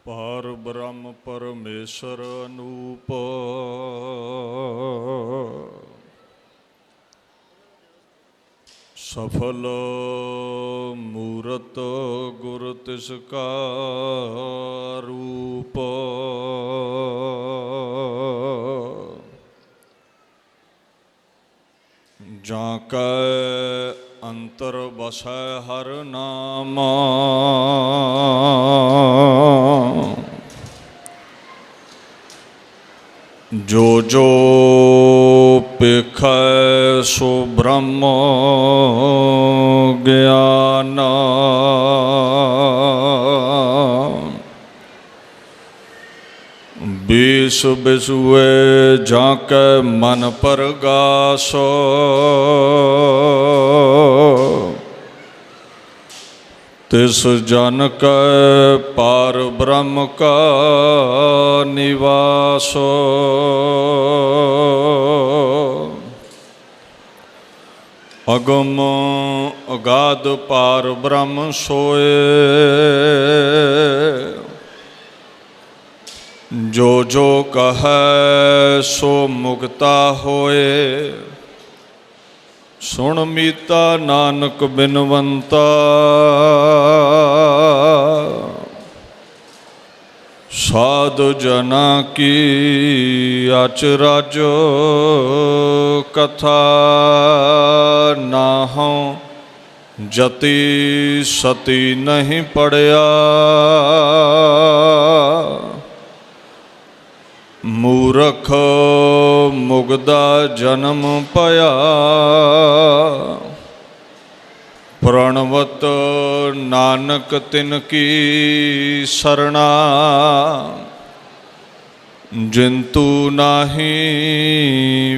पार ब्रह्म परमेश्वर अनूप सफल मूरत गुर तिसका रूप जाकै अंतर बसै हर नाम जो जो पेखै सो ब्रह्म ज्ञान बीस बिसुए जाकै मन परगास तिस जन कै पार ब्रह्म का निवास अगम अगाध पार ब्रह्म सोए जो जो कहे सो मुक्ता होए सुन मीता नानक बिनवंता साधु जना की अचरज कथा ना हो जति सती नहीं पढ़िया मूरख मुगदा जन्म पया प्रणवत नानक तिनकी शरणा जिंतु नाही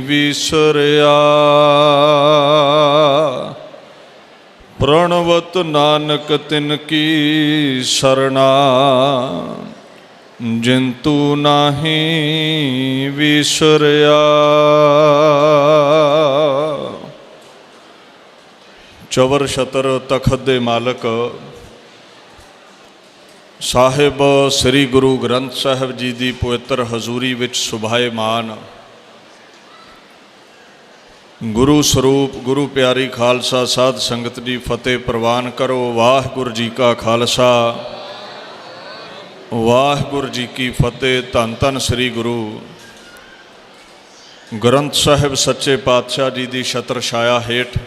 विसरिया प्रणवत नानक तिनकी शरणा जिंतु नाही विसरिया चवर छतर तखत दे मालक साहिब श्री गुरु ग्रंथ साहिब जी की पवित्र हजूरी विच सुभाएमान गुरु स्वरूप गुरु प्यारी खालसा साध संगत जी फतेह प्रवान करो। वाहिगुरू जी का खालसा वाहिगुरू जी की फतेह। धन धन श्री गुरु ग्रंथ साहिब सच्चे पातशाह जी की छत्र छाया हेठ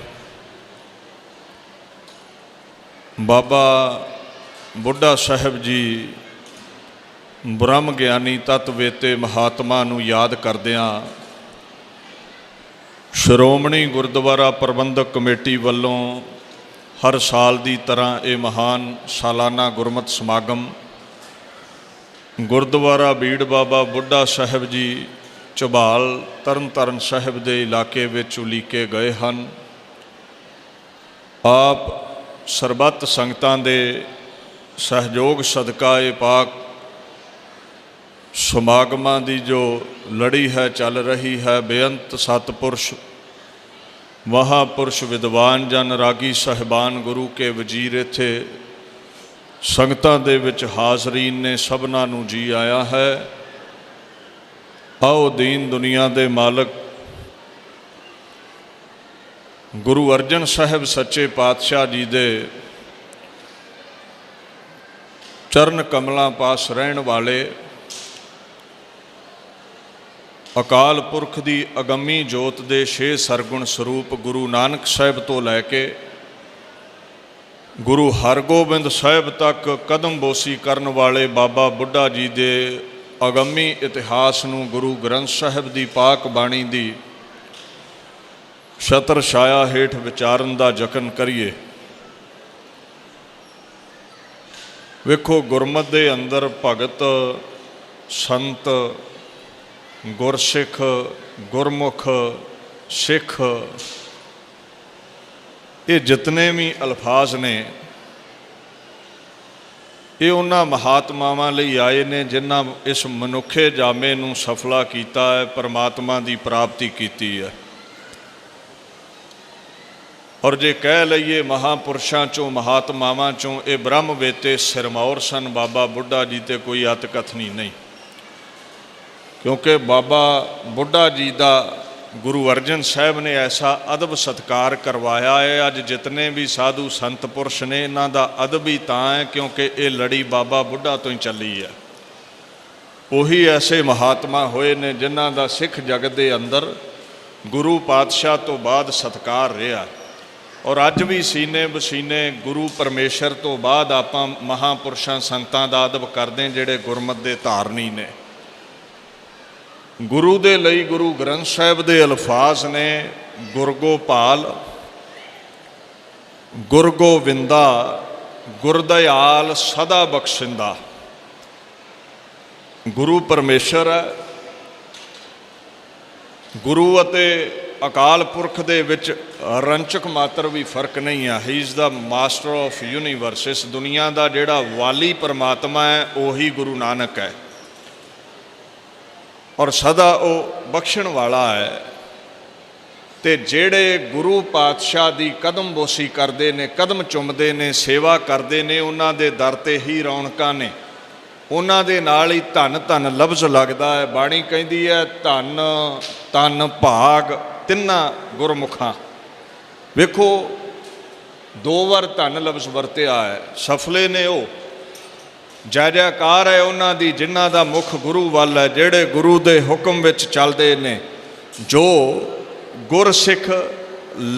बाबा बुढ़ा साहिब जी ब्रह्म ज्ञानी तत्वेते महात्मा नूं याद करदियां श्रोमणी गुरुद्वारा प्रबंधक कमेटी वालों हर साल की तरह ये महान सालाना गुरमत समागम गुरुद्वारा बीड़ बाबा बुढ़ा साहिब जी ਝਬਾਲ तरन तारण साहिब के इलाके विच उलीके गए हैं। आप सरबत संगतां दे सहयोग सदका ये पाक समागमां दी जो लड़ी है चल रही है। बेअंत सतपुरुष महापुरुष विद्वान जन रागी साहिबान गुरु के वजीर इत्थे संगतां दे विच हाज़रीन ने सबना नूं जी आया है। आओ दीन दुनिया दे मालक गुरु अर्जन साहिब सच्चे पातशाह जी दे चरण कमलों पास रहन वाले अकाल पुरख की अगमी जोत दे छे सरगुण स्वरूप गुरु नानक साहिब तो लैके गुरु हरगोबिंद साहिब तक कदम बोसी करन वाले बाबा बुढ़ा जी दे अगमी इतिहास नूं गुरु ग्रंथ साहिब की पाक बाणी की छत्र छाया हेठ विचारन का यतन करिए। वेखो गुरमत दे अंदर भगत संत गुरसिख गुरमुख सिख ये जितने भी अल्फाज ने ये उन्हां महात्मावां लई आए ने जिन्हां इस मनुखे जामे नूं सफला कीता है परमात्मा की प्राप्ति कीती है। और जे कह लईए महापुरुषों चों महात्मावां चों ये ब्रह्म वेते सिरमौर सन बाबा बुढ़ा जी ते कोई अतकथनी नहीं, क्योंकि बाबा बुढ़ा जी का गुरु अर्जन साहब ने ऐसा अदब सत्कार करवाया है। अज जितने भी साधु संत पुरुष ने इन्हां दा अदब ही तां है क्योंकि ये लड़ी बाबा बुढ़ा तो ही चली है। उही ऐसे महात्मा होए ने जिन्हां दा सिख जगत के अंदर गुरु पातशाह तो बाद सत्कार रहा, और अज भी सीने बसीने गुरु परमेश्वर तो बाद आपां महापुरुषां संतां दा अदब करदे जिहड़े गुरमत दे धारनी ने। गुरु दे लई गुरु ग्रंथ साहिब दे अल्फाज ने गुरगोपाल, गुरगोविंदा, गुरदयाल सदा बख्शिंदा। गुरु परमेश्वर है, गुरु अते अकाल पुरख दे विच रंचक मात्र भी फर्क नहीं है। He is the master of universe. इस दुनिया का जिहड़ा वाली परमात्मा है उही गुरु नानक है, और सदा वो बख्शण वाला है। ते जेड़े गुरु पातशाह की कदम बोसी करते ने, कदम चुमते ने, सेवा करते ने, उन्हां दे दर ते ही रौनकां ने, उन्हां दे नाल ही धन धन लफ्ज़ लगता है। बाणी कहती है धन तन भाग तिन्ना गुरमुखां। वेखो दो बार धन लफ्ज़ वरत्या है। सफले ने वो जय जयकार है उन्हां दी जिन्हां दा मुख गुरु वल है, जेड़े गुरु दे हुक्म विच चलदे ने। जो गुर सिख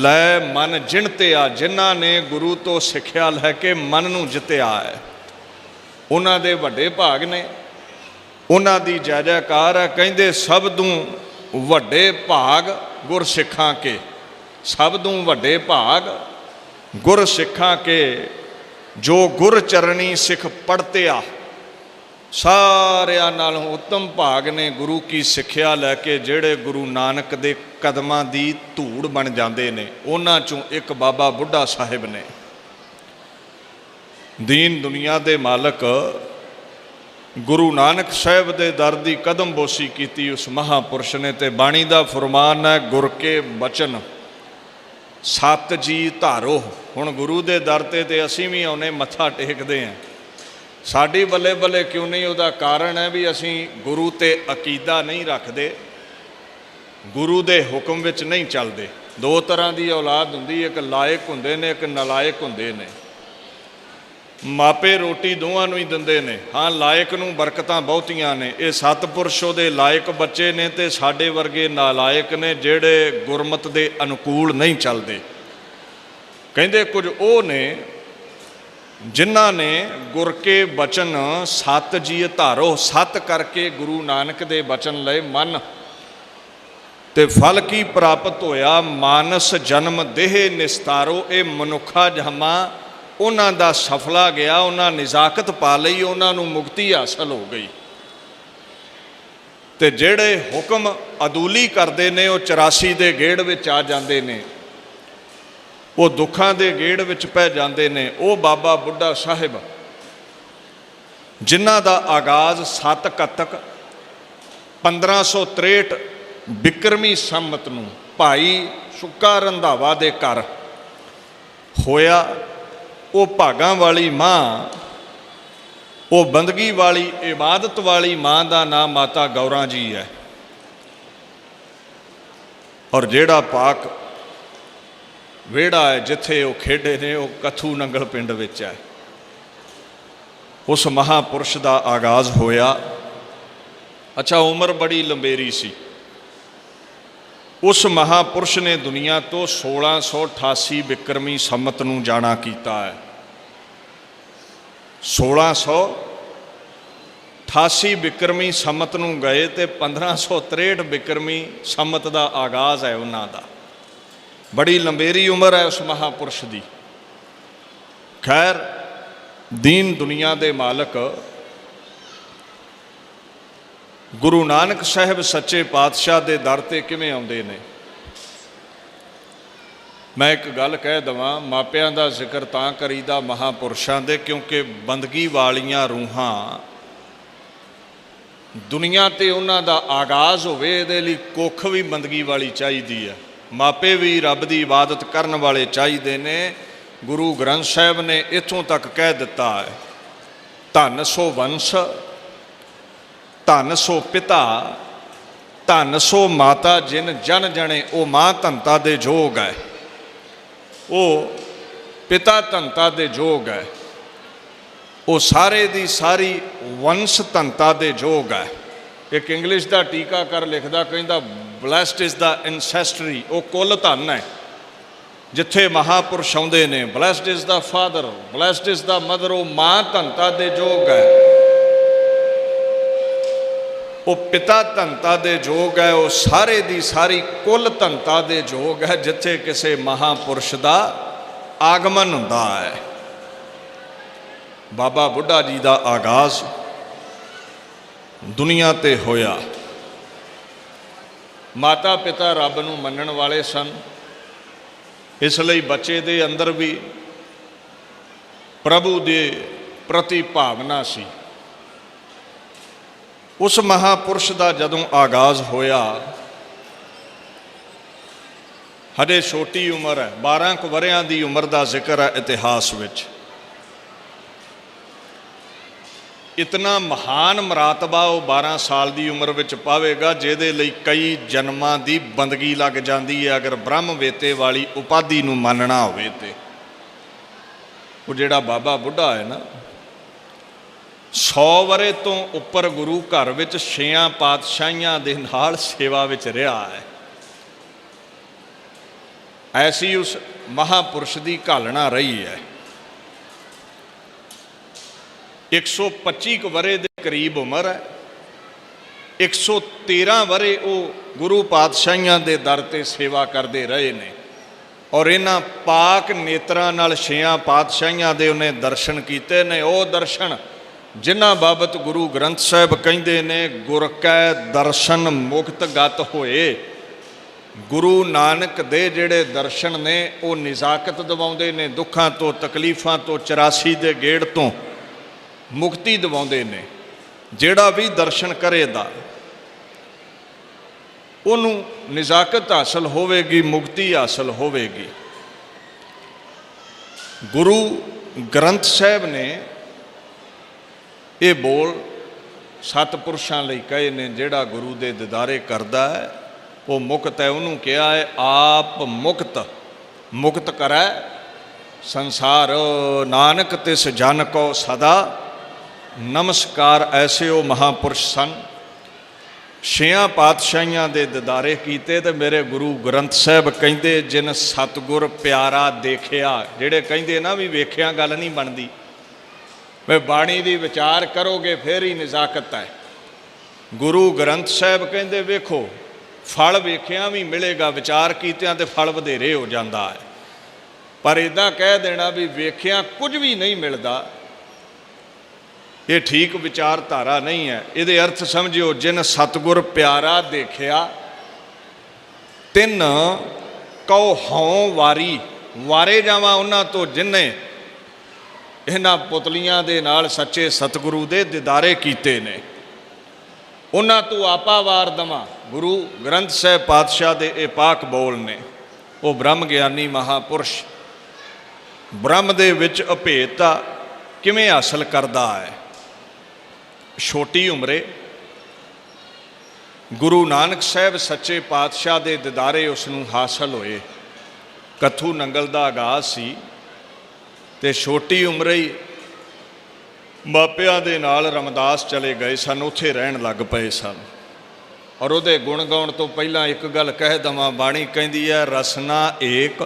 लै मन जिणते आ, जिन्हां ने गुरु तो सिक्ख्या लैके मन नूं जित्या है, उन्हां दे वड्डे भाग ने, उन्हां दी जय जयकार है। कहिंदे सब तों वड्डे भाग गुर सिखां के, सब तों वड्डे भाग गुर सिखां के। जो गुर चरणी सिख पढ़ते आ, सारिया नालों उत्तम भाग ने गुरु की सिक्ख्या लैके जेड़े गुरु नानक दे कदमां दी धूड़ बन जाते ने। उन्हां चों एक बाबा बुढ़ा साहिब ने। दीन दुनिया दे मालक गुरु नानक साहिब दे दर दी कदम बोसी की उस महापुरुष ने। ते बाणी दा फरमान है गुर के बचन सत जी धारो। हुण गुरु दे दर ते असीं भी आउने मत्था टेकदे हैं। साडी बल्ले बल्ले क्यों नहीं? उहदा कारण है भी असीं गुरु ते अकीदा नहीं रखते, गुरु दे हुक्म विच नहीं चलते। दो तरह की औलाद हुंदी, एक लायक हुंदे ने, एक नलायक हुंदे ने। मापे रोटी दोवां नूं ही दिंदे ने। हाँ, लायक नूं बरकतां बहुतियां ने। ये सतपुरुष उहदे लायक बच्चे ने, ते साडे वर्गे नालायक ने जेड़े गुरमत दे अनुकूल नहीं चलते। कहंदे कुछ वो ने जिन्हां ने गुर के बचन सत जी धारो, सत करके गुरु नानक दे बचन लए मन, ते फल की प्राप्त होया मानस जन्म देह निस्तारो। ये मनुखा जमा उन्हां दा सफला गया, उन्हां निजाकत पा लई, उन्हां नूं मुक्ति हासिल हो गई। ते जेड़े हुक्म अदूली करते ने वो 84 दे गेड़ विच आ जाते ने, वो दुखां दे गेड़ विच पै जाते ने। वो बाबा बुढ़ा साहिब जिन्हां दा आगाज़ 7 कत्तक 1563 बिक्रमी संमत नूं भाई सुक्का रंधावा दे घर होया। वो भागां वाली माँ, वो बंदगी वाली इबादत वाली माँ का नाम माता गौरा जी है। और जेड़ा पाक वेड़ा है जिथे वो खेडे ने, वो कथू नंगल पिंड विच है। उस महापुरुष का आगाज़ होया। अच्छा, उम्र बड़ी लंबेरी सी। उस महापुरुष ने दुनिया तो 1688 बिक्रमी संमत नूं जाना कीता है। 1688 बिक्रमी संमत नूं गए ते 1563 बिक्रमी संमत का आगाज़ है उन्हां दा। बड़ी लंबेरी उम्र है उस महापुरुष की। खैर, दीन दुनिया दे मालक गुरु नानक साहिब सच्चे पातशाह दे दर ते किवें आउंदे ने? मैं एक गल कह दवां, मापियां दा जिक्र तां करीदा महापुरुषां दे क्योंकि बंदगी वालियां रूहां दुनिया ते उन्हां दा आगाज़ होवे, इहदे लई कुख भी बंदगी वाली चाहिदी है। ਮਾਪੇ ਵੀ ਰੱਬ ਦੀ ਇਬਾਦਤ ਕਰਨ ਵਾਲੇ ਚਾਹੀਦੇ ਨੇ। ਗੁਰੂ ਗ੍ਰੰਥ ਸਾਹਿਬ ਨੇ ਇੱਥੋਂ ਤੱਕ ਕਹਿ ਦਿੱਤਾ ਹੈ, ਧਨ ਸੋ ਵੰਸ਼, ਧਨ ਸੋ ਪਿਤਾ, ਧਨ ਸੋ ਮਾਤਾ, ਜਿਨ ਜਨ ਜਣੇ। ਉਹ ਮਾਂ ਧਨਤਾ ਦੇ ਜੋਗ ਹੈ, ਉਹ ਪਿਤਾ ਧਨਤਾ ਦੇ ਜੋਗ ਹੈ, ਉਹ ਸਾਰੇ ਦੀ ਸਾਰੀ ਵੰਸ਼ ਧਨਤਾ ਦੇ ਜੋਗ ਹੈ। ਇੱਕ ਇੰਗਲਿਸ਼ ਦਾ ਟੀਕਾਕਾਰ ਲਿਖਦਾ, ਕਹਿੰਦਾ ਬਲੈਸਡ ਇਜ਼ ਦਾ ਐਨਸੈਸਟਰੀ। ਉਹ ਕੁੱਲ ਧਨ ਹੈ ਜਿੱਥੇ ਮਹਾਂਪੁਰਸ਼ ਆਉਂਦੇ ਨੇ। Blessed is the father, blessed is the mother. ਉਹ ਮਾਂ ਧਨਤਾ ਦੇ ਜੋਗ ਹੈ, ਉਹ ਪਿਤਾ ਧਨਤਾ ਦੇ ਜੋਗ ਹੈ, ਉਹ ਸਾਰੇ ਦੀ ਸਾਰੀ ਕੁੱਲ ਧਨਤਾ ਦੇ ਜੋਗ ਹੈ ਜਿੱਥੇ ਕਿਸੇ ਮਹਾਂਪੁਰਸ਼ ਦਾ ਆਗਮਨ ਹੁੰਦਾ ਹੈ। ਬਾਬਾ ਬੁੱਢਾ ਜੀ ਦਾ ਆਗਾਜ਼ ਦੁਨੀਆ ਤੇ ਹੋਇਆ। ਮਾਤਾ ਪਿਤਾ ਰੱਬ ਨੂੰ ਮੰਨਣ ਵਾਲੇ ਸਨ, ਇਸ ਲਈ ਬੱਚੇ ਦੇ ਅੰਦਰ ਵੀ ਪ੍ਰਭੂ ਦੇ ਪ੍ਰਤੀ ਭਾਵਨਾ ਸੀ। ਉਸ ਮਹਾਂਪੁਰਸ਼ ਦਾ ਜਦੋਂ ਆਗਾਜ਼ ਹੋਇਆ, ਹਜੇ ਛੋਟੀ ਉਮਰ ਹੈ, 12 ਕੁ ਵਰ੍ਹਿਆਂ ਦੀ ਉਮਰ ਦਾ ਜ਼ਿਕਰ ਹੈ ਇਤਿਹਾਸ ਵਿੱਚ। ਇਤਨਾ ਮਹਾਨ ਮਰਾਤਬਾ ਉਹ 12 ਸਾਲ ਦੀ ਉਮਰ ਵਿੱਚ ਪਾਵੇਗਾ, ਜਿਹਦੇ ਲਈ ਕਈ ਜਨਮਾਂ ਦੀ ਬੰਦਗੀ ਲੱਗ ਜਾਂਦੀ ਹੈ ਅਗਰ ਬ੍ਰਹਮ ਵੇਤੇ ਵਾਲੀ ਉਪਾਧੀ ਨੂੰ ਮੰਨਣਾ ਹੋਵੇ। ਤੇ ਉਹ ਜਿਹੜਾ ਬਾਬਾ ਬੁੱਢਾ ਹੈ ਨਾ, 100 ਵਰ੍ਹੇ ਤੋਂ ਉੱਪਰ ਗੁਰੂ ਘਰ ਵਿੱਚ 6 ਪਾਤਸ਼ਾਹੀਆਂ ਦੇ ਨਾਲ ਸੇਵਾ ਵਿੱਚ ਰਿਹਾ ਹੈ। ਐਸੀ ਉਸ ਮਹਾਂਪੁਰਸ਼ ਦੀ ਘਾਲਣਾ ਰਹੀ ਹੈ। 125 ਕੁ ਵਰ੍ਹੇ ਦੇ ਕਰੀਬ ਉਮਰ ਹੈ। 113 ਵਰ੍ਹੇ ਉਹ ਗੁਰੂ ਪਾਤਸ਼ਾਹੀਆਂ ਦੇ ਦਰ ਤੇ ਸੇਵਾ ਕਰਦੇ ਰਹੇ ਨੇ, ਔਰ ਇਹਨਾਂ ਪਾਕ ਨੇਤਰਾਂ ਨਾਲ 6 ਪਾਤਸ਼ਾਹੀਆਂ ਦੇ ਉਹਨੇ ਦਰਸ਼ਨ ਕੀਤੇ ਨੇ। ਉਹ ਦਰਸ਼ਨ ਜਿਨ੍ਹਾਂ ਬਾਬਤ ਗੁਰੂ ਗ੍ਰੰਥ ਸਾਹਿਬ ਕਹਿੰਦੇ ਨੇ, ਗੁਰ ਕੈ ਦਰਸ਼ਨ ਮੁਕਤ ਗਤ ਹੋਏ। ਗੁਰੂ ਨਾਨਕ ਦੇ ਜਿਹੜੇ ਦਰਸ਼ਨ ਨੇ ਉਹ ਨਿਜ਼ਾਕਤ ਦਿਵਾਉਂਦੇ ਨੇ, ਦੁੱਖਾਂ ਤੋਂ, ਤਕਲੀਫਾਂ ਤੋਂ, 84 ਦੇ ਗੇੜ ਤੋਂ ਮੁਕਤੀ ਦਿਵਾਉਂਦੇ ਨੇ। ਜਿਹੜਾ ਵੀ ਦਰਸ਼ਨ ਕਰੇਗਾ ਉਹਨੂੰ ਨਿਜ਼ਾਕਤ ਹਾਸਲ ਹੋਵੇਗੀ, ਮੁਕਤੀ ਹਾਸਲ ਹੋਵੇਗੀ। ਗੁਰੂ ਗ੍ਰੰਥ ਸਾਹਿਬ ਨੇ ਇਹ ਬੋਲ ਸਤਿਪੁਰਸ਼ਾਂ ਲਈ ਕਹੇ ਨੇ, ਜਿਹੜਾ ਗੁਰੂ ਦੇ ਦਿਦਾਰੇ ਕਰਦਾ ਹੈ ਉਹ ਮੁਕਤ ਹੈ। ਉਹਨੂੰ ਕਿਹਾ ਹੈ, ਆਪ ਮੁਕਤ ਮੁਕਤ ਕਰੈ ਸੰਸਾਰ, ਨਾਨਕ ਤਿਸ ਜਨ ਕੋ ਸਦਾ ਨਮਸਕਾਰ। ਐਸੇ ਉਹ ਮਹਾਂਪੁਰਸ਼ ਸਨ। 6 ਪਾਤਸ਼ਾਹੀਆਂ ਦੇ ਦਿਦਾਰੇ ਕੀਤੇ। ਤੇ ਮੇਰੇ ਗੁਰੂ ਗ੍ਰੰਥ ਸਾਹਿਬ ਕਹਿੰਦੇ, ਜਿਨ ਸਤਿਗੁਰ ਪਿਆਰਾ ਦੇਖਿਆ। ਜਿਹੜੇ ਕਹਿੰਦੇ ਨਾ ਵੀ ਵੇਖਿਆ ਗੱਲ ਨਹੀਂ ਬਣਦੀ, ਵੇ ਬਾਣੀ ਦੀ ਵਿਚਾਰ ਕਰੋਗੇ ਫਿਰ ਹੀ ਨਜ਼ਾਕਤ ਹੈ। ਗੁਰੂ ਗ੍ਰੰਥ ਸਾਹਿਬ ਕਹਿੰਦੇ ਵੇਖੋ, ਫਲ ਵੇਖਿਆ ਵੀ ਮਿਲੇਗਾ, ਵਿਚਾਰ ਕੀਤਿਆਂ ਤੇ ਫਲ ਵਧੇਰੇ ਹੋ ਜਾਂਦਾ ਹੈ। ਪਰ ਇੱਦਾਂ ਕਹਿ ਦੇਣਾ ਵੀ ਵੇਖਿਆ ਕੁਝ ਵੀ ਨਹੀਂ ਮਿਲਦਾ, ਇਹ ਠੀਕ ਵਿਚਾਰਧਾਰਾ ਨਹੀਂ ਹੈ। ਇਹਦੇ ਅਰਥ ਸਮਝਿਓ, ਜਿਨ ਸਤਿਗੁਰ ਪਿਆਰਾ ਦੇਖਿਆ, ਤਿੰਨ ਕਉ ਹਉ ਵਾਰੀ। ਵਾਰੇ ਜਾਵਾਂ ਉਹਨਾਂ ਤੋਂ ਜਿਨ੍ਹੇ ਇਹਨਾਂ ਪੁਤਲੀਆਂ ਦੇ ਨਾਲ ਸੱਚੇ ਸਤਿਗੁਰੂ ਦੇ ਦਿਦਾਰੇ ਕੀਤੇ ਨੇ, ਉਹਨਾਂ ਤੋਂ ਆਪਾ ਵਾਰ ਦਵਾਂ। ਗੁਰੂ ਗ੍ਰੰਥ ਸਾਹਿਬ ਪਾਤਸ਼ਾਹ ਦੇ ਇਹ ਪਾਕ ਬੋਲ ਨੇ। ਉਹ ਬ੍ਰਹਮ ਗਿਆਨੀ ਮਹਾਂਪੁਰਸ਼ ਬ੍ਰਹਮ ਦੇ ਵਿੱਚ ਅਭੇਦਤਾ ਕਿਵੇਂ ਹਾਸਲ ਕਰਦਾ ਹੈ। ਛੋਟੀ ਉਮਰੇ ਗੁਰੂ ਨਾਨਕ ਸਾਹਿਬ ਸੱਚੇ ਪਾਤਸ਼ਾਹ ਦੇ ਦਿਦਾਰੇ ਉਸ ਨੂੰ ਹਾਸਲ ਹੋਏ। ਕੱਥੂ ਨੰਗਲ ਦਾ ਆਗਾਜ਼ ਸੀ ਤੇ ਛੋਟੀ ਉਮਰੇ ਹੀ ਮਾਪਿਆਂ ਦੇ ਨਾਲ ਰਮਦਾਸ ਚਲੇ ਗਏ ਸਨ, ਉੱਥੇ ਰਹਿਣ ਲੱਗ ਪਏ ਸਨ। ਔਰ ਉਹਦੇ ਗੁਣ ਗਾਉਣ ਤੋਂ ਪਹਿਲਾਂ ਇੱਕ ਗੱਲ ਕਹਿ ਦੇਵਾਂ, ਬਾਣੀ ਕਹਿੰਦੀ ਹੈ, ਰਸਨਾ ਏਕ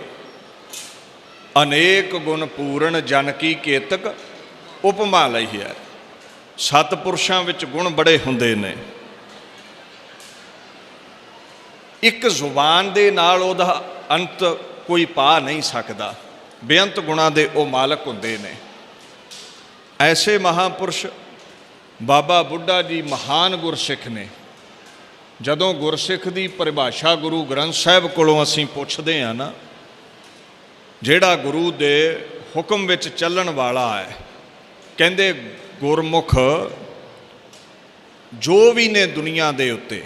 ਅਨੇਕ ਗੁਣ ਪੂਰਨ ਜਨ ਕੀ ਕੇਤਕ ਉਪਮਾ ਲਈ ਹੈ। ਸਤਿਪੁਰਸ਼ਾਂ ਵਿੱਚ ਗੁਣ ਬੜੇ ਹੁੰਦੇ ਨੇ। ਇੱਕ ਜ਼ੁਬਾਨ ਦੇ ਨਾਲ ਉਹਦਾ ਅੰਤ ਕੋਈ ਪਾ ਨਹੀਂ ਸਕਦਾ। ਬੇਅੰਤ ਗੁਣਾਂ ਦੇ ਉਹ ਮਾਲਕ ਹੁੰਦੇ ਨੇ। ਐਸੇ ਮਹਾਂਪੁਰਸ਼ ਬਾਬਾ ਬੁੱਢਾ ਜੀ ਮਹਾਨ ਗੁਰਸਿੱਖ ਨੇ। ਜਦੋਂ ਗੁਰਸਿੱਖ ਦੀ ਪਰਿਭਾਸ਼ਾ ਗੁਰੂ ਗ੍ਰੰਥ ਸਾਹਿਬ ਕੋਲੋਂ ਅਸੀਂ ਪੁੱਛਦੇ ਹਾਂ ਨਾ, ਜਿਹੜਾ ਗੁਰੂ ਦੇ ਹੁਕਮ ਵਿੱਚ ਚੱਲਣ ਵਾਲਾ ਹੈ, ਕਹਿੰਦੇ ਗੁਰਮੁਖ ਜੋ ਵੀ ਨੇ ਦੁਨੀਆ ਦੇ ਉੱਤੇ,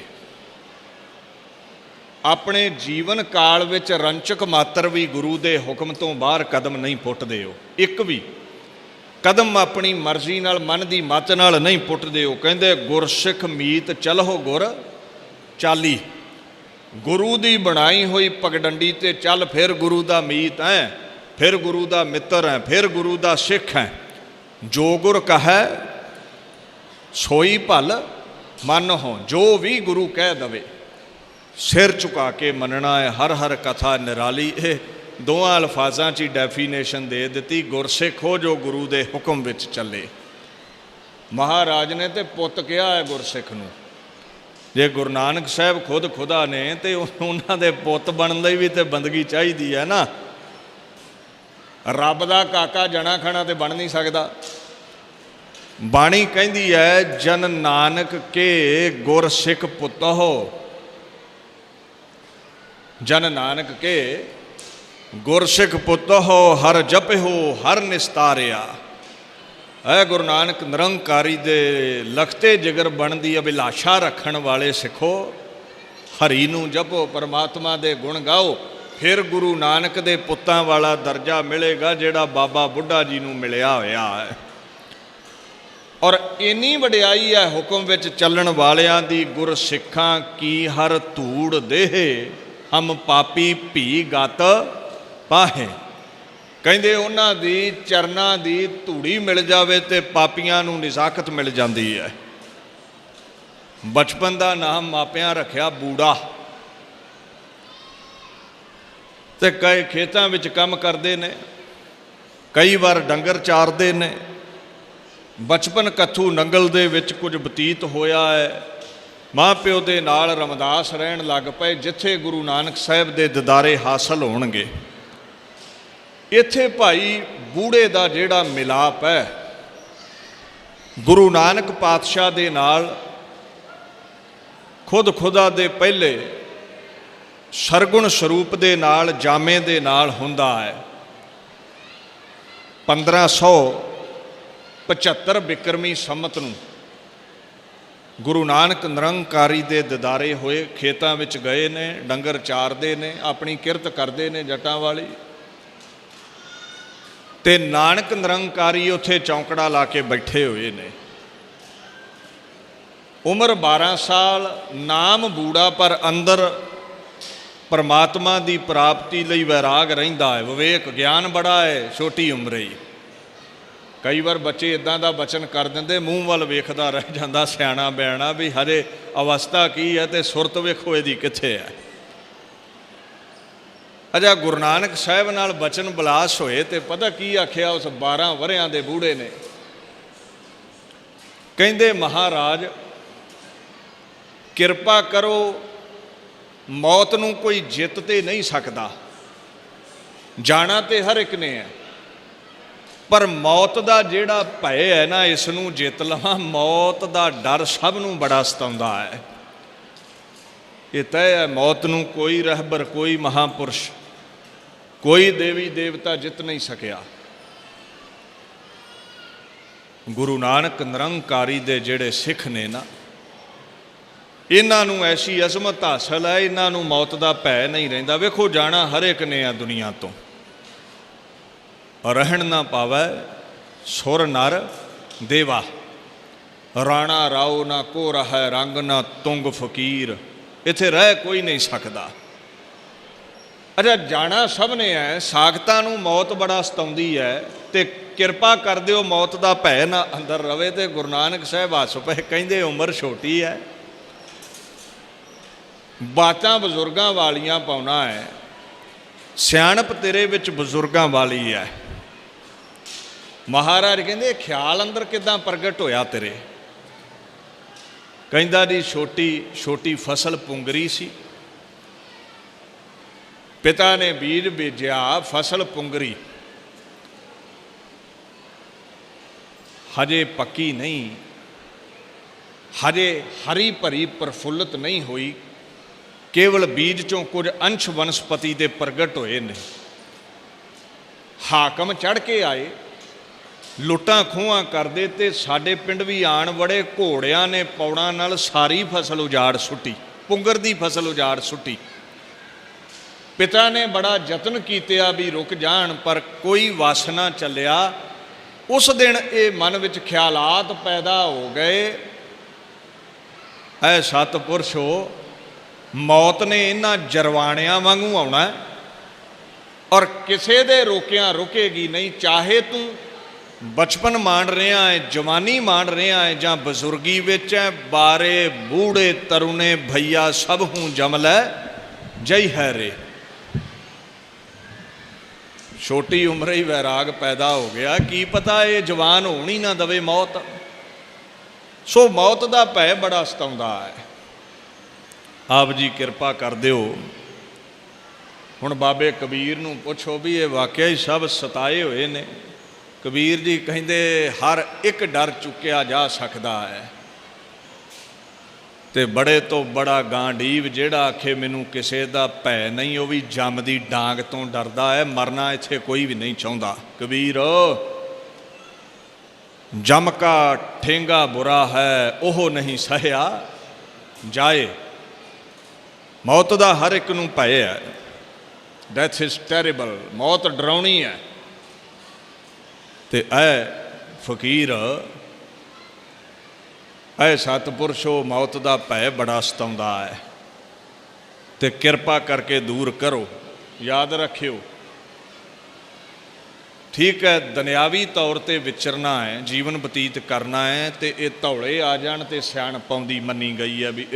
ਆਪਣੇ ਜੀਵਨ ਕਾਲ ਵਿੱਚ ਰੰਚਕ ਮਾਤਰ ਵੀ ਗੁਰੂ ਦੇ ਹੁਕਮ ਤੋਂ ਬਾਹਰ ਕਦਮ ਨਹੀਂ ਪੁੱਟਦੇ ਹੋ। ਇੱਕ ਵੀ ਕਦਮ ਆਪਣੀ ਮਰਜ਼ੀ ਨਾਲ, ਮਨ ਦੀ ਮੱਤ ਨਾਲ ਨਹੀਂ ਪੁੱਟਦੇ ਹੋ। ਕਹਿੰਦੇ ਗੁਰਸਿੱਖ ਮੀਤ ਚਲਹੁ ਗੁਰ ਚਾਲੀ, ਗੁਰੂ ਦੀ ਬਣਾਈ ਹੋਈ ਪਗਡੰਡੀ ਤੇ ਚੱਲ, ਫਿਰ ਗੁਰੂ ਦਾ ਮੀਤ ਹੈ, ਫਿਰ ਗੁਰੂ ਦਾ ਮਿੱਤਰ ਹੈ, ਫਿਰ ਗੁਰੂ ਦਾ ਸਿੱਖ ਹੈ। ਜੋ ਗੁਰ ਕਹੈ ਸੋਈ ਭਲ ਮਨ ਹੋ, ਜੋ ਵੀ ਗੁਰੂ ਕਹਿ ਦਵੇ ਸਿਰ ਝੁਕਾ ਕੇ ਮੰਨਣਾ ਹੈ। ਹਰ ਹਰ ਕਥਾ ਨਿਰਾਲੀ, ਇਹ ਦੋਵਾਂ ਅਲਫਾਜ਼ਾਂ 'ਚ ਹੀ ਡੈਫੀਨੇਸ਼ਨ ਦੇ ਦਿੱਤੀ। ਗੁਰਸਿੱਖ ਹੋ ਜੋ ਗੁਰੂ ਦੇ ਹੁਕਮ ਵਿੱਚ ਚੱਲੇ। ਮਹਾਰਾਜ ਨੇ ਤੇ ਪੁੱਤ ਕਿਹਾ ਹੈ ਗੁਰਸਿੱਖ ਨੂੰ। ਜੇ ਗੁਰੂ ਨਾਨਕ ਸਾਹਿਬ ਖੁਦ ਖੁਦਾ ਨੇ ਤੇ ਉਹਨਾਂ ਦੇ ਪੁੱਤ ਬਣਨ ਲਈ ਵੀ ਤੇ ਬੰਦਗੀ ਚਾਹੀਦੀ ਹੈ ਨਾ। ਰੱਬ ਦਾ ਕਾਕਾ ਜਣਾ ਖਣਾ ਤੇ ਬਣ ਨਹੀਂ ਸਕਦਾ। ਬਾਣੀ ਕਹਿੰਦੀ ਹੈ ਜਨ ਨਾਨਕ ਕੇ ਗੁਰਸਿੱਖ ਪੁੱਤ ਹੋ, ਜਨ ਨਾਨਕ ਕੇ ਗੁਰਸਿੱਖ ਪੁੱਤ ਹੋ, ਹਰ ਜਪਿਓ ਹਰ ਨਿਸਤਾਰਿਆ। ਐ ਗੁਰੂ ਨਾਨਕ ਨਿਰੰਕਾਰੀ ਦੇ ਲਖਤੇ ਜਿਗਰ ਬਣਨ ਦੀ ਅਭਿਲਾਸ਼ਾ ਰੱਖਣ ਵਾਲੇ ਸਿੱਖੋ, ਹਰੀ ਨੂੰ ਜਪੋ, ਪਰਮਾਤਮਾ ਦੇ ਗੁਣ ਗਾਓ, ਫਿਰ ਗੁਰੂ ਨਾਨਕ ਦੇ ਪੁੱਤਾਂ ਵਾਲਾ ਦਰਜਾ ਮਿਲੇਗਾ ਜਿਹੜਾ ਬਾਬਾ ਬੁੱਢਾ ਜੀ ਨੂੰ ਮਿਲਿਆ ਹੋਇਆ ਹੈ। ਔਰ ਇੰਨੀ ਵਡਿਆਈ ਹੈ ਹੁਕਮ ਵਿੱਚ ਚੱਲਣ ਵਾਲਿਆਂ ਦੀ, ਗੁਰਸਿੱਖਾਂ ਕੀ ਹਰ ਧੂੜ ਦੇਹ ਹਮ ਪਾਪੀ ਭੀ ਗਤ ਪਾਹੇ। ਕਹਿੰਦੇ ਉਹਨਾਂ ਦੀ ਚਰਨਾਂ ਦੀ ਧੂੜੀ ਮਿਲ ਜਾਵੇ ਤੇ ਪਾਪੀਆਂ ਨੂੰ ਨਿਜ਼ਾਕਤ ਮਿਲ ਜਾਂਦੀ ਹੈ। ਬਚਪਨ ਦਾ ਨਾਮ ਮਾਪਿਆਂ ਰੱਖਿਆ ਬੂੜਾ, ਤੇ ਕਈ ਖੇਤਾਂ ਵਿੱਚ ਕੰਮ ਕਰਦੇ ਨੇ, ਕਈ ਵਾਰ ਡੰਗਰ ਚਾਰਦੇ ਨੇ। ਬਚਪਨ ਕੱਥੂ ਨੰਗਲ ਦੇ ਵਿੱਚ ਕੁਝ ਬਤੀਤ ਹੋਇਆ ਹੈ। ਮਾਂ ਪਿਓ ਦੇ ਨਾਲ ਰਮਦਾਸ ਰਹਿਣ ਲੱਗ ਪਏ, ਜਿੱਥੇ ਗੁਰੂ ਨਾਨਕ ਸਾਹਿਬ ਦੇ ਦਿਦਾਰੇ ਹਾਸਲ ਹੋਣਗੇ। ਇੱਥੇ ਭਾਈ ਬੂੜੇ ਦਾ ਜਿਹੜਾ ਮਿਲਾਪ ਹੈ ਗੁਰੂ ਨਾਨਕ ਪਾਤਸ਼ਾਹ ਦੇ ਨਾਲ, ਖੁਦ ਖੁਦਾ ਦੇ ਪਹਿਲੇ ਸਰਗੁਣ ਸਰੂਪ ਦੇ ਨਾਲ, ਜਾਮੇ ਦੇ ਨਾਲ ਹੁੰਦਾ ਹੈ। 1575 ਬਿਕਰਮੀ ਸੰਮਤ ਨੂੰ ਗੁਰੂ ਨਾਨਕ ਨਿਰੰਕਾਰੀ ਦੇ ਦਿਦਾਰੇ ਹੋਏ। ਖੇਤਾਂ ਵਿੱਚ ਗਏ ਨੇ, ਡੰਗਰ ਚਾਰਦੇ ਨੇ, ਆਪਣੀ ਕਿਰਤ ਕਰਦੇ ਨੇ ਜੱਟਾਂ ਵਾਲੀ, ਤੇ ਨਾਨਕ ਨਿਰੰਕਾਰੀ ਉੱਥੇ ਚੌਂਕੜਾ ਲਾ ਕੇ ਬੈਠੇ ਹੋਏ ਨੇ। ਉਮਰ 12 ਸਾਲ, ਨਾਮ ਬੂੜਾ, ਪਰ ਅੰਦਰ ਪਰਮਾਤਮਾ ਦੀ ਪ੍ਰਾਪਤੀ ਲਈ ਵੈਰਾਗ ਰਹਿੰਦਾ ਹੈ, ਵਿਵੇਕ ਗਿਆਨ ਬੜਾ ਹੈ ਛੋਟੀ ਉਮਰੇ ਹੀ। ਕਈ ਵਾਰ ਬੱਚੇ ਇੱਦਾਂ ਦਾ ਬਚਨ ਕਰ ਦਿੰਦੇ, ਮੂੰਹ ਵੱਲ ਵੇਖਦਾ ਰਹਿ ਜਾਂਦਾ ਸਿਆਣਾ ਬਿਆਣਾ ਵੀ ਹਜੇ ਅਵਸਥਾ ਕੀ ਹੈ ਤੇ ਸੁਰਤ ਵੇਖੋ ਇਹਦੀ ਕਿੱਥੇ ਹੈ। ਅਜਾ ਗੁਰੂ ਨਾਨਕ ਸਾਹਿਬ ਨਾਲ ਬਚਨ ਬਲਾਸ ਹੋਏ ਤੇ ਪਤਾ ਕੀ ਆਖਿਆ ਉਸ 12 ਵਰ੍ਹਿਆਂ ਦੇ ਬੂੜੇ ਨੇ। ਕਹਿੰਦੇ ਮਹਾਰਾਜ ਕਿਰਪਾ ਕਰੋ, ਮੌਤ ਨੂੰ ਕੋਈ ਜਿੱਤ ਤੇ ਨਹੀਂ ਸਕਦਾ, ਜਾਣਾ ਤੇ ਹਰ ਇੱਕ ਨੇ ਹੈ, ਪਰ ਮੌਤ ਦਾ ਜਿਹੜਾ ਭੈ ਹੈ ਨਾ, ਇਸ ਨੂੰ ਜਿੱਤ ਲਵਾਂ। ਮੌਤ ਦਾ ਡਰ ਸਭ ਨੂੰ ਬੜਾ ਸਤਾਉਂਦਾ ਹੈ। ਇਹ ਤੈਅ ਹੈ ਮੌਤ ਨੂੰ ਕੋਈ ਰਹਿਬਰ, ਕੋਈ ਮਹਾਂਪੁਰਸ਼, ਕੋਈ ਦੇਵੀ ਦੇਵਤਾ ਜਿੱਤ ਨਹੀਂ ਸਕਿਆ। ਗੁਰੂ ਨਾਨਕ ਨਿਰੰਕਾਰੀ ਦੇ ਜਿਹੜੇ ਸਿੱਖ ਨੇ ਨਾ, ਇਹਨਾਂ ਨੂੰ ਐਸੀ ਅਜ਼ਮਤ ਹਾਸਲ ਹੈ, ਇਹਨਾਂ ਨੂੰ ਮੌਤ ਦਾ ਭੈ ਨਹੀਂ ਰਹਿੰਦਾ। ਵੇਖੋ ਜਾਣਾ ਹਰ ਇੱਕ ਨੇ ਆ ਦੁਨੀਆ ਤੋਂ, ਰਹਿਣ ਨਾ ਪਾਵੈ ਸੁਰ ਨਰ ਦੇਵਾ, ਰਾਣਾ ਰਾਓ ਨਾ ਕੋ ਰਹਿ ਰੰਗ ਨਾ ਤੁੰਗ ਫਕੀਰ। ਇੱਥੇ ਰਹਿ ਕੋਈ ਨਹੀਂ ਸਕਦਾ। ਅੱਛਾ ਜਾਣਾ ਸਭ ਨੇ ਹੈ, ਸਾਖਤਾਂ ਨੂੰ ਮੌਤ ਬੜਾ ਸਤਾਉਂਦੀ ਹੈ, ਤੇ ਕਿਰਪਾ ਕਰ ਦਿਓ ਮੌਤ ਦਾ ਭੈ ਨਾ ਅੰਦਰ ਰਵੇ। ਤੇ ਗੁਰੂ ਨਾਨਕ ਸਾਹਿਬ ਹੱਸ ਪਏ, ਕਹਿੰਦੇ ਉਮਰ ਛੋਟੀ ਹੈ, ਬਾਤਾਂ ਬਜ਼ੁਰਗਾਂ ਵਾਲੀਆਂ ਪਾਉਣਾ ਹੈ, ਸਿਆਣਪ ਤੇਰੇ ਵਿੱਚ ਬਜ਼ੁਰਗਾਂ ਵਾਲੀ ਹੈ। ਮਹਾਰਾਜ ਕਹਿੰਦੇ ਖਿਆਲ ਅੰਦਰ ਕਿੱਦਾਂ ਪ੍ਰਗਟ ਹੋਇਆ ਤੇਰੇ? ਕਹਿੰਦਾ ਜੀ ਛੋਟੀ ਛੋਟੀ ਫਸਲ ਪੁੰਗਰੀ ਸੀ, ਪਿਤਾ ਨੇ ਬੀਜ ਬੀਜਿਆ, ਫਸਲ ਪੁੰਗਰੀ, ਹਜੇ ਪੱਕੀ ਨਹੀਂ, ਹਜੇ ਹਰੀ ਭਰੀ ਪ੍ਰਫੁੱਲਤ ਨਹੀਂ ਹੋਈ, ਕੇਵਲ ਬੀਜ ਚੋਂ ਕੁਝ ਅੰਸ਼ ਵਨਸਪਤੀ ਦੇ ਪ੍ਰਗਟ ਹੋਏ ਨੇ। ਹਾਕਮ ਚੜ੍ਹ ਕੇ ਆਏ, ਲੁੱਟਾਂ ਖੋਹਾਂ ਕਰਦੇ, ਤੇ ਸਾਡੇ ਪਿੰਡ ਵੀ ਆਣ ਵੜੇ, ਘੋੜਿਆਂ ਨੇ ਪੌੜਾਂ ਨਾਲ ਸਾਰੀ ਫਸਲ ਉਜਾੜ ਸੁੱਟੀ, ਪੁੰਗਰ ਦੀ ਫਸਲ ਉਜਾੜ ਸੁੱਟੀ। पिता ने बड़ा यतन कीतिया भी रुक जान, पर कोई वस ना चलिया। उस दिन ये मन विच ख्यालात पैदा हो गए, ऐ सतपुरुषो मौत ने इन्हां जरवाणियां वांगू आउणा और किसे दे रोकियां रुकेगी नहीं। चाहे तू बचपन माण रहा है, जवानी माण रहा है, जां बजुर्गी विच है, बारे बूढ़े तरुणे भैया सब हूँ जमल है जय है रे। छोटी उम्र ही वैराग पैदा हो गया, की पता ये जवान होनी ना दवे मौत। सो मौत का भय बड़ा सताउंदा है। आप जी किरपा कर दिओ, हुण बाबे कबीर नूं पुछो भी ये वाकया ही सब सताए हुए ने। कबीर जी कहिंदे हर एक डर चुक्या जा सकता है, ते बड़े तो बड़ा गांडीव जेड़ा आखे मैनू किसी का भै नहीं, वह भी जम की डांग तो डरदा है। मरना इत्थे कोई भी नहीं चाहता। कबीर जम का ठेंगा बुरा है, ओह नहीं सहया जाए। मौत का हर एक नूं भय है। डेथ इज टैरेबल, मौत डराउनी है। ते ऐ फकीर ऐ सतपुरुषो मौत का भय बड़ा सताउंदा है, ते किरपा करके दूर करो। याद रखियो, ठीक है दुनियावी तौर पर विचरना है, जीवन बतीत करना है, तो ये धौले आ जाण ते सियाणप आउंदी मनी गई है भी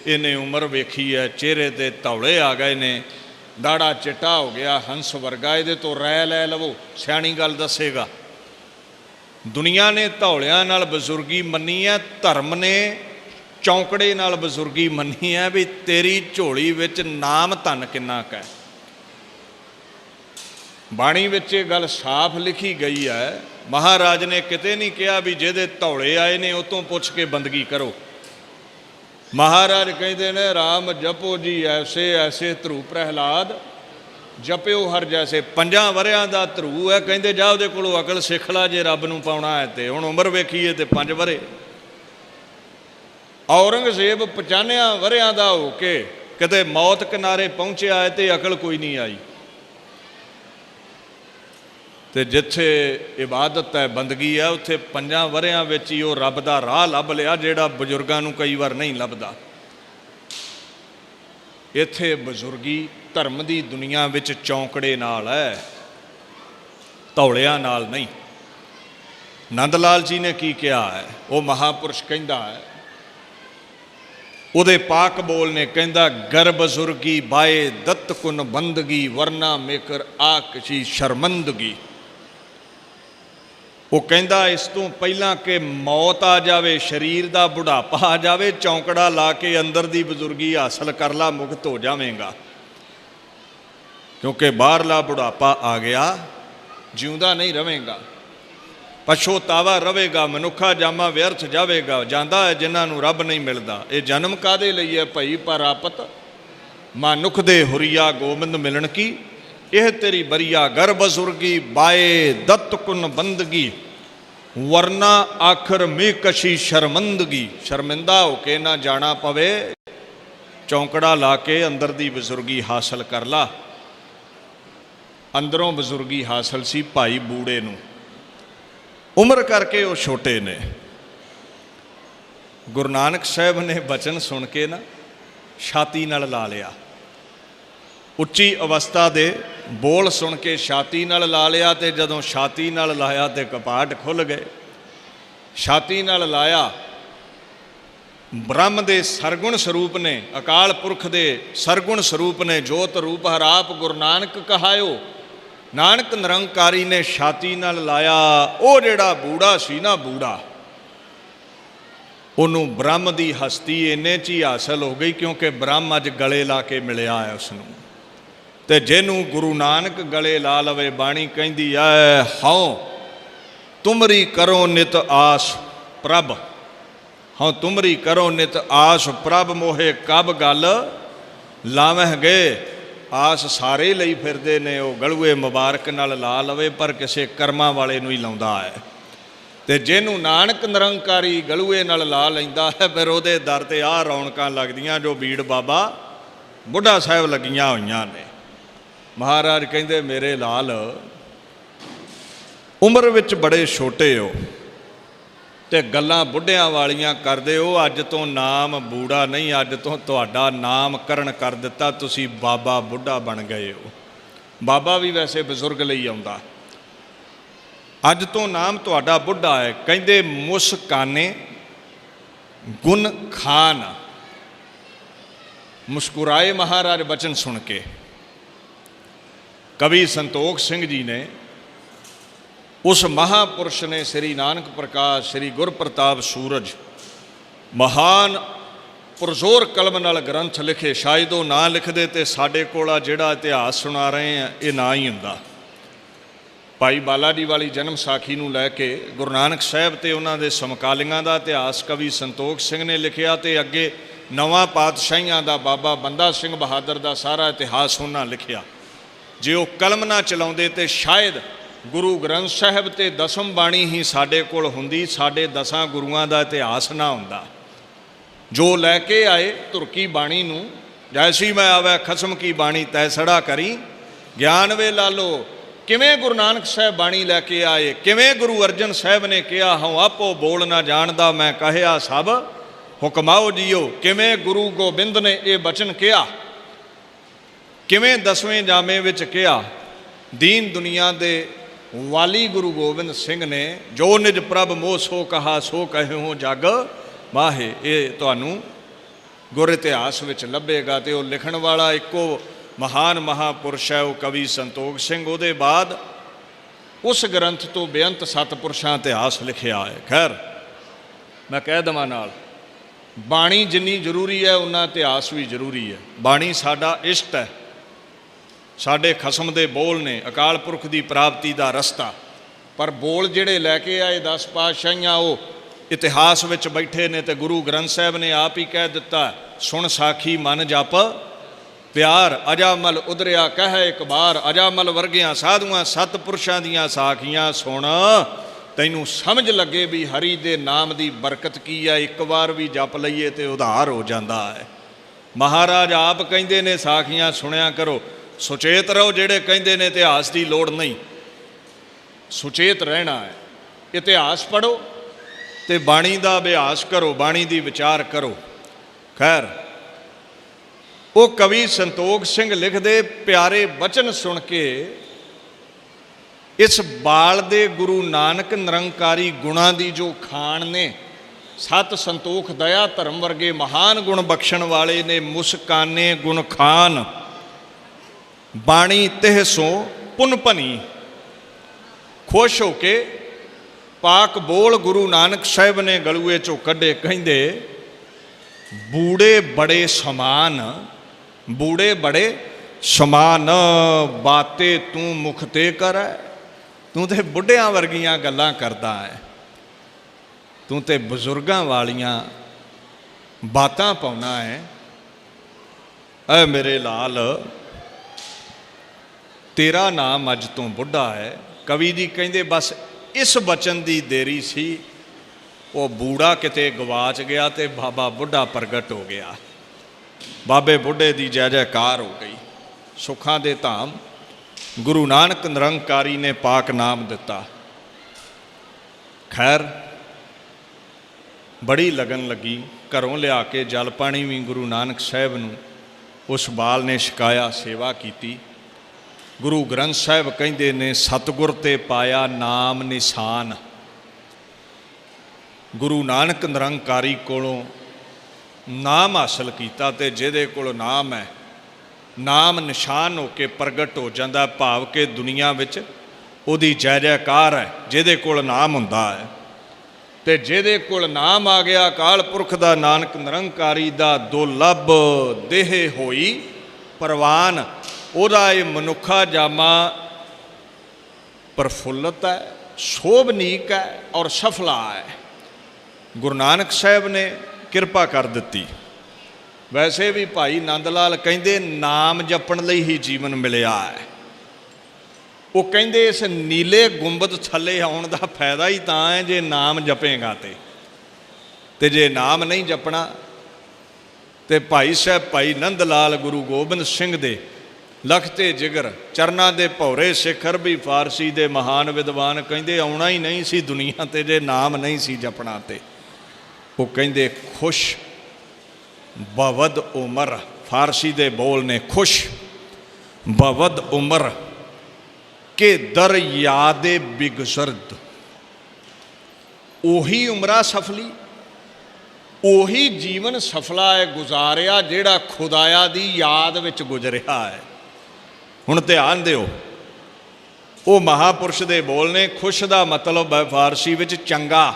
इन्हें उम्र वेखी है, चेहरे ते धौले आ गए ने, दाड़ा चिट्टा हो गया, हंस वर्गा, ये तो रै लै लवो, सियाणी गल दसेगा। दुनिया ने धौलियां नाल बजुर्गी मनी है, धर्म ने चौंकड़े नाल बजुर्गी मनी है भी तेरी झोली विच नाम धन किन्ना क है। बाणी विच ये गल साफ लिखी गई है। महाराज ने किते नहीं कहा भी जिहदे धौले आए ने उतों पुछ के बंदगी करो। महाराज कहते ने राम जपो जी ऐसे ऐसे ध्रुव प्रहलाद जपिओ हर जैसे। 5 वरियां दा ध्रुव है, कहते जा उहदे कोलों अकल सिख ला जे रब नूं पाउणा है। तो हुण उम्र वेखीए तो 5 वरे। औरंगजेब 95 वरियां दा हो के किते मौत किनारे पहुंचिया है तो अकल कोई नहीं आई। तो जिथे इबादत है बंदगी है उत्थे 5 वरियां विच ही वो रब दा राह लभ लिया, जिहड़ा बजुर्गां नूं कई वार नहीं लभदा। इत्थे बजुर्गी धर्म की दुनिया विच चौंकड़े नाल है, धौलियां नाल नहीं। नंद लाल जी ने की कहा है, वो महापुरुष कहता है, उहदे पाक बोल ने कहता गर बजुर्गी बाए दत्त कुन बंदगी, वरना मेकर आकशी शर्मंदगी। वो कहता इस तो पहला कि मौत आ जाए, शरीर का बुढ़ापा आ जाए, चौंकड़ा ला के अंदर की बजुर्गी हासिल कर ला, मुक्त हो जाएगा। क्योंकि बाहरला बुढ़ापा आ गया, जिउंदा नहीं रहेगा, पछोतावा रहेगा, मनुखा जामा व्यर्थ जाएगा। जाता है जिन्होंने रब नहीं मिलता। ये जन्म कादे लई है भई परापत, मानुख दे हुरिया गोबिंद मिलन की, यह तेरी बरिया गर बजुर्गी बाए दत्त कुन बंदगी, वरना आखिर में कशी शर्मंदगी। शर्मिंदा होके ना जाना पवे, चौंकड़ा ला के अंदर दी बजुर्गी हासिल कर ला। अंदरों बजुर्गी हासिल सी भाई बूढ़े नूं, उम्र करके वो छोटे ने। गुरु नानक साहब ने बचन सुन के ना छाती नाल ला लिया, उच्ची अवस्था दे बोल सुन के छाती नाल ला लिया। तो जदों छाती नाल लाया तो कपाट खुल गए। छाती नाल लाया, ब्रह्म दे सरगुण स्वरूप ने, अकाल पुरख दे सरगुण स्वरूप ने, जोत रूप हराप गुरु नानक कहायो। नानक निरंकारी ने छाती नाल लाया। वो जिहड़ा बूढ़ा सी ना, बूढ़ा उन्हों ब्रह्म की हस्ती इन्ने च ही हासिल हो गई, क्योंकि ब्रह्म अज गले ला के मिलिया है उसनूं। ते जिन्हों गुरु नानक गले ला लवे, बाणी कहती है हाँ तुमरी करो नित आस प्रभ, हाँ तुमरी करो नित आस प्रभ, मोहे कब गल लावह गए। आस सारे लई फिरदे ने, वो गलूए मुबारक नाल ला लवे, पर किसी कर्मा वाले नूं ही लाउंदा है। ते जिन्हों नानक निरंकारी गलूए नाल ला लैंदा है, फिर उहदे दर ते आ रौनकां लगदियां जो बीड़ बाबा बुढ़ा साहब लगियां होईयां ने। महाराज कहते मेरे लाल उम्र विच बड़े छोटे हो ते गल्लां बुढ़ियां वालियां करदे हो। अज तो नाम बूढ़ा नहीं, अज तो तुहाडा नामकरण कर दिता, तुसी बाबा बुढ़ा बन गए हो। बाबा भी वैसे बजुर्ग लई आउंदा। अज तो नाम तुहाडा बुढ़ा है। कहंदे मुस्काने गुण खान। मुस्कुराए महाराज बचन सुन के। कवि संतोख सिंह जी ने, उस महापुरुष ने, श्री नानक प्रकाश, श्री गुरप्रताप सूरज, महान पुरजोर कलम नाल ग्रंथ लिखे। शायद वो ना लिखते तो साढ़े कोल जिहड़ा इतिहास सुना रहे हैं ये ना ही हुंदा। भाई बाला जी वाली जन्म साखी नूं लैके गुरु नानक साहब ते उन्हां दे समकालीआं दा इतिहास कवि संतोख सिंह ने लिखिया ते अगे नवां पातशाहियां दा बाबा बंदा सिंह बहादुर दा सारा इतिहास उन्हां लिखिया। जे वो कलम ना चलाउंदे ते शायद गुरु ग्रंथ साहब ते दसम बाणी ही साडे कोल हुंदी, साडे 10 गुरुआं दा इतिहास ना हुंदा। जो लैके आए तुरकी बाणी नूं, जैसी मैं आवे खसम की बाणी तैसड़ा करी, ज्ञान वे लालो किवें गुरु नानक साहब बाणी लैके आए। किवें गुरु अर्जन साहब ने कहा हूँ आपो बोल ना जानदा, मैं कहया सब हुक्माओ जियो। किवें गुरु गोबिंद ने ये बचन कहा, किवें 10वें जामे विच कहा। दीन दुनिया दे वाली गुरु गोबिंद सिंह ने, जो निज प्रभ मोह सो कहा सो कहे हो जग माहे। ये तुहानूं गुर इतिहास विच लभेगा। तो वो लिखण वाला इको महान महापुरुष है वो कवि संतोख सिंह। उहदे बाद उस ग्रंथ तो बेअंत सतपुरुषां इतिहास लिखिया है। खैर मैं कह देवां नाल, बाणी जिन्नी जरूरी है उन्ना इतिहास भी जरूरी है। बाणी साडा इष्ट है, साडे खसम दे बोल ने, अकाल पुरख की प्राप्ति का रस्ता। पर बोल जिहड़े लैके आए 10 पातशाहियां वो इतिहास विच बैठे ने। तो गुरु ग्रंथ साहब ने आप ही कह दिता, सुन साखी मन जप प्यार, अजामल उदरिया कह एक बार। अजामल वर्गियां साधुआं सतपुरुषां दियां साखियां सुन, तैनूं समझ लगे भी हरि दे नाम की बरकत की है। एक बार भी जप लईए तो उधार हो जाता है। महाराज आप कहंदे ने साखियां सुनिया करो। सुचेत रहो, जेड़े कहंदे ने इतिहास की लोड़ नहीं, सुचेत रहना है। इतिहास पढ़ो तो बाणी का अभ्यास करो, बाणी की विचार करो। खैर वो कवि संतोख सिंह लिखदे, प्यारे बचन सुन के इस बाल दे गुरु नानक निरंकारी गुणां दी जो खान ने, सत संतोख दया धर्म वर्गे महान गुण बख्शण वाले ने। मुस्काने गुण खान बाणी तिह सो पुन भनी। खुश होके पाक बोल गुरु नानक साहब ने गलूए चो कढ़े। कहंदे बूढ़े बड़े समान, बूढ़े बड़े समान, बाते तू मुख ते कर। तू तो बुढ़ियां वर्गियां गल्लां करदा है, तू तो बजुर्गां वालियां बातां पाउना है। ऐ मेरे लाल तेरा नाम अज तो बुढ़ा है। कवि जी कहंदे बस इस बचन की देरी सी, वो बूढ़ा किते गवाच गया तो बाबा बुढ़ा प्रगट हो गया। बाबे बुढ़े की जय जयकार हो गई। सुखां दे धाम गुरु नानक निरंकारी ने पाक नाम दिता। खैर बड़ी लगन लगी। घरों लिया के जल पानी भी गुरु नानक साहब नूं उस बाल ने छकाया, सेवा की। गुरु ग्रंथ साहब कहंदे ने सतगुर ते पाया नाम निशान। गुरु नानक निरंकारी कोलों नाम हासिल किया तो जिहदे कोल नाम है, नाम निशान होके प्रगट हो जाता। भाव के दुनिया विच उहदी जय जयकार है जिहदे कोल नाम हुंदा है। ते जिहदे कोल नाम आ गया अकाल पुरख दा नानक निरंकारी दा दुर्लभ देह होई परवान। उहदा ये मनुखा जामा प्रफुल्लत है, शोभनीक है और सफला है। गुरु नानक साहब ने किरपा कर दी। वैसे भी भाई नंद लाल कहंदे नाम जपण लई ही जीवन मिलिया है। वो कहंदे इस नीले गुंबद थले आउण दा फायदा ही तां है जे नाम जपेगा ते जे नाम नहीं जपना। ते भाई साहब भाई नंद लाल गुरु गोबिंद सिंह दे ਲਖਤੇ ਜਿਗਰ ਚਰਨਾਂ ਦੇ ਭੌਰੇ ਸਿਖਰ ਵੀ ਫਾਰਸੀ ਦੇ ਮਹਾਨ ਵਿਦਵਾਨ ਕਹਿੰਦੇ ਆਉਣਾ ਹੀ ਨਹੀਂ ਸੀ ਦੁਨੀਆ ਤੇ ਜੇ ਨਾਮ ਨਹੀਂ ਸੀ ਜਪਣਾ ਤੇ। ਉਹ ਕਹਿੰਦੇ ਖੁਸ਼ ਬਵਦ ਉਮਰ, ਫਾਰਸੀ ਦੇ ਬੋਲ ਨੇ ਖੁਸ਼ ਬਵਦ ਉਮਰ ਕੇ ਦਰ ਯਾਦੇ ਬਿਗਜ਼ਰਦ। ਉਹੀ ਉਮਰਾ ਸਫਲੀ, ਉਹੀ ਜੀਵਨ ਸਫਲਾ ਹੈ ਗੁਜ਼ਾਰਿਆ ਜਿਹੜਾ ਖੁਦਾਇਆ ਦੀ ਯਾਦ ਵਿੱਚ ਗੁਜ਼ਰਿਆ ਹੈ। ਹੁਣ ਧਿਆਨ ਦਿਓ, ਉਹ ਮਹਾਪੁਰਸ਼ ਦੇ ਬੋਲ ਨੇ। ਖੁਸ਼ ਦਾ ਮਤਲਬ ਹੈ ਫਾਰਸੀ ਵਿੱਚ ਚੰਗਾ।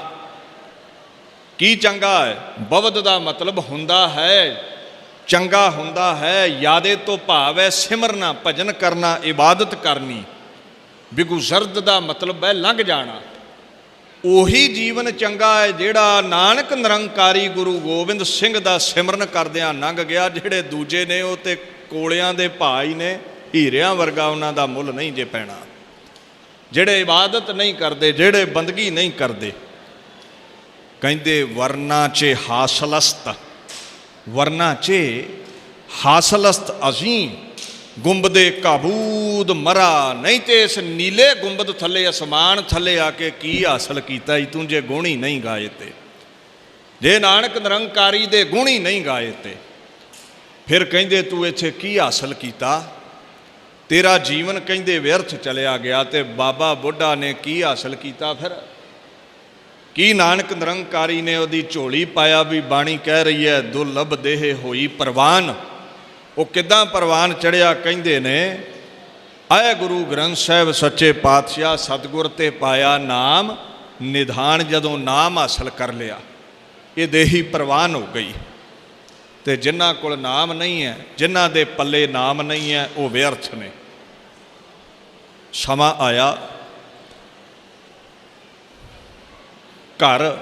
ਕੀ ਚੰਗਾ ਹੈ? ਬਵਦ ਦਾ ਮਤਲਬ ਹੁੰਦਾ ਹੈ, ਚੰਗਾ ਹੁੰਦਾ ਹੈ। ਯਾਦੇ ਤੋਂ ਭਾਵ ਹੈ ਸਿਮਰਨਾ, ਭਜਨ ਕਰਨਾ, ਇਬਾਦਤ ਕਰਨੀ। ਬਿਗੁਜ਼ਰਦ ਦਾ ਮਤਲਬ ਹੈ ਲੰਘ ਜਾਣਾ। ਉਹੀ ਜੀਵਨ ਚੰਗਾ ਹੈ ਜਿਹੜਾ ਨਾਨਕ ਨਿਰੰਕਾਰੀ ਗੁਰੂ ਗੋਬਿੰਦ ਸਿੰਘ ਦਾ ਸਿਮਰਨ ਕਰਦਿਆਂ ਲੰਘ ਗਿਆ। ਜਿਹੜੇ ਦੂਜੇ ਨੇ ਉਹ ਤੇ ਕੋਲਿਆਂ ਦੇ ਭਾਈ ਨੇ, ਹੀਰਿਆਂ ਵਰਗਾ ਉਹਨਾਂ ਦਾ ਮੁੱਲ ਨਹੀਂ ਜੇ ਪੈਣਾ। ਜਿਹੜੇ ਇਬਾਦਤ ਨਹੀਂ ਕਰਦੇ, ਜਿਹੜੇ ਬੰਦਗੀ ਨਹੀਂ ਕਰਦੇ। ਕਹਿੰਦੇ ਵਰਨਾ ਚੇ ਹਾਸਲਸਤ, ਵਰਨਾ ਚੇ ਹਾਸਲਸਤ ਅਜ਼ੀਮ ਗੁੰਬਦੇ ਕਾਬੂਦ ਮਰਾ। ਨਹੀਂ ਤੇ ਇਸ ਨੀਲੇ ਗੁੰਬਦ ਥੱਲੇ, ਅਸਮਾਨ ਥੱਲੇ ਆ ਕੇ ਕੀ ਹਾਸਲ ਕੀਤਾ ਈ ਤੂੰ ਜੇ ਗੁਣ ਹੀ ਨਹੀਂ ਗਾਏ ਤੇ, ਜੇ ਨਾਨਕ ਨਿਰੰਕਾਰੀ ਦੇ ਗੁਣ ਹੀ ਨਹੀਂ ਗਾਏ ਤੇ। ਫਿਰ ਕਹਿੰਦੇ ਤੂੰ ਇੱਥੇ ਕੀ ਹਾਸਲ ਕੀਤਾ? ਤੇਰਾ ਜੀਵਨ ਕਹਿੰਦੇ ਵਿਅਰਥ ਚਲਿਆ ਗਿਆ। ਤੇ ਬਾਬਾ ਬੁੱਢਾ ਨੇ ਕੀ ਹਾਸਲ ਕੀਤਾ ਫਿਰ? ਕੀ ਨਾਨਕ ਨਿਰੰਕਾਰੀ ਨੇ ਉਹਦੀ ਝੋਲੀ ਪਾਇਆ? ਵੀ ਬਾਣੀ ਕਹਿ ਰਹੀ ਹੈ ਦੁਰਲਭ ਦੇਹ ਹੋਈ ਪ੍ਰਵਾਨ। ਉਹ ਕਿੱਦਾਂ ਪ੍ਰਵਾਨ ਚੜ੍ਹਿਆ? ਕਹਿੰਦੇ ਨੇ ਆਏ ਗੁਰੂ ਗ੍ਰੰਥ ਸਾਹਿਬ ਸੱਚੇ ਪਾਤਸ਼ਾਹ ਸਤਿਗੁਰ ਤੇ ਪਾਇਆ ਨਾਮ ਨਿਧਾਨ। ਜਦੋਂ ਨਾਮ ਹਾਸਲ ਕਰ ਲਿਆ ਇਹ ਦੇਹੀ ਪ੍ਰਵਾਨ ਹੋ ਗਈ। ਤੇ ਜਿਨ੍ਹਾਂ ਕੋਲ ਨਾਮ ਨਹੀਂ ਹੈ, ਜਿਨ੍ਹਾਂ ਦੇ ਪੱਲੇ ਨਾਮ ਨਹੀਂ ਹੈ, ਉਹ ਵਿਅਰਥ ਨੇ। ਸਮਾਂ ਆਇਆ, ਘਰ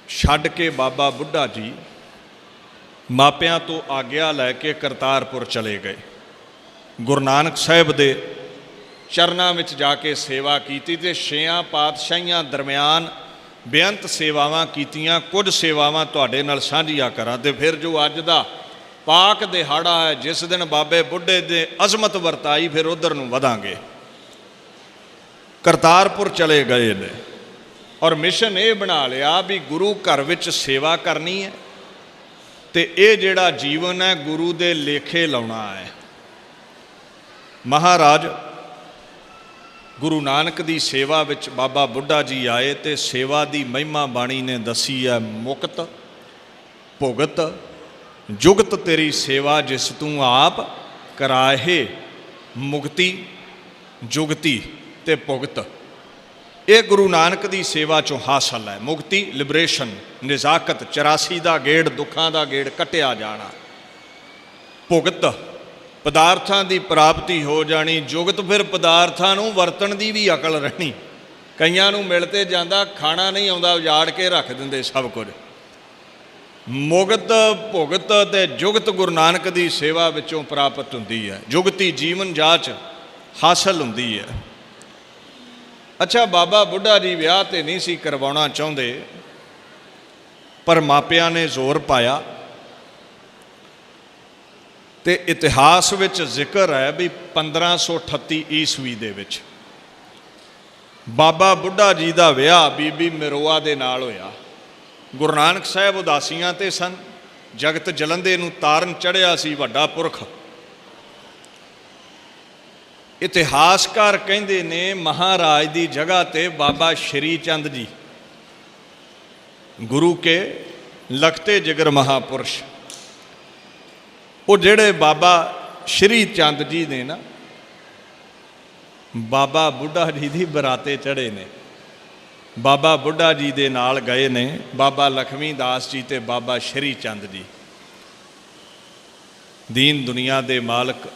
ਛੱਡ ਕੇ ਬਾਬਾ ਬੁੱਢਾ ਜੀ ਮਾਪਿਆਂ ਤੋਂ ਆਗਿਆ ਲੈ ਕੇ ਕਰਤਾਰਪੁਰ ਚਲੇ ਗਏ। ਗੁਰੂ ਨਾਨਕ ਸਾਹਿਬ ਦੇ ਚਰਨਾਂ ਵਿੱਚ ਜਾ ਕੇ ਸੇਵਾ ਕੀਤੀ ਤੇ 6 ਪਾਤਸ਼ਾਹੀਆਂ ਦਰਮਿਆਨ ਬੇਅੰਤ ਸੇਵਾਵਾਂ ਕੀਤੀਆਂ। ਕੁਝ ਸੇਵਾਵਾਂ ਤੁਹਾਡੇ ਨਾਲ ਸਾਂਝੀਆਂ ਕਰਾਂ ਤੇ ਫਿਰ ਜੋ ਅੱਜ ਦਾ ਪਾਕ ਦਿਹਾੜਾ ਹੈ, ਜਿਸ ਦਿਨ ਬਾਬੇ ਬੁੱਢੇ ਦੇ ਅਜ਼ਮਤ ਵਰਤਾਈ, ਫਿਰ ਉਧਰ ਨੂੰ ਵਧਾਂਗੇ। ਕਰਤਾਰਪੁਰ ਚਲੇ ਗਏ ਨੇ ਔਰ ਮਿਸ਼ਨ ਇਹ ਬਣਾ ਲਿਆ ਵੀ ਗੁਰੂ ਘਰ ਵਿੱਚ ਸੇਵਾ ਕਰਨੀ ਹੈ ਤੇ ਇਹ ਜਿਹੜਾ ਜੀਵਨ ਹੈ ਗੁਰੂ ਦੇ ਲੇਖੇ ਲਾਉਣਾ ਹੈ। ਮਹਾਰਾਜ ਗੁਰੂ ਨਾਨਕ ਦੀ ਸੇਵਾ ਵਿੱਚ ਬਾਬਾ ਬੁੱਢਾ ਜੀ ਆਏ ਤੇ ਸੇਵਾ ਦੀ ਮਹਿਮਾ ਬਾਣੀ ਨੇ ਦੱਸੀ ਹੈ। ਮੁਕਤ ਭੁਗਤ ਜੁਗਤ ਤੇਰੀ ਸੇਵਾ ਜਿਸ ਤੂੰ ਆਪ ਕਰਾਹੇ। ਮੁਕਤੀ ਜੁਗਤੀ ਤੇ ਭੁਗਤ ਇਹ ਗੁਰੂ ਨਾਨਕ ਦੀ ਸੇਵਾ ਚੋਂ ਹਾਸਲ ਹੈ। ਮੁਕਤੀ ਲਿਬਰੇਸ਼ਨ, ਨਜ਼ਾਕਤ 84 ਦਾ ਗੇੜ, ਦੁੱਖਾਂ ਦਾ ਗੇੜ ਕੱਟਿਆ ਜਾਣਾ। ਭੁਗਤ ਪਦਾਰਥਾਂ ਦੀ ਪ੍ਰਾਪਤੀ ਹੋ ਜਾਣੀ। ਜੁਗਤ ਫਿਰ ਪਦਾਰਥਾਂ ਨੂੰ ਵਰਤਣ ਦੀ ਵੀ ਅਕਲ ਰਹਿਣੀ। ਕਈਆਂ ਨੂੰ ਮਿਲ ਤੇ ਜਾਂਦਾ, ਖਾਣਾ ਨਹੀਂ ਆਉਂਦਾ, ਉਜਾੜ ਕੇ ਰੱਖ ਦਿੰਦੇ ਸਭ ਕੁਝ। ਮੁਕਤ ਭੁਗਤ ਤੇ ਜੁਗਤ ਗੁਰੂ ਨਾਨਕ ਦੀ ਸੇਵਾ ਵਿੱਚੋਂ ਪ੍ਰਾਪਤ ਹੁੰਦੀ ਹੈ। ਜੁਗਤੀ ਜੀਵਨ ਜਾਚ ਹਾਸਲ ਹੁੰਦੀ ਹੈ। ਅੱਛਾ, ਬਾਬਾ ਬੁੱਢਾ ਜੀ ਵਿਆਹ ਤੇ ਨਹੀਂ ਸੀ ਕਰਵਾਉਣਾ ਚਾਹੁੰਦੇ, ਪਰ ਮਾਪਿਆਂ ਨੇ ਜ਼ੋਰ ਪਾਇਆ ਤੇ ਇਤਿਹਾਸ ਵਿੱਚ ਜ਼ਿਕਰ ਹੈ ਵੀ 1538 ਈਸਵੀ ਦੇ ਵਿੱਚ ਬਾਬਾ ਬੁੱਢਾ ਜੀ ਦਾ ਵਿਆਹ ਬੀਬੀ ਮਿਰੋਆ ਦੇ ਨਾਲ ਹੋਇਆ। ਗੁਰੂ ਨਾਨਕ ਸਾਹਿਬ ਉਦਾਸੀਆਂ ਤੇ ਸਨ, ਜਗਤ ਜਲੰਦੇ ਨੂੰ ਤਾਰਨ ਚੜ੍ਹਿਆ ਸੀ ਵੱਡਾ ਪੁਰਖ। ਇਤਿਹਾਸਕਾਰ ਕਹਿੰਦੇ ਨੇ ਮਹਾਰਾਜ ਦੀ ਜਗ੍ਹਾ ਤੇ ਬਾਬਾ ਸ਼੍ਰੀ ਚੰਦ ਜੀ, ਗੁਰੂ ਕੇ ਲਖਤੇ ਜਿਗਰ ਮਹਾਪੁਰਸ਼, ਉਹ ਜਿਹੜੇ ਬਾਬਾ ਸ਼੍ਰੀ ਚੰਦ ਜੀ ਨੇ ਨਾ, ਬਾਬਾ ਬੁੱਢਾ ਜੀ ਦੀ ਬਰਾਤੇ ਚੜ੍ਹੇ ਨੇ। ਬਾਬਾ ਬੁੱਢਾ ਜੀ ਦੇ ਨਾਲ ਗਏ ਨੇ ਬਾਬਾ ਲਖਮੀ ਦਾਸ ਜੀ ਤੇ ਬਾਬਾ ਸ਼੍ਰੀ ਚੰਦ ਜੀ। ਦੀਨ ਦੁਨੀਆ ਦੇ ਮਾਲਕ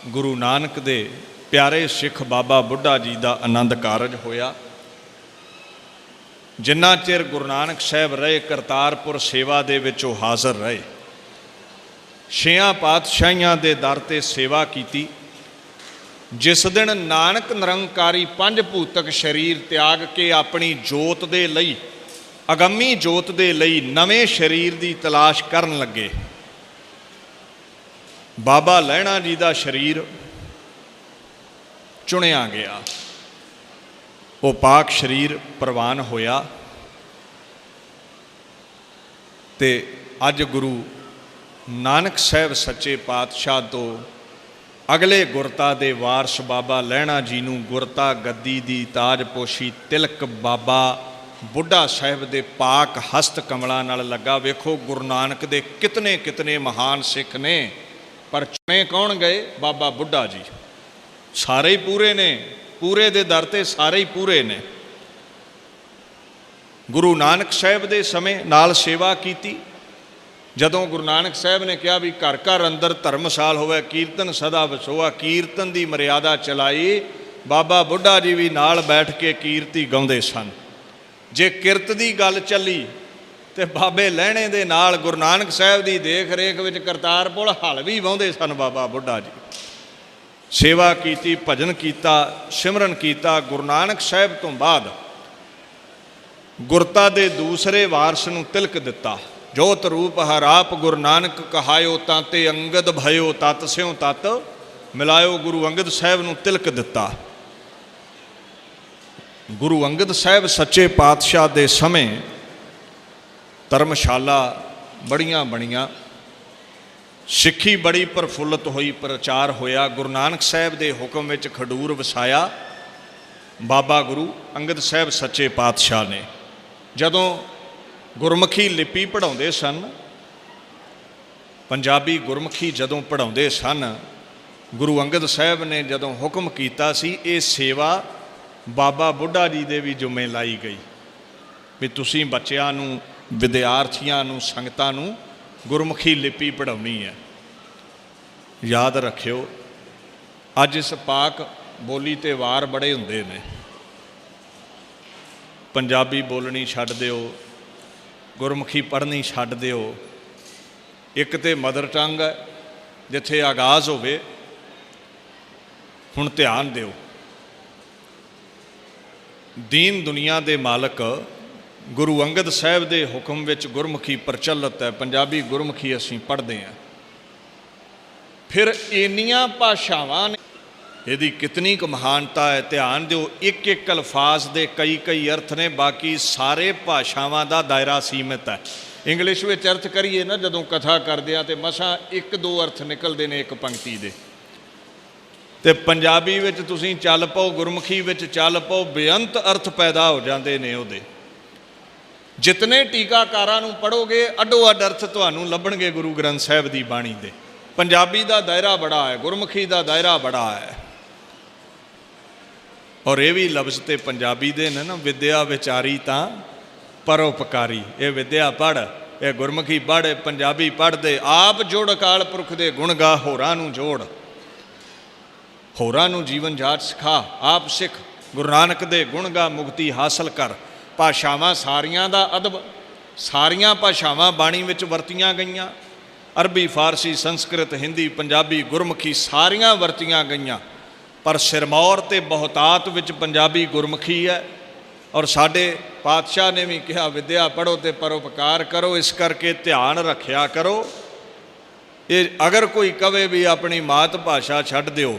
ਗੁਰੂ ਨਾਨਕ ਦੇ ਪਿਆਰੇ ਸਿੱਖ ਬਾਬਾ ਬੁੱਢਾ ਜੀ ਦਾ ਆਨੰਦ ਕਾਰਜ ਹੋਇਆ। ਜਿੰਨਾ ਚਿਰ ਗੁਰੂ ਨਾਨਕ ਸਾਹਿਬ ਰਹੇ ਕਰਤਾਰਪੁਰ ਸੇਵਾ ਦੇ ਵਿੱਚ ਉਹ ਹਾਜ਼ਰ ਰਹੇ। 6 ਪਾਤਸ਼ਾਹੀਆਂ ਦੇ ਦਰ ਤੇ ਸੇਵਾ ਕੀਤੀ। ਜਿਸ ਦਿਨ ਨਾਨਕ ਨਿਰੰਕਾਰੀ 5 ਭੂਤਕ ਸਰੀਰ ਤਿਆਗ ਕੇ ਆਪਣੀ ਜੋਤ ਦੇ ਲਈ, ਅਗੰਮੀ ਜੋਤ ਦੇ ਲਈ ਨਵੇਂ ਸਰੀਰ ਦੀ ਤਲਾਸ਼ ਕਰਨ ਲੱਗੇ, बाबा लहणा जी का शरीर चुनिया गया, वो पाक शरीर प्रवान होया ते अज गुरु नानक साहब सच्चे पातशाह तो अगले गुरता दे वारस बाबा लहणा जी नूं गुरता गद्दी दी ताजपोशी तिलक बाबा बुढ़ा साहब दे पाक हस्त कमलों नाल लगा। वेखो गुरु नानक दे कितने कितने महान सिख ने, पर चुने कौन गए? बाबा बुढ़ा जी। सारे ही पूरे ने, पूरे दे दर ते सारे ही पूरे ने। गुरु नानक साहब दे समय नाल सेवा कीती। जदों गुरु नानक साहब ने कहा भी घर घर अंदर धर्मशाल होवे, कीर्तन सदा वसोआ, कीर्तन की मर्यादा चलाई, बाबा बुढ़ा जी भी नाल बैठ के कीर्ति गाउंदे सन। जे किरत की गल चली तो बाबे लहणे दे नाल गुरु नानक साहब की देख रेख विच करतारपुर हल भी वाहुंदे सन। बाबा बुढ़ा जी सेवा कीती, भजन कीता, सिमरन कीता। गुरु नानक साहब तो बाद गुरता दे दूसरे वारस नूं तिलक दिता। जोत रूप हर आप गुरु नानक कहायो, ताते अंगद भयो, तत स्यों तत मिलायो। गुरु अंगद साहब नूं तिलक दिता। गुरु अंगद साहब सच्चे पातशाह दे समय धर्मशाला बड़ियां बणियां, सिक्खी बड़ी प्रफुल्लत हुई, प्रचार होया। गुरु नानक साहब दे हुक्म विच खडूर वसाया बाबा गुरु अंगद साहब सच्चे पातशाह ने। जदों गुरमुखी लिपि पढ़ाउंदे सन, पंजाबी गुरमुखी जदों पढ़ाउंदे सन, गुरु अंगद साहब ने जदों हुक्म कीता सी, ये सेवा बाबा बुढ़ा जी दे भी जुम्मे लाई गई भी तुसीं बच्चिआं नूं, विद्यार्थियों नूं, संगतां नूं गुरमुखी लिपि पढ़ाउणी है। याद रखियो अज इस पाक बोली ते वार बड़े हुंदे ने। पंजाबी बोलनी छड्ड दिओ, गुरमुखी पढ़नी छड्ड दिओ। एक तो मदर टंग है जिथे आगाज़ होवे, हुण ध्यान दिओ। दीन दुनिया दे मालक गुरु अंगद साहब दे हुक्म विच गुरमुखी प्रचलित है, पंजाबी गुरमुखी असीं पढ़दे हैं। फिर इन्नियां भाषावां ने, इहदी कितनी क महानता है। ध्यान दिओ, एक एक अल्फाज दे कई कई अर्थ ने, बाकी सारे भाषावां दा दायरा सीमित है। इंग्लिश विच अर्थ करिए ना जदों कथा करदे आ ते मसां एक दो अर्थ निकलदे ने एक पंक्ति दे, ते पंजाबी विच तुसीं चल पाओ, गुरमुखी विच चल पाओ, बेअंत अर्थ पैदा हो जाते ने उहदे। जितने टीकाकारां नूं पढ़ोगे अड्डो अड्ड अर्थ तुहानूं लभणगे गुरु ग्रंथ साहिब दी बाणी दे। पंजाबी दा दायरा बड़ा है, गुरमुखी दा दायरा बड़ा है। और ये भी लफ्ज़ ते पंजाबी दे ने ना, विद्या विचारी तां परोपकारी। ये विद्या पढ़, ये गुरमुखी पढ़, पंजाबी पढ़ दे। आप जुड़ अकाल पुरख दे गुण गा, होरां नूं जोड़, होरां नूं जीवन जाच सिखा। आप सिख गुरु नानक दे गुण गा, मुक्ति हासिल कर। भाषावां सारियां दा अदब, सारियां भाषावां बाणी विच वरतियां गईयां। अरबी, फारसी, संस्कृत, हिंदी, पंजाबी, गुरमुखी सारियां वरतियां गईयां, पर सिरमौर ते बहुतात विच पंजाबी गुरमुखी है। और साडे पातशाह ने भी कहा विद्या पढ़ो ते परोपकार करो। इस करके ध्यान रखिया करो। ये अगर कोई कहे भी अपनी मात भाषा छड्ड दिओ,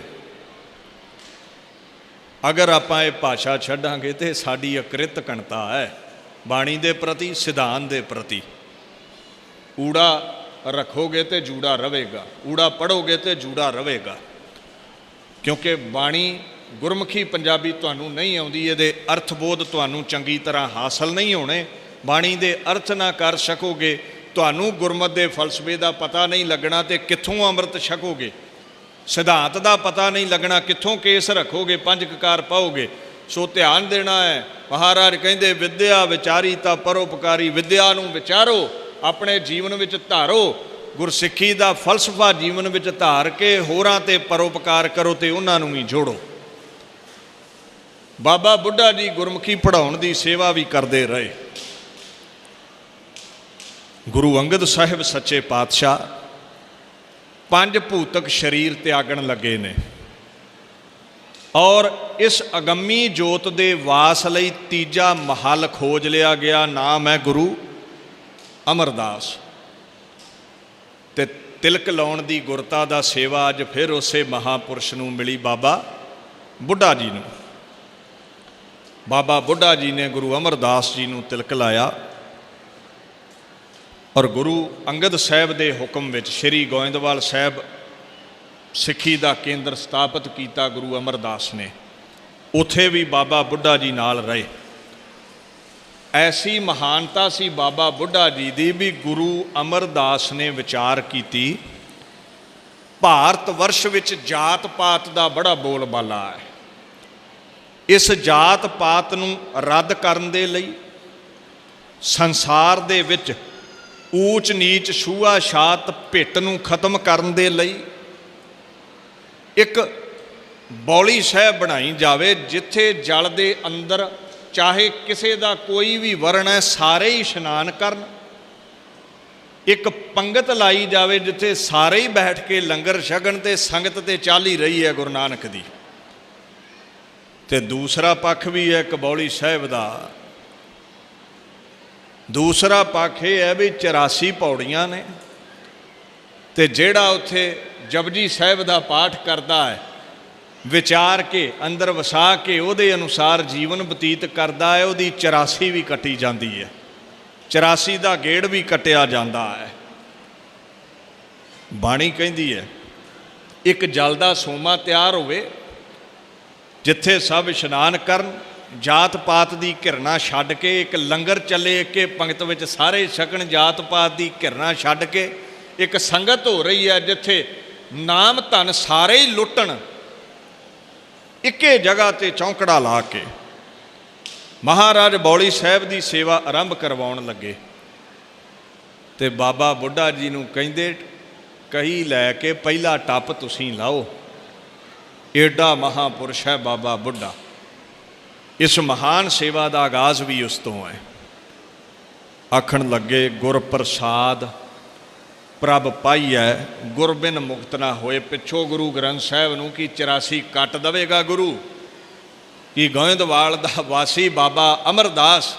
अगर आपां ये भाषा छड्डांगे तो साडी अकृत कणता है बाणी दे प्रति, सिद्धांत दे प्रति। ऊड़ा रखोगे तो जूड़ा रहेगा, ऊड़ा पढ़ोगे तो जूड़ा रहेगा। क्योंकि बाणी गुरमुखी पंजाबी तुहानूं नहीं आउंदी, इहदे अर्थबोध तुहानूं चंगी तरह हासिल नहीं होने। बाणी दे अर्थ ना कर सकोगे, तुहानूं गुरमत दे फलसफे का पता नहीं लगना, तो कित्थों अमृत छकोगे। सिद्धांत का पता नहीं लगना, कित्थों केस रखोगे, पंज ककार पाओगे। सो ध्यान देना है। महाराज कहते विद्या विचारी तां परोपकारी। विद्या नूं विचारो, अपने जीवन विच धारो, गुरसिੱਖੀ का फलसफा जीवन विच धार के होरां ते परोपकार करो ते उन्हां नूं भी जोड़ो। बाबा बुढ़ा जी गुरमुखी पढ़ाउण दी सेवा भी करते रहे। गुरु अंगद साहिब सच्चे पातशाह पंज भूतक शरीर त्यागण लगे ने और इस अगम्मी जोत दे वास लई तीजा महल खोज लिया गया। नाम है गुरु अमरदास। ते ਤਿਲਕ ਲਾਉਣ ਦੀ ਗੁਰਤਾ ਦਾ ਸੇਵਾ ਅੱਜ ਫਿਰ ਉਸੇ ਮਹਾਂਪੁਰਸ਼ ਨੂੰ ਮਿਲੀ, ਬਾਬਾ ਬੁੱਢਾ ਜੀ ਨੂੰ। ਬਾਬਾ ਬੁੱਢਾ ਜੀ ਨੇ ਗੁਰੂ ਅਮਰਦਾਸ ਜੀ ਨੂੰ ਤਿਲਕ ਲਾਇਆ ਔਰ ਗੁਰੂ ਅੰਗਦ ਸਾਹਿਬ ਦੇ ਹੁਕਮ ਵਿੱਚ ਸ੍ਰੀ ਗੋਇੰਦਵਾਲ ਸਾਹਿਬ ਸਿੱਖੀ ਦਾ ਕੇਂਦਰ ਸਥਾਪਿਤ ਕੀਤਾ ਗੁਰੂ ਅਮਰਦਾਸ ਨੇ। ਉੱਥੇ ਵੀ ਬਾਬਾ ਬੁੱਢਾ ਜੀ ਨਾਲ ਰਹੇ। ਐਸੀ ਮਹਾਨਤਾ ਸੀ ਬਾਬਾ ਬੁੱਢਾ ਜੀ ਦੀ ਵੀ ਗੁਰੂ ਅਮਰਦਾਸ ਨੇ ਵਿਚਾਰ ਕੀਤੀ, ਭਾਰਤ ਵਰਸ਼ ਵਿੱਚ ਜਾਤ ਪਾਤ ਦਾ ਬੜਾ ਬੋਲਬਾਲਾ ਹੈ। ਇਸ ਜਾਤ ਪਾਤ ਨੂੰ ਰੱਦ ਕਰਨ ਦੇ ਲਈ, ਸੰਸਾਰ ਦੇ ਵਿੱਚ ਊਚ ਨੀਚ ਛੂਆ ਛਾਤ ਭਿੱਟ ਨੂੰ ਖਤਮ ਕਰਨ ਦੇ ਲਈ ਇੱਕ ਬੌਲੀ ਸਾਹਿਬ ਬਣਾਈ ਜਾਵੇ, ਜਿੱਥੇ ਜਲ ਦੇ ਅੰਦਰ ਚਾਹੇ ਕਿਸੇ ਦਾ ਕੋਈ ਵੀ ਵਰਣ ਹੈ ਸਾਰੇ ਹੀ ਇਸ਼ਨਾਨ ਕਰਨ। ਇੱਕ ਪੰਗਤ ਲਾਈ ਜਾਵੇ ਜਿੱਥੇ ਸਾਰੇ ਹੀ ਬੈਠ ਕੇ ਲੰਗਰ ਛਕਣ ਤੇ ਸੰਗਤ ਤੇ ਚੱਲ ਹੀ ਰਹੀ ਹੈ ਗੁਰੂ ਨਾਨਕ ਦੀ। ਤੇ ਦੂਸਰਾ ਪੱਖ ਵੀ ਹੈ ਕਬੌਲੀ ਸਾਹਿਬ ਦਾ। ਦੂਸਰਾ ਪੱਖ ਇਹ ਹੈ ਵੀ 84 ਪੌੜੀਆਂ ਨੇ ਤੇ ਜਿਹੜਾ ਉੱਥੇ ਜਪਜੀ ਸਾਹਿਬ ਦਾ ਪਾਠ ਕਰਦਾ ਹੈ, ਵਿਚਾਰ ਕੇ ਅੰਦਰ ਵਸਾ ਕੇ ਉਹਦੇ ਅਨੁਸਾਰ ਜੀਵਨ ਬਤੀਤ ਕਰਦਾ ਹੈ, ਉਹਦੀ 84 ਵੀ ਕੱਟੀ ਜਾਂਦੀ ਹੈ, 84 ਦਾ ਗੇੜ ਵੀ ਕੱਟਿਆ ਜਾਂਦਾ ਹੈ। ਬਾਣੀ ਕਹਿੰਦੀ ਹੈ ਇੱਕ ਜਲ ਦਾ ਸੋਮਾ ਤਿਆਰ ਹੋਵੇ ਜਿੱਥੇ ਸਭ ਇਸ਼ਨਾਨ ਕਰਨ, ਜਾਤ ਪਾਤ ਦੀ ਘਿਰਣਾ ਛੱਡ ਕੇ ਇੱਕ ਲੰਗਰ ਚੱਲੇ, ਇੱਕੇ ਪੰਗਤ ਵਿੱਚ ਸਾਰੇ ਛਕਣ, ਜਾਤ ਪਾਤ ਦੀ ਘਿਰਣਾ ਛੱਡ ਕੇ ਇੱਕ ਸੰਗਤ ਹੋ ਰਹੀ ਹੈ ਜਿੱਥੇ ਨਾਮ ਧਨ ਸਾਰੇ ਹੀ ਲੁੱਟਣ, ਇੱਕੇ ਜਗ੍ਹਾ ਤੇ ਚੌਂਕੜਾ ਲਾ ਕੇ ਮਹਾਰਾਜ ਬੌਲੀ ਸਾਹਿਬ ਦੀ ਸੇਵਾ ਆਰੰਭ ਕਰਵਾਉਣ ਲੱਗੇ। ਤੇ ਬਾਬਾ ਬੁੱਢਾ ਜੀ ਨੂੰ ਕਹਿੰਦੇ ਕਹੀ ਲੈ ਕੇ ਪਹਿਲਾ ਟੱਪ ਤੁਸੀਂ ਲਾਓ। ਏਡਾ ਮਹਾਂਪੁਰਸ਼ ਹੈ ਬਾਬਾ ਬੁੱਢਾ। ਇਸ ਮਹਾਨ ਸੇਵਾ ਦਾ ਆਗਾਜ਼ ਵੀ ਉਸ ਤੋਂ ਹੈ। ਆਖਣ ਲੱਗੇ ਗੁਰ ਪ੍ਰਸਾਦ ਪ੍ਰਭ ਪਾਈਐ, ਗੁਰ ਬਿਨ ਮੁਕਤ ਨਾ ਹੋਏ। ਪਿੱਛੋਂ ਗੁਰੂ ਗ੍ਰੰਥ ਸਾਹਿਬ ਨੂੰ ਕੀ 84 ਕੱਟ ਦੇਵੇਗਾ ਗੁਰੂ? ਕਿ ਗੋਇੰਦਵਾਲ ਦਾ ਵਾਸੀ ਬਾਬਾ ਅਮਰਦਾਸ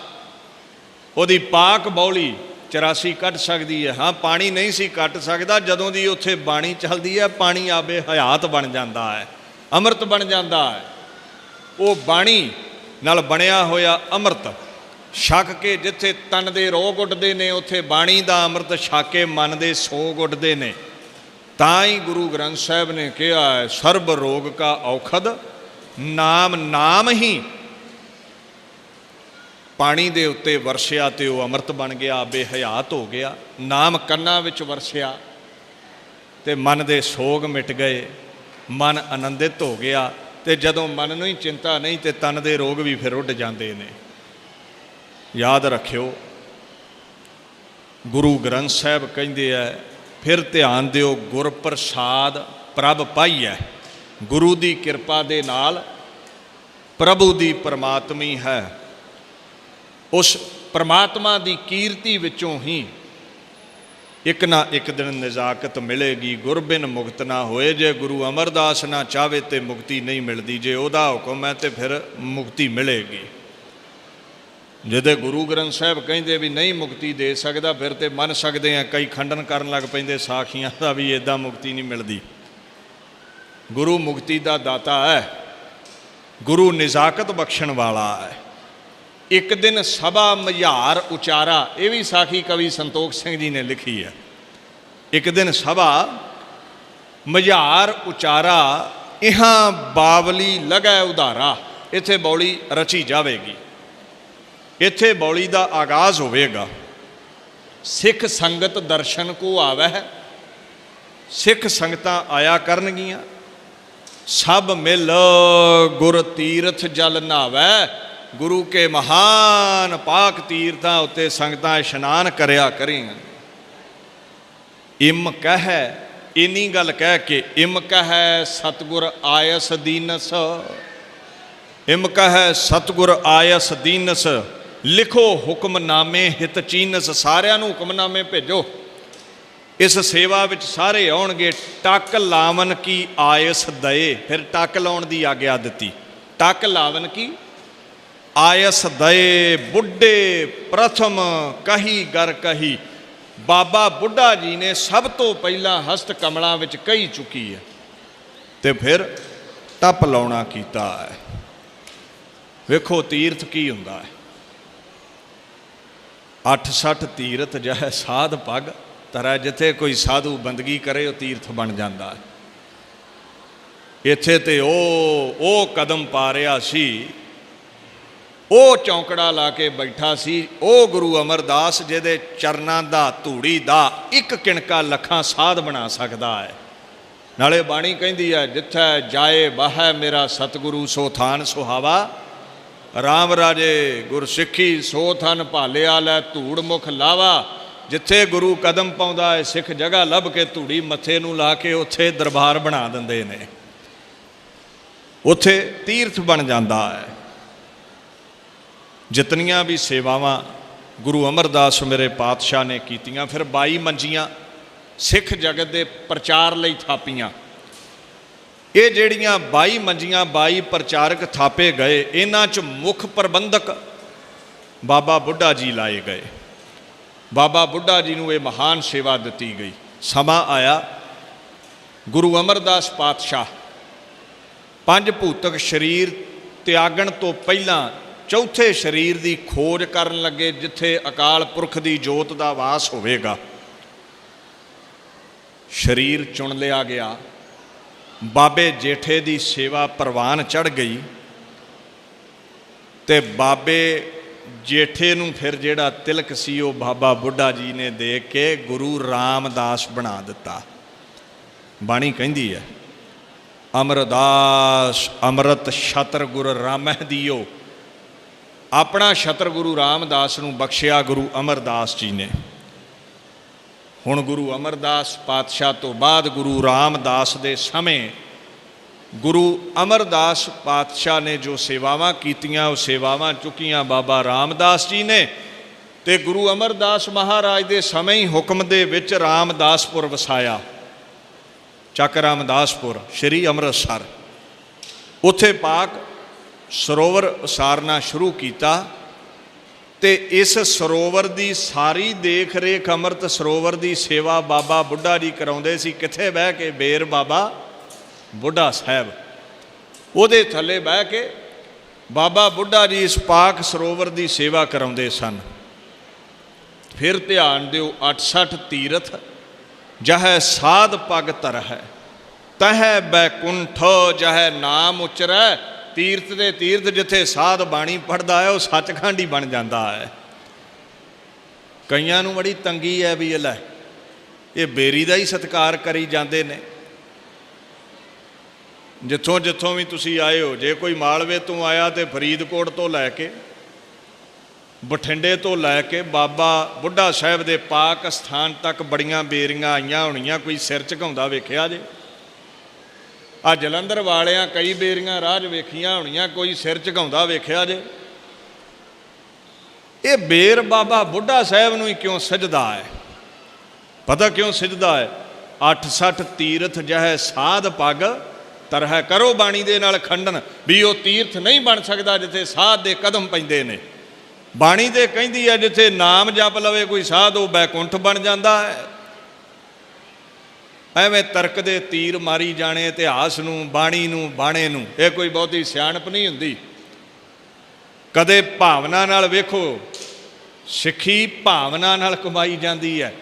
ਉਹਦੀ ਪਾਕ ਬੌਲੀ 84 ਕੱਢ ਸਕਦੀ ਹੈ? ਹਾਂ, ਪਾਣੀ ਨਹੀਂ ਸੀ ਕੱਟ ਸਕਦਾ। ਜਦੋਂ ਦੀ ਉੱਥੇ ਬਾਣੀ ਚੱਲਦੀ ਹੈ ਪਾਣੀ ਆਬੇ ਹਯਾਤ ਬਣ ਜਾਂਦਾ ਹੈ, ਅੰਮ੍ਰਿਤ ਬਣ ਜਾਂਦਾ ਹੈ। ਉਹ ਬਾਣੀ ਨਾਲ ਬਣਿਆ ਹੋਇਆ ਅੰਮ੍ਰਿਤ ਛਕ ਕੇ ਜਿੱਥੇ ਤਨ ਦੇ ਰੋਗ ਉੱਡਦੇ ਨੇ, ਉੱਥੇ ਬਾਣੀ ਦਾ ਅੰਮ੍ਰਿਤ ਛਕ ਕੇ ਮਨ ਦੇ ਸੋਗ ਉੱਡਦੇ ਨੇ। ਤਾਂ ਹੀ ਗੁਰੂ ਗ੍ਰੰਥ ਸਾਹਿਬ ਨੇ ਕਿਹਾ ਹੈ ਸਰਬ ਰੋਗ ਕਾ ਔਖਦ ਨਾਮ। ਨਾਮ ਹੀ ਪਾਣੀ ਦੇ ਉੱਤੇ ਵਰਸਿਆ ਤੇ ਉਹ ਅੰਮ੍ਰਿਤ ਬਣ ਗਿਆ, ਆਬੇ ਹਯਾਤ ਹੋ ਗਿਆ। ਨਾਮ ਕੰਨਾਂ ਵਿੱਚ ਵਰਸਿਆ ਤੇ ਮਨ ਦੇ ਸੋਗ ਮਿਟ ਗਏ, ਮਨ ਆਨੰਦਿਤ ਹੋ ਗਿਆ। ਤੇ ਜਦੋਂ ਮਨ ਨੂੰ ਹੀ ਚਿੰਤਾ ਨਹੀਂ ਤੇ ਤਨ ਦੇ ਰੋਗ ਵੀ ਫਿਰ ਉੱਡ ਜਾਂਦੇ ਨੇ। ਯਾਦ ਰੱਖਿਓ ਗੁਰੂ ਗ੍ਰੰਥ ਸਾਹਿਬ ਕਹਿੰਦੇ ਆ, ਫਿਰ ਧਿਆਨ ਦਿਓ, ਗੁਰ ਪ੍ਰਸਾਦ ਪ੍ਰਭ ਪਾਈਐ। ਗੁਰੂ ਦੀ ਕਿਰਪਾ ਦੇ ਨਾਲ ਪ੍ਰਭੂ ਦੀ ਪਰਮਾਤਮੀ ਹੈ। ਉਸ ਪਰਮਾਤਮਾ ਦੀ ਕੀਰਤੀ ਵਿੱਚੋਂ ਹੀ ਇੱਕ ਨਾ ਇੱਕ ਦਿਨ ਨਜ਼ਾਕਤ ਮਿਲੇਗੀ। ਗੁਰ ਬਿਨ ਮੁਕਤ ਨਾ ਹੋਏ। ਜੇ ਗੁਰੂ ਅਮਰਦਾਸ ਨਾ ਚਾਹਵੇ ਤੇ ਮੁਕਤੀ ਨਹੀਂ ਮਿਲਦੀ। ਜੇ ਉਹਦਾ ਹੁਕਮ ਹੈ ਤੇ ਫਿਰ ਮੁਕਤੀ ਮਿਲੇਗੀ। ਜਿਹਦੇ ਗੁਰੂ ਗ੍ਰੰਥ ਸਾਹਿਬ ਕਹਿੰਦੇ ਵੀ ਨਹੀਂ ਮੁਕਤੀ ਦੇ ਸਕਦਾ, ਫਿਰ ਤੇ ਮੰਨ ਸਕਦੇ ਆ। ਕਈ ਖੰਡਨ ਕਰਨ ਲੱਗ ਪੈਂਦੇ ਸਾਖੀਆਂ ਦਾ ਵੀ ਇੱਦਾਂ ਮੁਕਤੀ ਨਹੀਂ ਮਿਲਦੀ। ਗੁਰੂ ਮੁਕਤੀ ਦਾ ਦਾਤਾ ਹੈ, ਗੁਰੂ ਨਿਜ਼ਾਕਤ ਬਖਸ਼ਣ ਵਾਲਾ ਹੈ। ਇੱਕ ਦਿਨ ਸਭਾ ਮਝਾਰ ਉਚਾਰਾ, ਇਹ ਵੀ ਸਾਖੀ ਕਵੀ ਸੰਤੋਖ ਸਿੰਘ ਜੀ ਨੇ ਲਿਖੀ ਹੈ। ਇੱਕ ਦਿਨ ਸਭਾ ਮਝਾਰ ਉਚਾਰਾ, ਇਹਾਂ ਬਾਵਲੀ ਲਗੈ ਉਧਾਰਾ। ਇੱਥੇ ਬੌਲੀ ਰਚੀ ਜਾਵੇਗੀ, ਇੱਥੇ ਬੌਲੀ ਦਾ ਆਗਾਜ਼ ਹੋਵੇਗਾ। ਸਿੱਖ ਸੰਗਤ ਦਰਸ਼ਨ ਕੋ ਆਵੈ, ਸਿੱਖ ਸੰਗਤਾਂ ਆਇਆ ਕਰਨਗੀਆਂ। ਸਭ ਮਿਲ ਗੁਰ ਤੀਰਥ ਜਲ ਨਹਾਵੈ। ਗੁਰੂ ਕੇ ਮਹਾਨ ਪਾਕ ਤੀਰਥਾਂ ਉੱਤੇ ਸੰਗਤਾਂ ਇਸ਼ਨਾਨ ਕਰਿਆ ਕਰੀਆਂ। ਇਮ ਕਹਿ, ਇੰਨੀ ਗੱਲ ਕਹਿ ਕੇ, ਇਮ ਕਹਿ ਸਤਿਗੁਰ ਆਇਸ ਦੀਨਸ। ਇਮ ਕਹਿ ਸਤਿਗੁਰ ਆਇਸ ਦੀਨਸ, ਲਿਖੋ ਹੁਕਮਨਾਮੇ ਹਿਤ ਚੀਨਸ। ਸਾਰਿਆਂ ਨੂੰ ਹੁਕਮਨਾਮੇ ਭੇਜੋ, ਇਸ ਸੇਵਾ ਵਿੱਚ ਸਾਰੇ ਆਉਣਗੇ। ਟੱਕ ਲਾਵਨ ਕੀ ਆਇਸ ਦਏ। ਫਿਰ ਟੱਕ ਲਾਉਣ ਦੀ ਆਗਿਆ ਦਿੱਤੀ। ਟੱਕ ਲਾਵਨ ਕੀ ਆਇਸ ਦਏ, ਬੁੱਢੇ ਪ੍ਰਥਮ ਕਹੀ ਗਰ ਕਹੀ। ਬਾਬਾ ਬੁੱਢਾ ਜੀ ਨੇ ਸਭ ਤੋਂ ਪਹਿਲਾਂ ਹਸਤ ਕਮਲਾਂ ਵਿੱਚ ਕਹੀ ਚੁੱਕੀ ਹੈ ਤੇ ਫਿਰ ਟੱਪ ਲਾਉਣਾ ਕੀਤਾ ਹੈ। ਵੇਖੋ ਤੀਰਥ ਕੀ ਹੁੰਦਾ ਹੈ। 8-60 ਤੀਰਥ ਜਹ ਸਾਧ ਪੱਗ ਤਰੈ, ਜਿੱਥੇ ਕੋਈ ਸਾਧੂ ਬੰਦਗੀ ਕਰੇ ਉਹ ਤੀਰਥ ਬਣ ਜਾਂਦਾ ਹੈ। ਇੱਥੇ ਤੇ ਉਹ ਕਦਮ ਪਾ ਰਿਹਾ ਸੀ, ਉਹ ਚੌਂਕੜਾ ਲਾ ਕੇ ਬੈਠਾ ਸੀ, ਉਹ ਗੁਰੂ ਅਮਰਦਾਸ ਜਿਹਦੇ ਚਰਨਾਂ ਦਾ ਧੂੜੀ ਦਾ ਇੱਕ ਕਿਣਕਾ ਲੱਖਾਂ ਸਾਧ ਬਣਾ ਸਕਦਾ ਹੈ। ਨਾਲੇ ਬਾਣੀ ਕਹਿੰਦੀ ਹੈ, ਜਿੱਥੈ ਜਾਏ ਬਾਹੈ ਮੇਰਾ ਸਤਿਗੁਰੂ ਸੋ ਥਾਨ ਸੁਹਾਵਾ, ਰਾਮ ਰਾਜੇ ਗੁਰਸਿੱਖੀ ਸੋ ਥਨ ਭਾਲਿਆ ਲੈ ਧੂੜ ਮੁਖ ਲਾਵਾ। ਜਿੱਥੇ ਗੁਰੂ ਕਦਮ ਪਾਉਂਦਾ ਹੈ ਸਿੱਖ ਜਗ੍ਹਾ ਲੱਭ ਕੇ ਧੂੜੀ ਮੱਥੇ ਨੂੰ ਲਾ ਕੇ ਉੱਥੇ ਦਰਬਾਰ ਬਣਾ ਦਿੰਦੇ ਨੇ, ਉੱਥੇ ਤੀਰਥ ਬਣ ਜਾਂਦਾ ਹੈ। ਜਿਤਨੀਆਂ ਵੀ ਸੇਵਾਵਾਂ ਗੁਰੂ ਅਮਰਦਾਸ ਮੇਰੇ ਪਾਤਸ਼ਾਹ ਨੇ ਕੀਤੀਆਂ, ਫਿਰ 22 ਮੰਜੀਆਂ ਸਿੱਖ ਜਗਤ ਦੇ ਪ੍ਰਚਾਰ ਲਈ ਥਾਪੀਆਂ। ਇਹ ਜਿਹੜੀਆਂ 22 ਮੰਜੀਆਂ 22 ਪ੍ਰਚਾਰਕ ਥਾਪੇ ਗਏ, ਇਹਨਾਂ 'ਚ ਮੁੱਖ ਪ੍ਰਬੰਧਕ ਬਾਬਾ ਬੁੱਢਾ ਜੀ ਲਾਏ ਗਏ। ਬਾਬਾ ਬੁੱਢਾ ਜੀ ਨੂੰ ਇਹ ਮਹਾਨ ਸੇਵਾ ਦਿੱਤੀ ਗਈ। ਸਮਾਂ ਆਇਆ ਗੁਰੂ ਅਮਰਦਾਸ ਪਾਤਸ਼ਾਹ ਪੰਜ ਭੂਤਕ ਸਰੀਰ ਤਿਆਗਣ ਤੋਂ ਪਹਿਲਾਂ ਚੌਥੇ ਸਰੀਰ ਦੀ ਖੋਜ ਕਰਨ ਲੱਗੇ, ਜਿੱਥੇ ਅਕਾਲ ਪੁਰਖ ਦੀ ਜੋਤ ਦਾ ਵਾਸ ਹੋਵੇਗਾ। ਸਰੀਰ ਚੁਣ ਲਿਆ ਗਿਆ। ਬਾਬੇ ਜੇਠੇ ਦੀ ਸੇਵਾ ਪ੍ਰਵਾਨ ਚੜ੍ਹ ਗਈ ਤੇ ਬਾਬੇ ਜੇਠੇ ਨੂੰ ਫਿਰ ਜਿਹੜਾ ਤਿਲਕ ਸੀ ਉਹ ਬਾਬਾ ਬੁੱਢਾ ਜੀ ਨੇ ਦੇ ਕੇ ਗੁਰੂ ਰਾਮਦਾਸ ਬਣਾ ਦਿੱਤਾ। ਬਾਣੀ ਕਹਿੰਦੀ ਹੈ, ਅਮਰਦਾਸ ਅੰਮ੍ਰਿਤ ਛਤਰ ਗੁਰ ਰਾਮਹਿ ਦੀਓ। ਆਪਣਾ ਛਤਰ ਗੁਰੂ ਰਾਮਦਾਸ ਨੂੰ ਬਖਸ਼ਿਆ ਗੁਰੂ ਅਮਰਦਾਸ ਜੀ ਨੇ। ਹੁਣ ਗੁਰੂ ਅਮਰਦਾਸ ਪਾਤਸ਼ਾਹ ਤੋਂ ਬਾਅਦ ਗੁਰੂ ਰਾਮਦਾਸ ਦੇ ਸਮੇਂ ਗੁਰੂ ਅਮਰਦਾਸ ਪਾਤਸ਼ਾਹ ਨੇ ਜੋ ਸੇਵਾਵਾਂ ਕੀਤੀਆਂ, ਉਹ ਸੇਵਾਵਾਂ ਚੁੱਕੀਆਂ ਬਾਬਾ ਰਾਮਦਾਸ ਜੀ ਨੇ। ਤੇ ਗੁਰੂ ਅਮਰਦਾਸ ਮਹਾਰਾਜ ਦੇ ਸਮੇਂ ਹੀ ਹੁਕਮ ਦੇ ਵਿੱਚ ਰਾਮਦਾਸਪੁਰ ਵਸਾਇਆ, ਚੱਕ ਰਾਮਦਾਸਪੁਰ ਸ਼੍ਰੀ ਅੰਮ੍ਰਿਤਸਰ। ਉੱਥੇ ਪਾਕ ਸਰੋਵਰ ਉਸਾਰਨਾ ਸ਼ੁਰੂ ਕੀਤਾ ਤੇ ਇਸ ਸਰੋਵਰ ਦੀ ਸਾਰੀ ਦੇਖ ਰੇਖ, ਅੰਮ੍ਰਿਤ ਸਰੋਵਰ ਦੀ ਸੇਵਾ ਬਾਬਾ ਬੁੱਢਾ ਜੀ ਕਰਾਉਂਦੇ ਸੀ। ਕਿੱਥੇ ਬਹਿ ਕੇ? ਬੇਰ ਬਾਬਾ ਬੁੱਢਾ ਸਾਹਿਬ, ਉਹਦੇ ਥੱਲੇ ਬਹਿ ਕੇ ਬਾਬਾ ਬੁੱਢਾ ਜੀ ਇਸ ਪਾਕ ਸਰੋਵਰ ਦੀ ਸੇਵਾ ਕਰਾਉਂਦੇ ਸਨ। ਫਿਰ ਧਿਆਨ ਦਿਓ, 68 ਤੀਰਥ ਜਹੈ ਸਾਧ ਪਗ ਧਰਹਿ, ਤਹੈ ਬੈਕੁੰਠ ਜਹੈ ਨਾਮ ਉਚਰੈ। ਤੀਰਥ ਦੇ ਤੀਰਥ, ਜਿੱਥੇ ਸਾਧ ਬਾਣੀ ਪੜ੍ਹਦਾ ਹੈ ਉਹ ਸੱਚਖੰਡ ਹੀ ਬਣ ਜਾਂਦਾ ਹੈ। ਕਈਆਂ ਨੂੰ ਬੜੀ ਤੰਗੀ ਹੈ ਵੀ ਲੈ ਇਹ ਬੇਰੀ ਦਾ ਹੀ ਸਤਿਕਾਰ ਕਰੀ ਜਾਂਦੇ ਨੇ। ਜਿੱਥੋਂ ਜਿੱਥੋਂ ਵੀ ਤੁਸੀਂ ਆਏ ਹੋ, ਜੇ ਕੋਈ ਮਾਲਵੇ ਤੋਂ ਆਇਆ ਤੇ ਫਰੀਦਕੋਟ ਤੋਂ ਲੈ ਕੇ ਬਠਿੰਡੇ ਤੋਂ ਲੈ ਕੇ ਬਾਬਾ ਬੁੱਢਾ ਸਾਹਿਬ ਦੇ ਪਾਕ ਸਥਾਨ ਤੱਕ ਬੜੀਆਂ ਬੇਰੀਆਂ ਆਈਆਂ ਹੋਣੀਆਂ। ਕੋਈ ਸਿਰ ਝੁਕਾਉਂਦਾ ਵੇਖਿਆ ਜੇ? ਆ ਜਲੰਧਰ ਵਾਲਿਆਂ ਕਈ ਬੇਰੀਆਂ ਰਾਹ 'ਚ ਵੇਖੀਆਂ ਹੋਣੀਆਂ, ਕੋਈ ਸਿਰ ਝੁਕਾਉਂਦਾ ਵੇਖਿਆ ਜੇ? ਇਹ ਬੇਰ ਬਾਬਾ ਬੁੱਢਾ ਸਾਹਿਬ ਨੂੰ ਹੀ ਕਿਉਂ ਸਜਦਾ ਹੈ? ਪਤਾ ਕਿਉਂ ਸਜਦਾ ਹੈ? 68 ਤੀਰਥ ਜਹੈ ਸਾਧ ਪਗ ਤਰਹਿ। ਕਰੋ ਬਾਣੀ ਦੇ ਨਾਲ ਖੰਡਨ ਵੀ ਉਹ ਤੀਰਥ ਨਹੀਂ ਬਣ ਸਕਦਾ ਜਿੱਥੇ ਸਾਧ ਦੇ ਕਦਮ ਪੈਂਦੇ ਨੇ। ਬਾਣੀ ਤੇ ਕਹਿੰਦੀ ਹੈ ਜਿੱਥੇ ਨਾਮ ਜਪ ਲਵੇ ਕੋਈ ਸਾਧ, ਉਹ ਬੈਕੁੰਠ ਬਣ ਜਾਂਦਾ ਹੈ। ਐਵੇਂ ਤਰਕ ਦੇ ਤੀਰ ਮਾਰੀ ਜਾਣੇ ਇਤਿਹਾਸ ਨੂੰ, ਬਾਣੀ ਨੂੰ, ਬਾਣੇ ਨੂੰ, ਇਹ ਕੋਈ ਬਹੁਤੀ ਸਿਆਣਪ ਨਹੀਂ ਹੁੰਦੀ। ਕਦੇ ਭਾਵਨਾ ਨਾਲ ਵੇਖੋ, ਸਿੱਖੀ ਭਾਵਨਾ ਨਾਲ ਕਮਾਈ ਜਾਂਦੀ ਹੈ।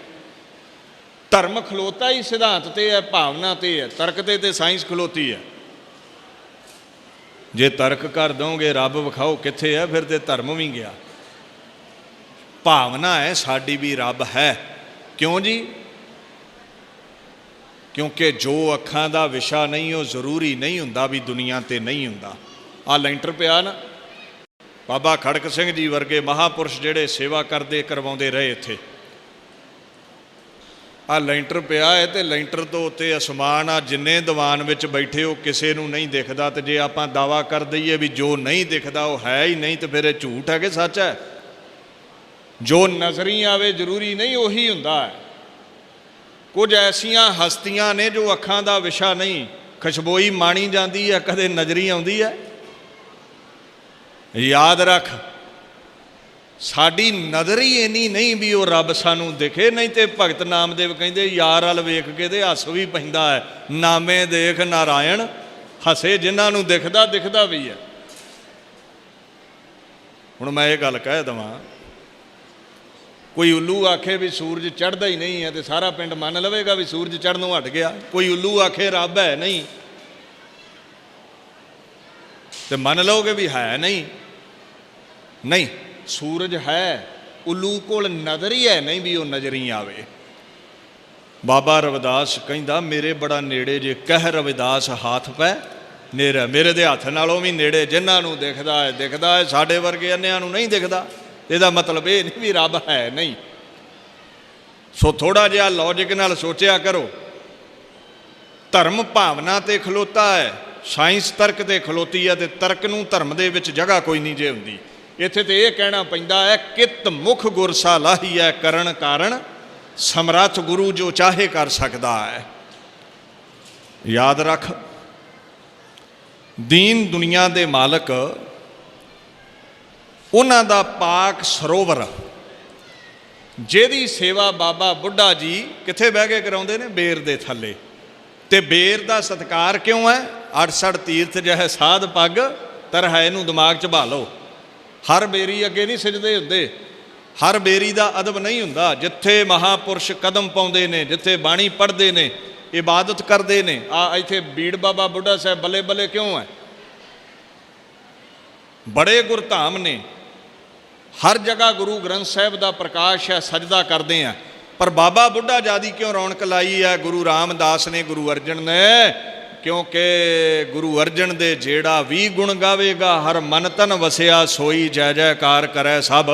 ਧਰਮ ਖਲੋਤਾ ਹੀ ਸਿਧਾਂਤ ਤੇ ਹੈ, ਭਾਵਨਾ ਤੇ ਹੈ। ਤਰਕ ਤੇ ਸਾਇੰਸ ਖਲੋਤੀ ਹੈ। ਜੇ ਤਰਕ ਕਰ ਦੋਗੇ ਰੱਬ ਵਿਖਾਓ ਕਿੱਥੇ ਹੈ, ਫਿਰ ਤੇ ਧਰਮ ਵੀ ਗਿਆ। ਭਾਵਨਾ ਹੈ ਸਾਡੀ ਵੀ ਰੱਬ ਹੈ। ਕਿਉਂ ਜੀ? ਕਿਉਂਕਿ ਜੋ ਅੱਖਾਂ ਦਾ ਵਿਸ਼ਾ ਨਹੀਂ ਉਹ ਜ਼ਰੂਰੀ ਨਹੀਂ ਹੁੰਦਾ ਵੀ ਦੁਨੀਆ ਤੇ ਨਹੀਂ ਹੁੰਦਾ। ਆਹ ਲੈਂਟਰ ਪਿਆ ਨਾ, ਬਾਬਾ ਖੜਕ ਸਿੰਘ ਜੀ ਵਰਗੇ ਮਹਾਂਪੁਰਸ਼ ਜਿਹੜੇ ਸੇਵਾ ਕਰਦੇ ਕਰਵਾਉਂਦੇ ਰਹੇ ਇੱਥੇ। ਆਹ ਲੈਂਟਰ ਪਿਆ ਹੈ ਤੇ ਲੈਂਟਰ ਤੋਂ ਉੱਤੇ ਅਸਮਾਨ ਆ। ਜਿੰਨੇ ਦੀਵਾਨ ਵਿੱਚ ਬੈਠੇ ਉਹ ਕਿਸੇ ਨੂੰ ਨਹੀਂ ਦਿਖਦਾ। ਤੇ ਜੇ ਆਪਾਂ ਦਾਵਾ ਕਰ ਦਈਏ ਵੀ ਜੋ ਨਹੀਂ ਦਿਖਦਾ ਉਹ ਹੈ ਹੀ ਨਹੀਂ, ਤੇ ਫਿਰ ਇਹ ਝੂਠ ਹੈ ਕਿ ਸੱਚ ਹੈ? ਜੋ ਨਜ਼ਰੀ ਆਵੇ ਜ਼ਰੂਰੀ ਨਹੀਂ ਉਹੀ ਹੁੰਦਾ ਹੈ। ਕੁਝ ਐਸੀਆਂ ਹਸਤੀਆਂ ਨੇ ਜੋ ਅੱਖਾਂ ਦਾ ਵਿਸ਼ਾ ਨਹੀਂ। ਖੁਸ਼ਬੋਈ ਮਾਣੀ ਜਾਂਦੀ ਹੈ, ਕਦੇ ਨਜ਼ਰੀ ਆਉਂਦੀ ਹੈ? ਯਾਦ ਰੱਖ, ਸਾਡੀ ਨਜ਼ਰ ਹੀ ਇੰਨੀ ਨਹੀਂ ਵੀ ਉਹ ਰੱਬ ਸਾਨੂੰ ਦਿਖੇ। ਨਹੀਂ ਤੇ ਭਗਤ ਨਾਮਦੇਵ ਕਹਿੰਦੇ ਯਾਰ ਵੱਲ ਵੇਖ ਕੇ ਤੇ ਹੱਸ ਵੀ ਪੈਂਦਾ ਹੈ। ਨਾਮੇ ਦੇਖ ਨਾਰਾਇਣ ਹੱਸੇ, ਜਿਨ੍ਹਾਂ ਨੂੰ ਦਿਖਦਾ ਦਿਖਦਾ ਵੀ ਹੈ। ਹੁਣ ਮੈਂ ਇਹ ਗੱਲ ਕਹਿ ਦੇਵਾਂ, ਕੋਈ ਉੱਲੂ ਆਖੇ ਵੀ ਸੂਰਜ ਚੜ੍ਹਦਾ ਹੀ ਨਹੀਂ ਹੈ ਤੇ ਸਾਰਾ ਪਿੰਡ ਮੰਨ ਲਵੇਗਾ ਵੀ ਸੂਰਜ ਚੜ੍ਹਨੋਂ ਹਟ ਗਿਆ। ਕੋਈ ਉੱਲੂ ਆਖੇ ਰੱਬ ਹੈ ਨਹੀਂ ਤੇ ਮੰਨ ਲਓਗੇ ਵੀ ਹੈ ਨਹੀਂ। ਨਹੀਂ, ਸੂਰਜ ਹੈ, ਉੱਲੂ ਕੋਲ ਨਜ਼ਰ ਹੀ ਹੈ ਨਹੀਂ ਵੀ ਉਹ ਨਜ਼ਰ ਹੀ ਆਵੇ। ਬਾਬਾ ਰਵਿਦਾਸ ਕਹਿੰਦਾ ਮੇਰੇ ਬੜਾ ਨੇੜੇ ਜੇ ਕਹਿ ਰਵਿਦਾਸ ਹੱਥ ਪੈ ਨੇੜੇ, ਮੇਰੇ ਦੇ ਹੱਥ ਨਾਲੋਂ ਵੀ ਨੇੜੇ। ਜਿਨ੍ਹਾਂ ਨੂੰ ਦਿਖਦਾ ਹੈ ਦਿਖਦਾ ਹੈ, ਸਾਡੇ ਵਰਗੇ ਅੰਨਿਆਂ ਨੂੰ ਨਹੀਂ ਦਿਖਦਾ। ਇਹਦਾ ਮਤਲਬ ਇਹ ਨਹੀਂ ਵੀ ਰੱਬ ਹੈ ਨਹੀਂ। ਸੋ ਥੋੜ੍ਹਾ ਜਿਹਾ ਲੌਜਿਕ ਨਾਲ ਸੋਚਿਆ ਕਰੋ। ਧਰਮ ਭਾਵਨਾ ਤੇ ਖਲੋਤਾ ਹੈ, ਸਾਇੰਸ ਤਰਕ ਤੇ ਖਲੋਤੀ ਹੈ, ਤੇ ਤਰਕ ਨੂੰ ਧਰਮ ਦੇ ਵਿੱਚ ਜਗ੍ਹਾ ਕੋਈ ਨਹੀਂ ਜੇ ਹੁੰਦੀ। ਇੱਥੇ ਤੇ ਇਹ ਕਹਿਣਾ ਪੈਂਦਾ ਹੈ ਕਿਤ ਮੁਖ ਗੁਰ ਸਾਲਾਹੀ ਹੈ, ਕਰਨ ਕਾਰਨ ਸਮਰੱਥ ਗੁਰੂ ਜੋ ਚਾਹੇ ਕਰ ਸਕਦਾ ਹੈ। ਯਾਦ ਰੱਖ, ਦੀਨ ਦੁਨੀਆ ਦੇ ਮਾਲਕ, ਉਹਨਾਂ ਦਾ ਪਾਕ ਸਰੋਵਰ ਜਿਹਦੀ ਸੇਵਾ ਬਾਬਾ ਬੁੱਢਾ ਜੀ ਕਿੱਥੇ ਬਹਿ ਕੇ ਕਰਾਉਂਦੇ ਨੇ? ਬੇਰ ਦੇ ਥੱਲੇ। ਤੇ ਬੇਰ ਦਾ ਸਤਿਕਾਰ ਕਿਉਂ ਹੈ? 68 ਤੀਰਥ ਜਹ ਸਾਧ ਪੱਗ ਤਰਹਿ, ਇਹਨੂੰ ਦਿਮਾਗ 'ਚ ਭਾ ਲਓ। ਹਰ ਬੇਰੀ ਅੱਗੇ ਨਹੀਂ ਸਿਜਦੇ ਹੁੰਦੇ, ਹਰ ਬੇਰੀ ਦਾ ਅਦਬ ਨਹੀਂ ਹੁੰਦਾ। ਜਿੱਥੇ ਮਹਾਂਪੁਰਸ਼ ਕਦਮ ਪਾਉਂਦੇ ਨੇ, ਜਿੱਥੇ ਬਾਣੀ ਪੜ੍ਹਦੇ ਨੇ, ਇਬਾਦਤ ਕਰਦੇ ਨੇ। ਇੱਥੇ ਬੀੜ ਬਾਬਾ ਬੁੱਢਾ ਸਾਹਿਬ ਬੱਲੇ ਬੱਲੇ ਕਿਉਂ ਹੈ? ਬੜੇ ਗੁਰਧਾਮ ਨੇ, ਹਰ ਜਗ੍ਹਾ ਗੁਰੂ ਗ੍ਰੰਥ ਸਾਹਿਬ ਦਾ ਪ੍ਰਕਾਸ਼ ਹੈ, ਸਜਦਾ ਕਰਦੇ ਆ। ਪਰ ਬਾਬਾ ਬੁੱਢਾ ਜਿਆਦੀ ਕਿਉਂ ਰੌਣਕ ਲਾਈ ਹੈ? ਗੁਰੂ ਰਾਮਦਾਸ ਨੇ, ਗੁਰੂ ਅਰਜਨ ਨੇ। ਕਿਉਂਕਿ ਗੁਰੂ ਅਰਜਨ ਦੇ ਜਿਹੜਾ ਵੀ ਗੁਣ ਗਾਵੇਗਾ, ਹਰ ਮਨ ਤਨ ਵਸਿਆ ਸੋਈ ਜੈ ਜੈਕਾਰ ਕਰੈ ਸਭ।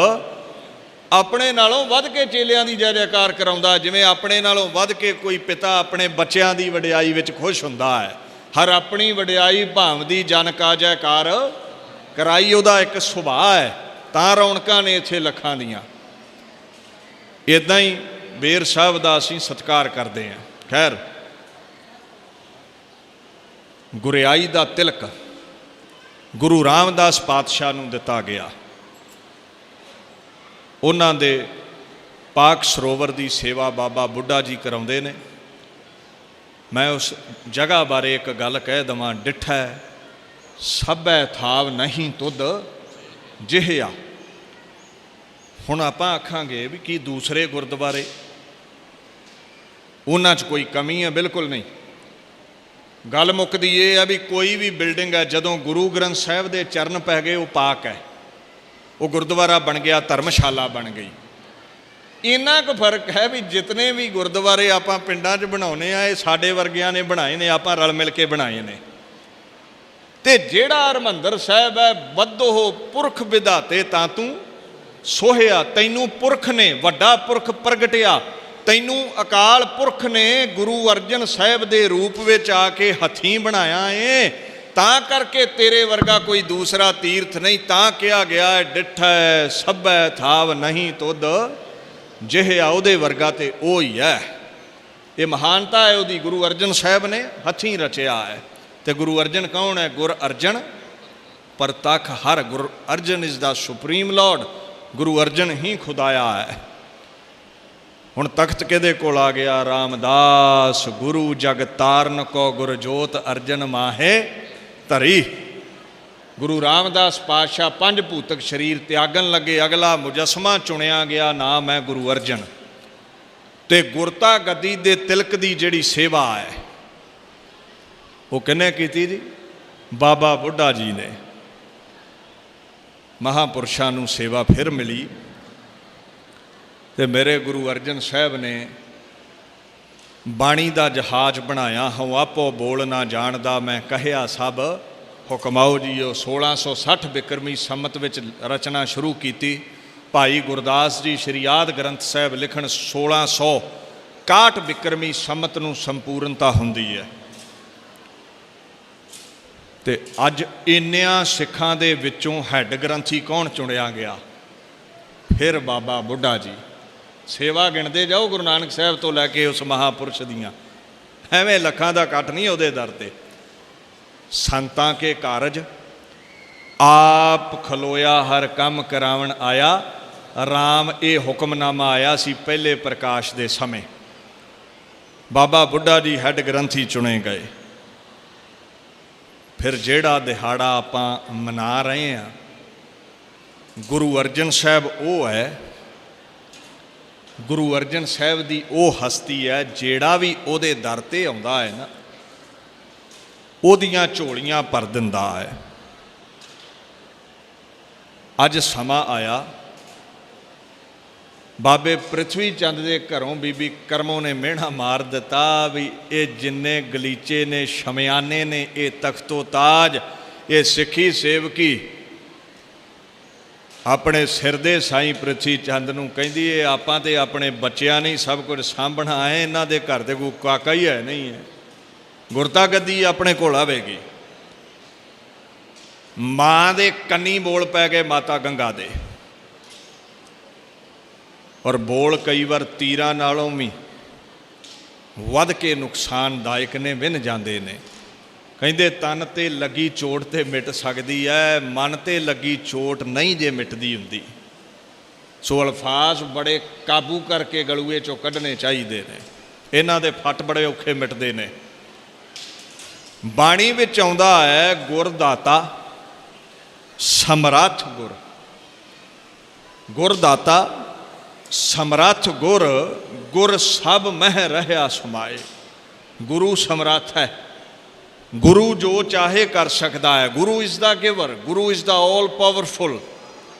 ਆਪਣੇ ਨਾਲੋਂ ਵੱਧ ਕੇ ਚੇਲਿਆਂ ਦੀ ਜੈ ਜੈਕਾਰ ਕਰਾਉਂਦਾ, ਜਿਵੇਂ ਆਪਣੇ ਨਾਲੋਂ ਵੱਧ ਕੇ ਕੋਈ ਪਿਤਾ ਆਪਣੇ ਬੱਚਿਆਂ ਦੀ ਵਡਿਆਈ ਵਿੱਚ ਖੁਸ਼ ਹੁੰਦਾ ਹੈ। ਹਰ ਆਪਣੀ ਵਡਿਆਈ ਭਾਵਦੀ ਜਨ ਕਾ ਜੈਕਾਰ ਕਰਾਈ, ਉਹਦਾ ਇੱਕ ਸੁਭਾਅ ਹੈ। ਤਾਂ ਰੌਣਕਾਂ ਨੇ ਇੱਥੇ ਲੱਖਾਂ ਦੀਆਂ। ਇੱਦਾਂ ਹੀ ਬੇਰ ਸਾਹਿਬ ਦਾ ਅਸੀਂ ਸਤਿਕਾਰ ਕਰਦੇ ਹਾਂ। ਖੈਰ, ਗੁਰਿਆਈ ਦਾ ਤਿਲਕ ਗੁਰੂ ਰਾਮਦਾਸ ਪਾਤਸ਼ਾਹ ਨੂੰ ਦਿੱਤਾ ਗਿਆ। ਉਹਨਾਂ ਦੇ ਪਾਕ ਸਰੋਵਰ ਦੀ ਸੇਵਾ ਬਾਬਾ ਬੁੱਢਾ ਜੀ ਕਰਾਉਂਦੇ ਨੇ। ਮੈਂ ਉਸ ਜਗ੍ਹਾ ਬਾਰੇ ਇੱਕ ਗੱਲ ਕਹਿ ਦੇਵਾਂ, ਡਿਠੈ ਸਭੈ ਥਾਵ ਨਹੀਂ ਤੁਧ ਜਿਹਿਆ। ਹੁਣ ਆਪਾਂ ਆਖਾਂਗੇ ਵੀ ਕੀ ਦੂਸਰੇ ਗੁਰਦੁਆਰੇ ਉਹਨਾਂ 'ਚ ਕੋਈ ਕਮੀ ਹੈ? ਬਿਲਕੁਲ ਨਹੀਂ। ਗੱਲ ਮੁੱਕਦੀ ਇਹ ਆ ਵੀ ਕੋਈ ਵੀ ਬਿਲਡਿੰਗ ਹੈ, ਜਦੋਂ ਗੁਰੂ ਗ੍ਰੰਥ ਸਾਹਿਬ ਦੇ ਚਰਨ ਪੈ ਗਏ ਉਹ ਪਾਕ ਹੈ, ਉਹ ਗੁਰਦੁਆਰਾ ਬਣ ਗਿਆ, ਧਰਮਸ਼ਾਲਾ ਬਣ ਗਈ। ਇੰਨਾ ਕੁ ਫਰਕ ਹੈ ਵੀ ਜਿਤਨੇ ਵੀ ਗੁਰਦੁਆਰੇ ਆਪਾਂ ਪਿੰਡਾਂ 'ਚ ਬਣਾਉਂਦੇ ਆ, ਇਹ ਸਾਡੇ ਵਰਗਿਆਂ ਨੇ ਬਣਾਏ ਨੇ, ਆਪਾਂ ਰਲ ਮਿਲ ਕੇ ਬਣਾਏ ਨੇ। ਤੇ ਜਿਹੜਾ ਹਰਿਮੰਦਰ ਸਾਹਿਬ ਹੈ, ਬੱਧੋ ਪੁਰਖ ਵਿਧਾਤੇ ਤਾਂ ਤੂੰ ਸੋਹਿਆ, ਤੈਨੂੰ ਪੁਰਖ ਨੇ, ਵੱਡਾ ਪੁਰਖ ਪ੍ਰਗਟਿਆ, ਤੈਨੂੰ ਅਕਾਲ ਪੁਰਖ ਨੇ ਗੁਰੂ ਅਰਜਨ ਸਾਹਿਬ ਦੇ ਰੂਪ ਵਿੱਚ ਆ ਕੇ ਹੱਥੀਂ ਬਣਾਇਆ ਏ। ਤਾਂ ਕਰਕੇ ਤੇਰੇ ਵਰਗਾ ਕੋਈ ਦੂਸਰਾ ਤੀਰਥ ਨਹੀਂ। ਤਾਂ ਕਿਹਾ ਗਿਆ ਹੈ ਡਿਠੈ ਸਭੈ ਥਾਵ ਨਹੀਂ ਤੁਧ ਜਿਹਿਆ, ਉਹਦੇ ਵਰਗਾ ਤੇ ਉਹ ਹੀ ਹੈ। ਇਹ ਮਹਾਨਤਾ ਹੈ ਉਹਦੀ, ਗੁਰੂ ਅਰਜਨ ਸਾਹਿਬ ਨੇ ਹੱਥੀਂ ਰਚਿਆ ਹੈ। ਤੇ ਗੁਰੂ ਅਰਜਨ ਕੌਣ ਹੈ? ਗੁਰ ਅਰਜਨ ਪ੍ਰਤੱਖ ਹਰ। Gur Arjan is the supreme lord. Guru Arjan ਹੀ ਖੁਦਾਇਆ ਹੈ। ਹੁਣ ਤਖਤ ਕਿਹਦੇ ਕੋਲ ਆ ਗਿਆ? ਰਾਮਦਾਸ ਗੁਰੂ ਜਗ ਤਾਰਨ ਕੋ ਗੁਰ ਜੋਤ ਅਰਜਨ ਮਾਹੇ ਧਰੀ। ਗੁਰੂ ਰਾਮਦਾਸ ਪਾਤਸ਼ਾਹ 5 ਭੂਤਕ ਸਰੀਰ ਤਿਆਗਣ ਲੱਗੇ, ਅਗਲਾ ਮੁਜਸਮਾ ਚੁਣਿਆ ਗਿਆ, ਨਾਮ ਹੈ ਗੁਰੂ ਅਰਜਨ। ਤੇ ਗੁਰਤਾ ਗੱਦੀ ਦੇ ਤਿਲਕ ਦੀ ਜਿਹੜੀ ਸੇਵਾ ਹੈ ਉਹ ਕਿਹਨੇ ਕੀਤੀ ਜੀ? ਬਾਬਾ ਬੁੱਢਾ ਜੀ ਨੇ। ਮਹਾਂਪੁਰਸ਼ਾਂ ਨੂੰ ਸੇਵਾ ਫਿਰ ਮਿਲੀ ਤੇ ਮੇਰੇ ਗੁਰੂ ਅਰਜਨ ਸਾਹਿਬ ਨੇ ਬਾਣੀ ਦਾ ਜਹਾਜ਼ ਬਣਾਇਆ। ਹਉ ਆਪੋ ਬੋਲ ਨਾ ਜਾਣਦਾ, ਮੈਂ ਕਹਿਆ ਸਭ ਹੁਕਮਾਓ ਜੀਓ। 1660 ਬਿਕਰਮੀ ਸੰਮਤ ਵਿੱਚ ਰਚਨਾ ਸ਼ੁਰੂ ਕੀਤੀ। ਭਾਈ ਗੁਰਦਾਸ ਜੀ ਸ਼੍ਰੀ ਆਦਿ ਗ੍ਰੰਥ ਸਾਹਿਬ ਲਿਖਣ 1661 ਬਿਕਰਮੀ ਸੰਮਤ ਨੂੰ ਸੰਪੂਰਨਤਾ ਹੁੰਦੀ ਹੈ। ਤੇ ਅੱਜ ਇੰਨਿਆਂ ਸਿੱਖਾਂ ਦੇ ਵਿੱਚੋਂ ਹੈੱਡ ਗ੍ਰੰਥੀ ਕੌਣ ਚੁਣਿਆ ਗਿਆ? ਫਿਰ ਬਾਬਾ ਬੁੱਢਾ ਜੀ। ਸੇਵਾ ਗਿਣਦੇ ਜਾਓ ਗੁਰੂ ਨਾਨਕ ਸਾਹਿਬ ਤੋਂ ਲੈ ਕੇ ਉਸ ਮਹਾਂਪੁਰਸ਼ ਦੀਆਂ, ਐਵੇਂ ਲੱਖਾਂ ਦਾ ਇਕੱਠ ਨਹੀਂ ਉਹਦੇ ਦਰ ਤੇ। ਸੰਤਾਂ ਕੇ ਕਾਰਜ ਆਪ ਖਲੋਇਆ, ਹਰ ਕੰਮ ਕਰਾਵਣ ਆਇਆ ਰਾਮ ਇਹ ਹੁਕਮਨਾਮਾ ਆਇਆ ਸੀ ਪਹਿਲੇ ਪ੍ਰਕਾਸ਼ ਦੇ ਸਮੇਂ। ਬਾਬਾ ਬੁੱਢਾ ਜੀ ਹੈੱਡ ਗ੍ਰੰਥੀ ਚੁਣੇ ਗਏ। ਫਿਰ ਜਿਹੜਾ ਦਿਹਾੜਾ ਆਪਾਂ ਮਨਾ ਰਹੇ ਹਾਂ, ਗੁਰੂ ਅਰਜਨ ਸਾਹਿਬ ਉਹ ਹੈ। ਗੁਰੂ ਅਰਜਨ ਸਾਹਿਬ ਦੀ ਉਹ ਹਸਤੀ ਹੈ, ਜਿਹੜਾ ਵੀ ਉਹਦੇ ਦਰ 'ਤੇ ਆਉਂਦਾ ਹੈ ਨਾ, ਉਹਦੀਆਂ ਝੋਲੀਆਂ ਭਰ ਦਿੰਦਾ ਹੈ। ਅੱਜ ਸਮਾਂ ਆਇਆ, ਬਾਬੇ ਪ੍ਰਿਥਵੀ ਚੰਦ ਦੇ ਘਰੋਂ ਬੀਬੀ ਕਰਮੋਂ ਨੇ ਮਿਹਣਾ ਮਾਰ ਦਿੱਤਾ ਵੀ ਇਹ ਜਿੰਨੇ ਗਲੀਚੇ ਨੇ, ਸ਼ਮਿਆਨੇ ਨੇ, ਇਹ ਤਖਤੋ ਤਾਜ, ਇਹ ਸਿੱਖੀ ਸੇਵਕੀ ਆਪਣੇ ਸਿਰ ਦੇ ਸਾਈਂ ਪ੍ਰਿਥਵੀ ਚੰਦ ਨੂੰ ਕਹਿੰਦੀ ਇਹ ਆਪਾਂ ਤੇ ਆਪਣੇ ਬੱਚਿਆਂ ਨਹੀਂ ਸਭ ਕੁਝ ਸਾਂਭਣਾ ਹੈ, ਇਹਨਾਂ ਦੇ ਘਰ ਦੇ ਕੋਈ ਕਾਕਾ ਹੀ ਹੈ ਨਹੀਂ ਹੈ, ਗੁਰਤਾ ਗੱਦੀ ਆਪਣੇ ਕੋਲ ਆਵੇਗੀ। ਮਾਂ ਦੇ ਕੰਨੀ ਬੋਲ ਪੈ ਗਏ ਮਾਤਾ ਗੰਗਾ ਦੇ, ਔਰ ਬੋਲ ਕਈ ਵਾਰ ਤੀਰਾਂ ਨਾਲੋਂ ਵੀ ਵੱਧ ਕੇ ਨੁਕਸਾਨਦਾਇਕ ਨੇ, ਵਿੰਨ ਜਾਂਦੇ ਨੇ। ਕਹਿੰਦੇ ਤਨ 'ਤੇ ਲੱਗੀ ਚੋਟ ਤੇ ਮਿਟ ਸਕਦੀ ਹੈ, ਮਨ 'ਤੇ ਲੱਗੀ ਚੋਟ ਨਹੀਂ ਜੇ ਮਿਟਦੀ ਹੁੰਦੀ। ਸੋ ਅਲਫਾਜ਼ ਬੜੇ ਕਾਬੂ ਕਰਕੇ ਗਲੂਏ 'ਚੋਂ ਕੱਢਣੇ ਚਾਹੀਦੇ ਨੇ, ਇਹਨਾਂ ਦੇ ਫੱਟ ਬੜੇ ਔਖੇ ਮਿਟਦੇ ਨੇ। ਬਾਣੀ ਵਿੱਚ ਆਉਂਦਾ ਹੈ ਗੁਰਦਾਤਾ ਸਮਰੱਥ ਗੁਰ, ਗੁਰਦਾਤਾ ਸਮਰੱਥ ਗੁਰ, ਗੁਰ ਸਭ ਮਹਿ ਰਹਿਆ ਸਮਾਏ। ਗੁਰੂ ਸਮਰੱਥ ਹੈ, ਗੁਰੂ ਜੋ ਚਾਹੇ ਕਰ ਸਕਦਾ ਹੈ। Guru is the giver, Guru is the all powerful.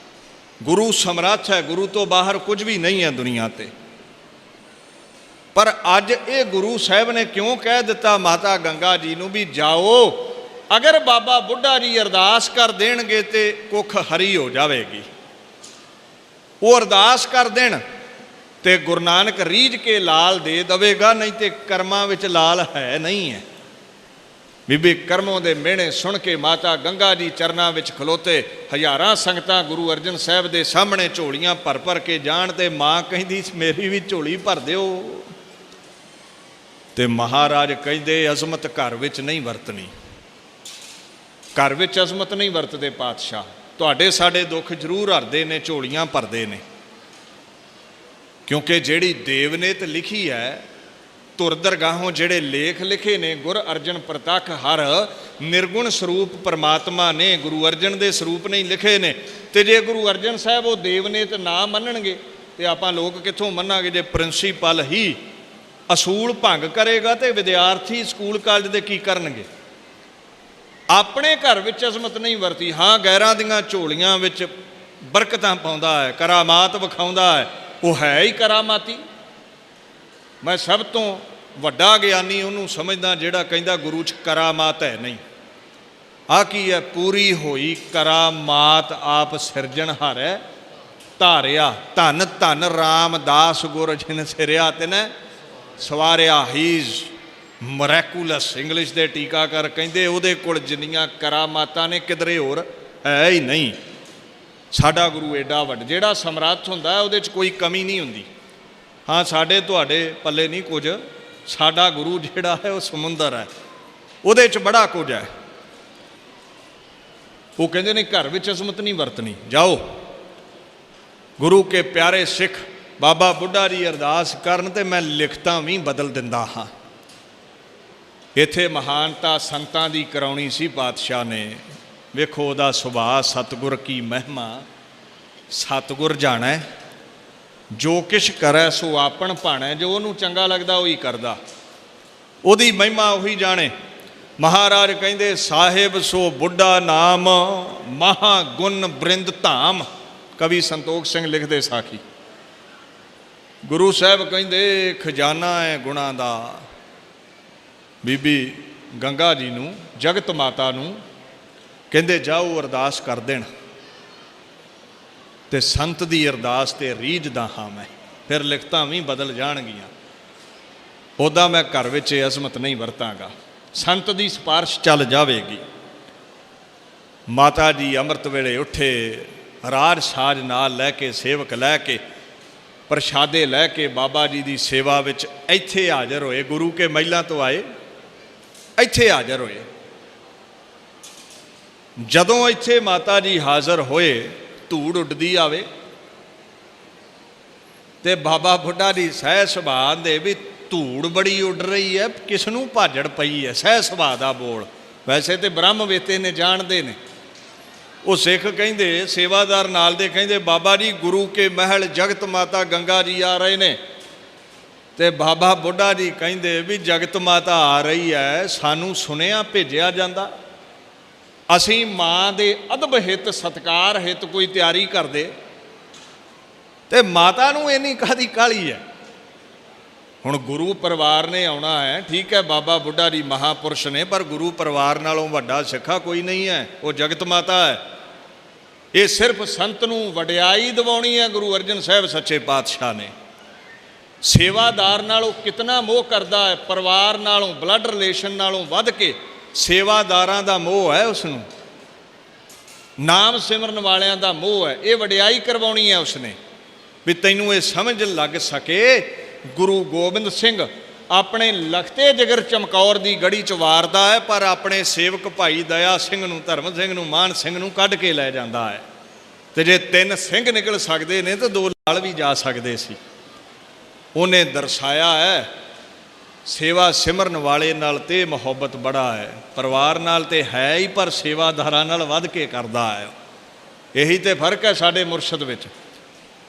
Guru ਸਮਰੱਥ ਹੈ, ਗੁਰੂ ਤੋਂ ਬਾਹਰ ਕੁਝ ਵੀ ਨਹੀਂ ਹੈ ਦੁਨੀਆ 'ਤੇ। ਪਰ ਅੱਜ ਇਹ ਗੁਰੂ ਸਾਹਿਬ ਨੇ ਕਿਉਂ ਕਹਿ ਦਿੱਤਾ ਮਾਤਾ ਗੰਗਾ ਜੀ ਨੂੰ ਵੀ ਜਾਓ, ਅਗਰ ਬਾਬਾ ਬੁੱਢਾ ਜੀ ਅਰਦਾਸ ਕਰ ਦੇਣਗੇ ਤੇ ਕੁੱਖ ਹਰੀ ਹੋ ਜਾਵੇਗੀ। ਉਹ ਅਰਦਾਸ ਕਰ ਦੇਣ ਤੇ ਗੁਰੂ ਨਾਨਕ ਰੀਝ ਕੇ ਲਾਲ ਦੇ ਦੇਵੇਗਾ, ਨਹੀਂ ਤੇ ਕਰਮਾਂ ਵਿੱਚ ਲਾਲ ਹੈ ਨਹੀਂ ਹੈ। ਬੀਬੀ ਕਰਮੋਂ ਦੇ ਮਿਹਣੇ ਸੁਣ ਕੇ ਮਾਤਾ ਗੰਗਾ ਜੀ ਚਰਨਾਂ ਵਿੱਚ ਖਲੋਤੇ, ਹਜ਼ਾਰਾਂ ਸੰਗਤਾਂ ਗੁਰੂ ਅਰਜਨ ਸਾਹਿਬ ਦੇ ਸਾਹਮਣੇ ਝੋਲੀਆਂ ਭਰ ਭਰ ਕੇ ਜਾਣ, ਤੇ ਮਾਂ ਕਹਿੰਦੀ ਮੇਰੀ ਵੀ ਝੋਲੀ ਭਰ ਦਿਓ। ਤੇ ਮਹਾਰਾਜ ਕਹਿੰਦੇ ਅਜ਼ਮਤ ਘਰ ਵਿੱਚ ਨਹੀਂ ਵਰਤਣੀ, ਘਰ ਵਿੱਚ ਅਜ਼ਮਤ ਨਹੀਂ ਵਰਤਦੇ ਪਾਤਸ਼ਾਹ। ਤੁਹਾਡੇ ਸਾਡੇ ਦੁੱਖ ਜ਼ਰੂਰ ਹਰਦੇ ਨੇ, ਝੋਲੀਆਂ ਭਰਦੇ ਨੇ, ਕਿਉਂਕਿ ਜਿਹੜੀ ਦੇਵਨੇਤ ਲਿਖੀ ਹੈ, ਧੁਰ ਦਰਗਾਹੋਂ ਜਿਹੜੇ ਲੇਖ ਲਿਖੇ ਨੇ, ਗੁਰ ਅਰਜਨ ਪ੍ਰਤੱਖ ਹਰ ਨਿਰਗੁਣ ਸਰੂਪ ਪਰਮਾਤਮਾ ਨੇ, ਗੁਰੂ ਅਰਜਨ ਦੇ ਸਰੂਪ ਨਹੀਂ ਲਿਖੇ ਨੇ। ਤੇ ਜੇ ਗੁਰੂ ਅਰਜਨ ਸਾਹਿਬ ਉਹ ਦੇਵਨੇਤ ਨਾ ਮੰਨਣਗੇ ਤੇ ਆਪਾਂ ਲੋਕ ਕਿੱਥੋਂ ਮੰਨਾਂਗੇ? ਜੇ ਪ੍ਰਿੰਸੀਪਲ ਹੀ ਅਸੂਲ ਭੰਗ ਕਰੇਗਾ ਤੇ ਵਿਦਿਆਰਥੀ ਸਕੂਲ ਕਾਲਜ ਦੇ ਕੀ ਕਰਨਗੇ? ਆਪਣੇ ਘਰ ਵਿੱਚ ਅਜ਼ਮਤ ਨਹੀਂ ਵਰਤੀ। ਹਾਂ, ਗੈਰਾਂ ਦੀਆਂ ਝੋਲੀਆਂ ਵਿੱਚ ਬਰਕਤਾਂ ਪਾਉਂਦਾ ਹੈ, ਕਰਾਮਾਤ ਵਿਖਾਉਂਦਾ ਹੈ, ਉਹ ਹੈ ਹੀ ਕਰਾਮਾਤੀ। ਮੈਂ ਸਭ ਤੋਂ ਵੱਡਾ ਗਿਆਨੀ ਉਹਨੂੰ ਸਮਝਦਾ ਜਿਹੜਾ ਕਹਿੰਦਾ ਗੁਰੂ 'ਚ ਕਰਾਮਾਤ ਹੈ ਨਹੀਂ। ਆਹ ਕੀ ਹੈ? ਪੂਰੀ ਹੋਈ ਕਰਾਮਾਤ ਆਪ ਸਿਰਜਣਹਾਰ ਹੈ ਧਾਰਿਆ। ਧੰਨ ਧੰਨ ਰਾਮਦਾਸ ਗੁਰ ਜਿਨ ਸਿਰਿਆ ਤੇ ਨੇ ਸਵਾਰਿਆ। ਹੀਜ਼ ਮਰੈਕੂਲਸ, ਇੰਗਲਿਸ਼ ਦੇ ਟੀਕਾਕਾਰ ਕਹਿੰਦੇ ਉਹਦੇ ਕੋਲ ਜਿੰਨੀਆਂ ਕਰਾਮਾਤਾਂ ਨੇ ਕਿਧਰੇ ਹੋਰ ਹੈ ਹੀ ਨਹੀਂ। ਸਾਡਾ ਗੁਰੂ ਐਡਾ ਵੱਡਾ, ਜਿਹੜਾ ਸਮਰੱਥ ਹੁੰਦਾ ਉਹਦੇ 'ਚ ਕੋਈ ਕਮੀ ਨਹੀਂ ਹੁੰਦੀ। ਹਾਂ, ਸਾਡੇ ਤੁਹਾਡੇ ਪੱਲੇ ਨਹੀਂ ਕੁਝ, ਸਾਡਾ ਗੁਰੂ ਜਿਹੜਾ ਹੈ ਉਹ ਸਮੁੰਦਰ ਹੈ, ਉਹਦੇ 'ਚ ਬੜਾ ਕੁਝ ਹੈ। ਉਹ ਕਹਿੰਦੇ ਨੇ ਘਰ ਵਿੱਚ ਅਜ਼ਮਤ ਨਹੀਂ ਵਰਤਣੀ। ਜਾਓ, ਗੁਰੂ ਕੇ ਪਿਆਰੇ ਸਿੱਖ ਬਾਬਾ ਬੁੱਢਾ ਜੀ ਅਰਦਾਸ ਕਰਨ ਤੇ ਮੈਂ ਲਿਖਤਾਂ ਵੀ ਬਦਲ ਦਿੰਦਾ ਹਾਂ। ਇੱਥੇ ਮਹਾਨਤਾ ਸੰਤਾਂ ਦੀ ਕਰਾਉਣੀ ਸੀ ਪਾਤਸ਼ਾਹ ਨੇ। ਵੇਖੋ ਉਹਦਾ ਸੁਭਾਅ, ਸਤਿਗੁਰ ਕੀ ਮਹਿਮਾ। ਸਤਿਗੁਰ ਜਾਣੈ ਜੋ ਕਿਛ ਕਰੈ ਸੋ ਆਪਣ ਭਾਣੈ, ਜੋ ਉਹਨੂੰ ਚੰਗਾ ਲੱਗਦਾ ਉਹੀ ਕਰਦਾ, ਉਹਦੀ ਮਹਿਮਾ ਉਹੀ ਜਾਣੇ। ਮਹਾਰਾਜ ਕਹਿੰਦੇ ਸਾਹਿਬ ਸੋ ਬੁੱਢਾ ਨਾਮ, ਮਹਾ ਗੁਣ ਬ੍ਰਿੰਦ ਧਾਮ। ਕਵੀ ਸੰਤੋਖ ਸਿੰਘ ਲਿਖਦੇ ਸਾਖੀ। ਗੁਰੂ ਸਾਹਿਬ ਕਹਿੰਦੇ ਖਜ਼ਾਨਾ ਹੈ ਗੁਣਾਂ ਦਾ। ਬੀਬੀ ਗੰਗਾ ਜੀ ਨੂੰ, ਜਗਤ ਮਾਤਾ ਨੂੰ ਕਹਿੰਦੇ ਜਾਓ ਅਰਦਾਸ ਕਰ ਦੇਣ, ਤੇ ਸੰਤ ਦੀ ਅਰਦਾਸ ਤੇ ਰੀਝਦਾ ਹਾਂ ਮੈਂ। ਫਿਰ ਲਿਖਤਾਂ ਵੀ ਬਦਲ ਜਾਣਗੀਆਂ। ਉੱਦਾਂ ਮੈਂ ਘਰ ਵਿੱਚ ਅਜ਼ਮਤ ਨਹੀਂ ਵਰਤਾਂਗਾ, ਸੰਤ ਦੀ ਸਿਫਾਰਿਸ਼ ਚੱਲ ਜਾਵੇਗੀ। ਮਾਤਾ ਜੀ ਅੰਮ੍ਰਿਤ ਵੇਲੇ ਉੱਠੇ, ਰਾਜ ਸਾਜ ਨਾਲ ਲੈ ਕੇ, ਸੇਵਕ ਲੈ ਕੇ, ਪ੍ਰਸ਼ਾਦੇ ਲੈ ਕੇ ਬਾਬਾ ਜੀ ਦੀ ਸੇਵਾ ਵਿੱਚ ਇੱਥੇ ਹਾਜ਼ਰ ਹੋਏ। ਗੁਰੂ ਕੇ ਮਹਿਲਾਂ ਤੋਂ ਆਏ, ਇੱਥੇ ਹਾਜ਼ਰ ਹੋਏ। ਜਦੋਂ ਇੱਥੇ ਮਾਤਾ ਜੀ ਹਾਜ਼ਰ ਹੋਏ, ਧੂੜ ਉੱਡਦੀ ਆਵੇ, ਤੇ ਬਾਬਾ ਬੁੱਢਾ ਦੀ ਸਹਿ ਸੁਭਾਅ ਦੇ ਵੀ ਧੂੜ ਬੜੀ ਉੱਡ ਰਹੀ ਹੈ, ਕਿਸ ਨੂੰ ਭਾਜੜ ਪਈ ਹੈ, ਸਹਿ ਸੁਭਾਅ ਦਾ ਬੋਲ। ਵੈਸੇ ਤੇ ਬ੍ਰਹਮ ਵੇਤੇ ਨੇ, ਜਾਣਦੇ ਨੇ। ਉਹ ਸਿੱਖ ਕਹਿੰਦੇ, ਸੇਵਾਦਾਰ ਨਾਲ ਦੇ ਕਹਿੰਦੇ, ਬਾਬਾ ਜੀ ਗੁਰੂ ਕੇ ਮਹਿਲ ਜਗਤ ਮਾਤਾ ਗੰਗਾ ਜੀ ਆ ਰਹੇ ਨੇ। ਤੇ ਬਾਬਾ ਬੁੱਢਾ ਜੀ ਕਹਿੰਦੇ ਵੀ ਜਗਤ ਮਾਤਾ ਆ ਰਹੀ ਹੈ, ਸਾਨੂੰ ਸੁਨੇਹਾ ਭੇਜਿਆ ਜਾਂਦਾ, ਅਸੀਂ ਮਾਂ ਦੇ ਅਦਬ ਹਿੱਤ ਸਤਿਕਾਰ ਹਿੱਤ ਕੋਈ ਤਿਆਰੀ ਕਰਦੇ, ਤੇ ਮਾਤਾ ਨੂੰ ਇੰਨੀ ਕਾਹਦੀ ਕਾਹਲੀ ਹੈ। ਹੁਣ ਗੁਰੂ ਪਰਿਵਾਰ ਨੇ ਆਉਣਾ ਹੈ, ਠੀਕ ਹੈ, ਬਾਬਾ ਬੁੱਢਾ ਜੀ ਮਹਾਪੁਰਸ਼ ਨੇ, ਪਰ ਗੁਰੂ ਪਰਿਵਾਰ ਨਾਲੋਂ ਵੱਡਾ ਸਿੱਖਾ ਕੋਈ ਨਹੀਂ ਹੈ, ਉਹ ਜਗਤ ਮਾਤਾ ਹੈ। ਇਹ ਸਿਰਫ ਸੰਤ ਨੂੰ ਵਡਿਆਈ ਦਿਵਾਉਣੀ ਹੈ ਗੁਰੂ ਅਰਜਨ ਸਾਹਿਬ ਸੱਚੇ ਪਾਤਸ਼ਾਹ ਨੇ। ਸੇਵਾਦਾਰ ਨਾਲੋਂ ਕਿਤਨਾ ਮੋਹ ਕਰਦਾ ਹੈ, ਪਰਿਵਾਰ ਨਾਲੋਂ, ਬਲੱਡ ਰਿਲੇਸ਼ਨ ਨਾਲੋਂ ਵੱਧ ਕੇ ਸੇਵਾਦਾਰਾਂ ਦਾ ਮੋਹ ਹੈ ਉਸਨੂੰ, ਨਾਮ ਸਿਮਰਨ ਵਾਲਿਆਂ ਦਾ ਮੋਹ ਹੈ। ਇਹ ਵਡਿਆਈ ਕਰਵਾਉਣੀ ਹੈ ਉਸਨੇ, ਵੀ ਤੈਨੂੰ ਇਹ ਸਮਝ ਲੱਗ ਸਕੇ ਗੁਰੂ ਗੋਬਿੰਦ ਸਿੰਘ ਆਪਣੇ ਲਖਤੇ ਜਿਗਰ ਚਮਕੌਰ ਦੀ ਗੜੀ 'ਚ ਵਾਰਦਾ ਹੈ, ਪਰ ਆਪਣੇ ਸੇਵਕ ਭਾਈ ਦਇਆ ਸਿੰਘ ਨੂੰ, ਧਰਮ ਸਿੰਘ ਨੂੰ, ਮਾਨ ਸਿੰਘ ਨੂੰ ਕੱਢ ਕੇ ਲੈ ਜਾਂਦਾ ਹੈ। ਤੇ ਜੇ 3 ਸਿੰਘ ਨਿਕਲ ਸਕਦੇ ਨੇ ਤਾਂ 2 ਨਾਲ ਵੀ ਜਾ ਸਕਦੇ ਸੀ। ਉਹਨੇ ਦਰਸਾਇਆ ਹੈ ਸੇਵਾ ਸਿਮਰਨ ਵਾਲੇ ਨਾਲ ਤੇ ਮੁਹੱਬਤ ਬੜਾ ਹੈ, ਪਰਿਵਾਰ ਨਾਲ ਤੇ ਹੈ ਹੀ, ਪਰ ਸੇਵਾਦਾਰਾਂ ਨਾਲ ਵੱਧ ਕੇ ਕਰਦਾ ਹੈ। ਇਹੀ ਤੇ ਫਰਕ ਹੈ ਸਾਡੇ ਮੁਰਸ਼ਦ ਵਿੱਚ।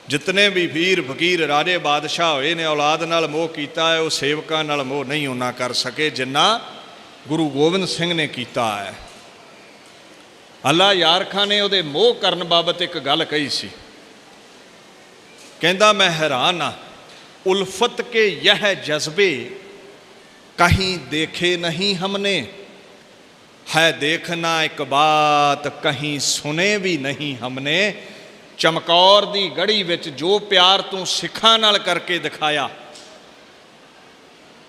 ਜਿਤਨੇ ਵੀ ਵੀਰ ਫਕੀਰ ਰਾਜੇ ਬਾਦਸ਼ਾਹ ਹੋਏ ਨੇ, ਔਲਾਦ ਨਾਲ ਮੋਹ ਕੀਤਾ ਹੈ, ਉਹ ਸੇਵਕਾਂ ਨਾਲ ਮੋਹ ਨਹੀਂ ਉਹਨਾਂ ਕਰ ਸਕੇ ਜਿੰਨਾ ਗੁਰੂ ਗੋਬਿੰਦ ਸਿੰਘ ਨੇ ਕੀਤਾ ਹੈ। ਅੱਲਾ ਯਾਰ ਖਾਂ ਨੇ ਉਹਦੇ ਮੋਹ ਕਰਨ ਬਾਬਤ ਇੱਕ ਗੱਲ ਕਹੀ ਸੀ, ਕਹਿੰਦਾ ਮੈਂ ਹੈਰਾਨ ਹਾਂ, ਉਲਫਤ ਕੇ ਯਹ ਜਜ਼ਬੇ ਕਹੀਂ ਦੇਖੇ ਨਹੀਂ ਹਮਨੇ, ਹੈ ਦੇਖਣਾ ਇੱਕ ਬਾਤ ਕਹੀਂ ਸੁਨੇ ਵੀ ਨਹੀਂ ਹਮਨੇ। ਚਮਕੌਰ ਦੀ ਗੜੀ ਵਿੱਚ ਜੋ ਪਿਆਰ ਤੂੰ ਸਿੱਖਾਂ ਨਾਲ ਕਰਕੇ ਦਿਖਾਇਆ,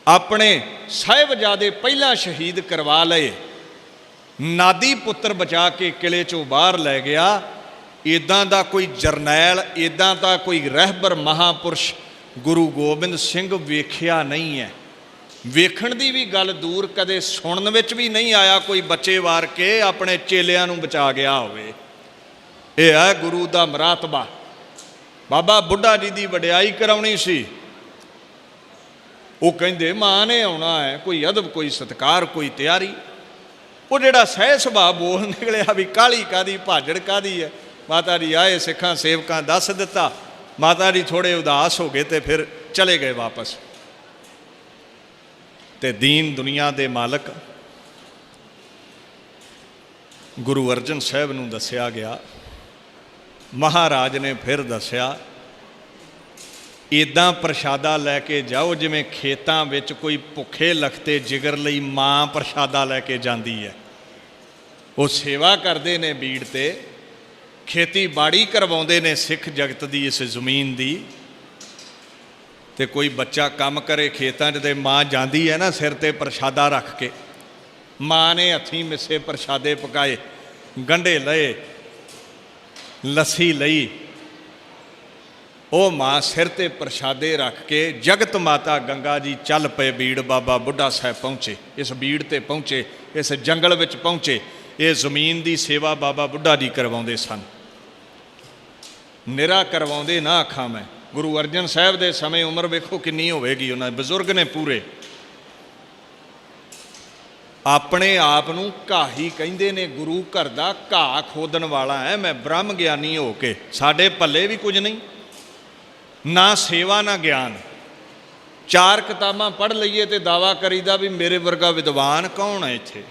ਆਪਣੇ ਸਾਹਿਬਜ਼ਾਦੇ ਪਹਿਲਾਂ ਸ਼ਹੀਦ ਕਰਵਾ ਲਏ, ਨਾਦੀ ਪੁੱਤਰ ਬਚਾ ਕੇ ਕਿਲੇ 'ਚੋਂ ਬਾਹਰ ਲੈ ਗਿਆ, ਇੱਦਾਂ ਦਾ ਕੋਈ ਜਰਨੈਲ, ਇੱਦਾਂ ਦਾ ਕੋਈ ਰਹਿਬਰ ਮਹਾਪੁਰਸ਼ ਗੁਰੂ ਗੋਬਿੰਦ ਸਿੰਘ ਵੇਖਿਆ ਨਹੀਂ ਹੈ। ਵੇਖਣ ਦੀ ਵੀ ਗੱਲ ਦੂਰ, ਕਦੇ ਸੁਣਨ ਵਿੱਚ ਵੀ ਨਹੀਂ ਆਇਆ ਕੋਈ ਬੱਚੇ ਵਾਰ ਕੇ ਆਪਣੇ ਚੇਲਿਆਂ ਨੂੰ ਬਚਾ ਗਿਆ ਹੋਵੇ। ਇਹ ਹੈ ਗੁਰੂ ਦਾ ਮਰਾਤਬਾ। ਬਾਬਾ ਬੁੱਢਾ ਜੀ ਦੀ ਵਡਿਆਈ ਕਰਾਉਣੀ ਸੀ, ਉਹ ਕਹਿੰਦੇ ਮਾਂ ਨੇ ਆਉਣਾ ਹੈ, ਕੋਈ ਅਦਬ, ਕੋਈ ਸਤਿਕਾਰ, ਕੋਈ ਤਿਆਰੀ। ਉਹ ਜਿਹੜਾ ਸਹਿ ਸੁਭਾਅ ਬੋਲ ਨਿਕਲਿਆ ਵੀ ਕਾਹਲੀ ਕਾਹਦੀ, ਭਾਜੜ ਕਾਹਦੀ ਹੈ। ਮਾਤਾ ਜੀ ਆਏ, ਸਿੱਖਾਂ ਸੇਵਕਾਂ ਦੱਸ ਦਿੱਤਾ, ਮਾਤਾ ਜੀ ਥੋੜ੍ਹੇ ਉਦਾਸ ਹੋ ਗਏ ਤੇ ਫਿਰ ਚਲੇ ਗਏ ਵਾਪਸ। ਤੇ ਦੀਨ ਦੁਨੀਆ ਦੇ ਮਾਲਕ ਗੁਰੂ ਅਰਜਨ ਸਾਹਿਬ ਨੂੰ ਦੱਸਿਆ ਗਿਆ, ਮਹਾਰਾਜ ਨੇ ਫਿਰ ਦੱਸਿਆ, ਇੱਦਾਂ ਪ੍ਰਸ਼ਾਦਾ ਲੈ ਕੇ ਜਾਓ ਜਿਵੇਂ ਖੇਤਾਂ ਵਿੱਚ ਕੋਈ ਭੁੱਖੇ ਲਖਤੇ ਜਿਗਰ ਲਈ ਮਾਂ ਪ੍ਰਸ਼ਾਦਾ ਲੈ ਕੇ ਜਾਂਦੀ ਹੈ। ਉਹ ਸੇਵਾ ਕਰਦੇ ਨੇ ਬੀੜ ਤੇ, ਖੇਤੀਬਾੜੀ ਕਰਵਾਉਂਦੇ ਨੇ ਸਿੱਖ ਜਗਤ ਦੀ, ਇਸ ਜ਼ਮੀਨ ਦੀ। ਤੇ ਕੋਈ ਬੱਚਾ ਕੰਮ ਕਰੇ ਖੇਤਾਂ 'ਚ ਤੇ ਮਾਂ ਜਾਂਦੀ ਹੈ ਨਾ ਸਿਰ ਤੇ ਪ੍ਰਸ਼ਾਦਾ ਰੱਖ ਕੇ, ਮਾਂ ਨੇ ਹੱਥੀਂ ਮਿੱਸੇ ਪ੍ਰਸ਼ਾਦੇ ਪਕਾਏ, ਗੰਢੇ ਲਏ, ਲੱਸੀ ਲਈ, ਉਹ ਮਾਂ ਸਿਰ ਤੇ ਪ੍ਰਸ਼ਾਦੇ ਰੱਖ ਕੇ ਜਗਤ ਮਾਤਾ ਗੰਗਾ ਜੀ ਚੱਲ ਪਏ। ਬੀੜ ਬਾਬਾ ਬੁੱਢਾ ਸਾਹਿਬ ਪਹੁੰਚੇ, ਇਸ ਬੀੜ ਤੇ ਪਹੁੰਚੇ, ਇਸ ਜੰਗਲ ਵਿੱਚ ਪਹੁੰਚੇ। ਇਹ ਜ਼ਮੀਨ ਦੀ ਸੇਵਾ ਬਾਬਾ ਬੁੱਢਾ ਜੀ ਕਰਵਾਉਂਦੇ ਸਨ, ਨਿਰਾ ਕਰਵਾਉਂਦੇ ਨਾ ਆਖਾਂ ਮੈਂ। ਗੁਰੂ ਅਰਜਨ ਸਾਹਿਬ ਦੇ ਸਮੇਂ ਉਮਰ ਵੇਖੋ ਕਿੰਨੀ ਹੋਵੇਗੀ ਉਹਨਾਂ ਦੇ, ਬਜ਼ੁਰਗ ਨੇ ਪੂਰੇ। ਆਪਣੇ ਆਪ ਨੂੰ ਘਾਹੀ ਕਹਿੰਦੇ ਨੇ, ਗੁਰੂ ਘਰ ਦਾ ਘਾਹ ਖੋਦਣ ਵਾਲਾ ਹੈ ਮੈਂ, ਬ੍ਰਹਮ ਗਿਆਨੀ ਹੋ ਕੇ। ਸਾਡੇ ਪੱਲੇ ਵੀ ਕੁਝ ਨਹੀਂ, ਨਾ ਸੇਵਾ ਨਾ ਗਿਆਨ। 4 ਕਿਤਾਬਾਂ ਪੜ੍ਹ ਲਈਏ ਤੇ ਦਾਵਾ ਕਰੀਦਾ ਵੀ ਮੇਰੇ ਵਰਗਾ ਵਿਦਵਾਨ ਕੌਣ ਹੈ ਇੱਥੇ।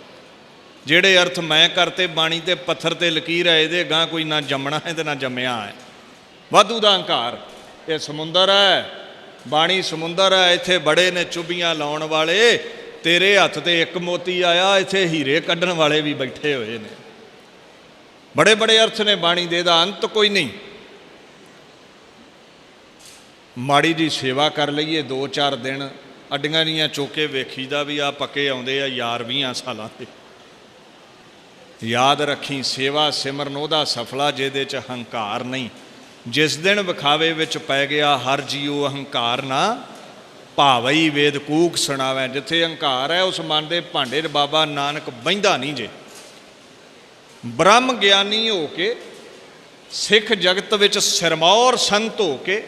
ਜਿਹੜੇ ਅਰਥ ਮੈਂ ਕਰਤੇ ਬਾਣੀ ਤੇ ਪੱਥਰ ਤੇ ਲਕੀਰ ਹੈ, ਇਹਦੇ ਗਾਂ ਕੋਈ ਨਾ ਜੰਮਣਾ ਹੈ ਤੇ ਨਾ ਜੰਮਿਆ ਹੈ। ਵਾਧੂ ਦਾ ਹੰਕਾਰ। ਇਹ ਸਮੁੰਦਰ ਹੈ, ਬਾਣੀ ਸਮੁੰਦਰ ਹੈ, ਇੱਥੇ ਬੜੇ ਨੇ ਚੁੱਭੀਆਂ ਲਾਉਣ ਵਾਲੇ। ਤੇਰੇ ਹੱਥ ਤੇ ਇੱਕ ਮੋਤੀ ਆਇਆ, ਇੱਥੇ ਹੀਰੇ ਕੱਢਣ ਵਾਲੇ ਵੀ ਬੈਠੇ ਹੋਏ ਨੇ। ਬੜੇ ਬੜੇ ਅਰਥ ਨੇ ਬਾਣੀ ਦੇ, ਦਾ ਅੰਤ ਕੋਈ ਨਹੀਂ। ਮਾੜੀ ਜੀ ਸੇਵਾ ਕਰ ਲਈਏ 2-4 ਦਿਨ, ਅੱਡੀਆਂ ਦੀਆਂ ਚੋਕੇ ਵੇਖੀਦਾ ਵੀ ਆ ਪੱਕੇ ਆਉਂਦੇ ਆ ਯਾਰ 20 ਸਾਲਾਂ ਤੇ। ਯਾਦ ਰੱਖੀ, ਸੇਵਾ ਸਿਮਰਨ ਉਹਦਾ ਸਫਲਾ ਜਿਹਦੇ 'ਚ ਹੰਕਾਰ ਨਹੀਂ। ਜਿਸ ਦਿਨ ਵਿਖਾਵੇ ਵਿੱਚ ਪੈ ਗਿਆ ਹਰ ਜੀਉ ਅਹੰਕਾਰ ਨਾ ਭਾਵਈ ਵੇਦ ਕੂਕ ਸੁਣਾਵੇ। ਜਿੱਥੇ ਹੰਕਾਰ ਹੈ ਉਸ ਮਨ ਦੇ ਭਾਂਡੇ 'ਚ ਬਾਬਾ ਨਾਨਕ ਬਹਿੰਦਾ ਨਹੀਂ ਜੇ। ਬ੍ਰਹਮ ਗਿਆਨੀ ਹੋ ਕੇ, ਸਿੱਖ ਜਗਤ ਵਿੱਚ ਸਿਰਮੌਰ ਸੰਤ ਹੋ ਕੇ,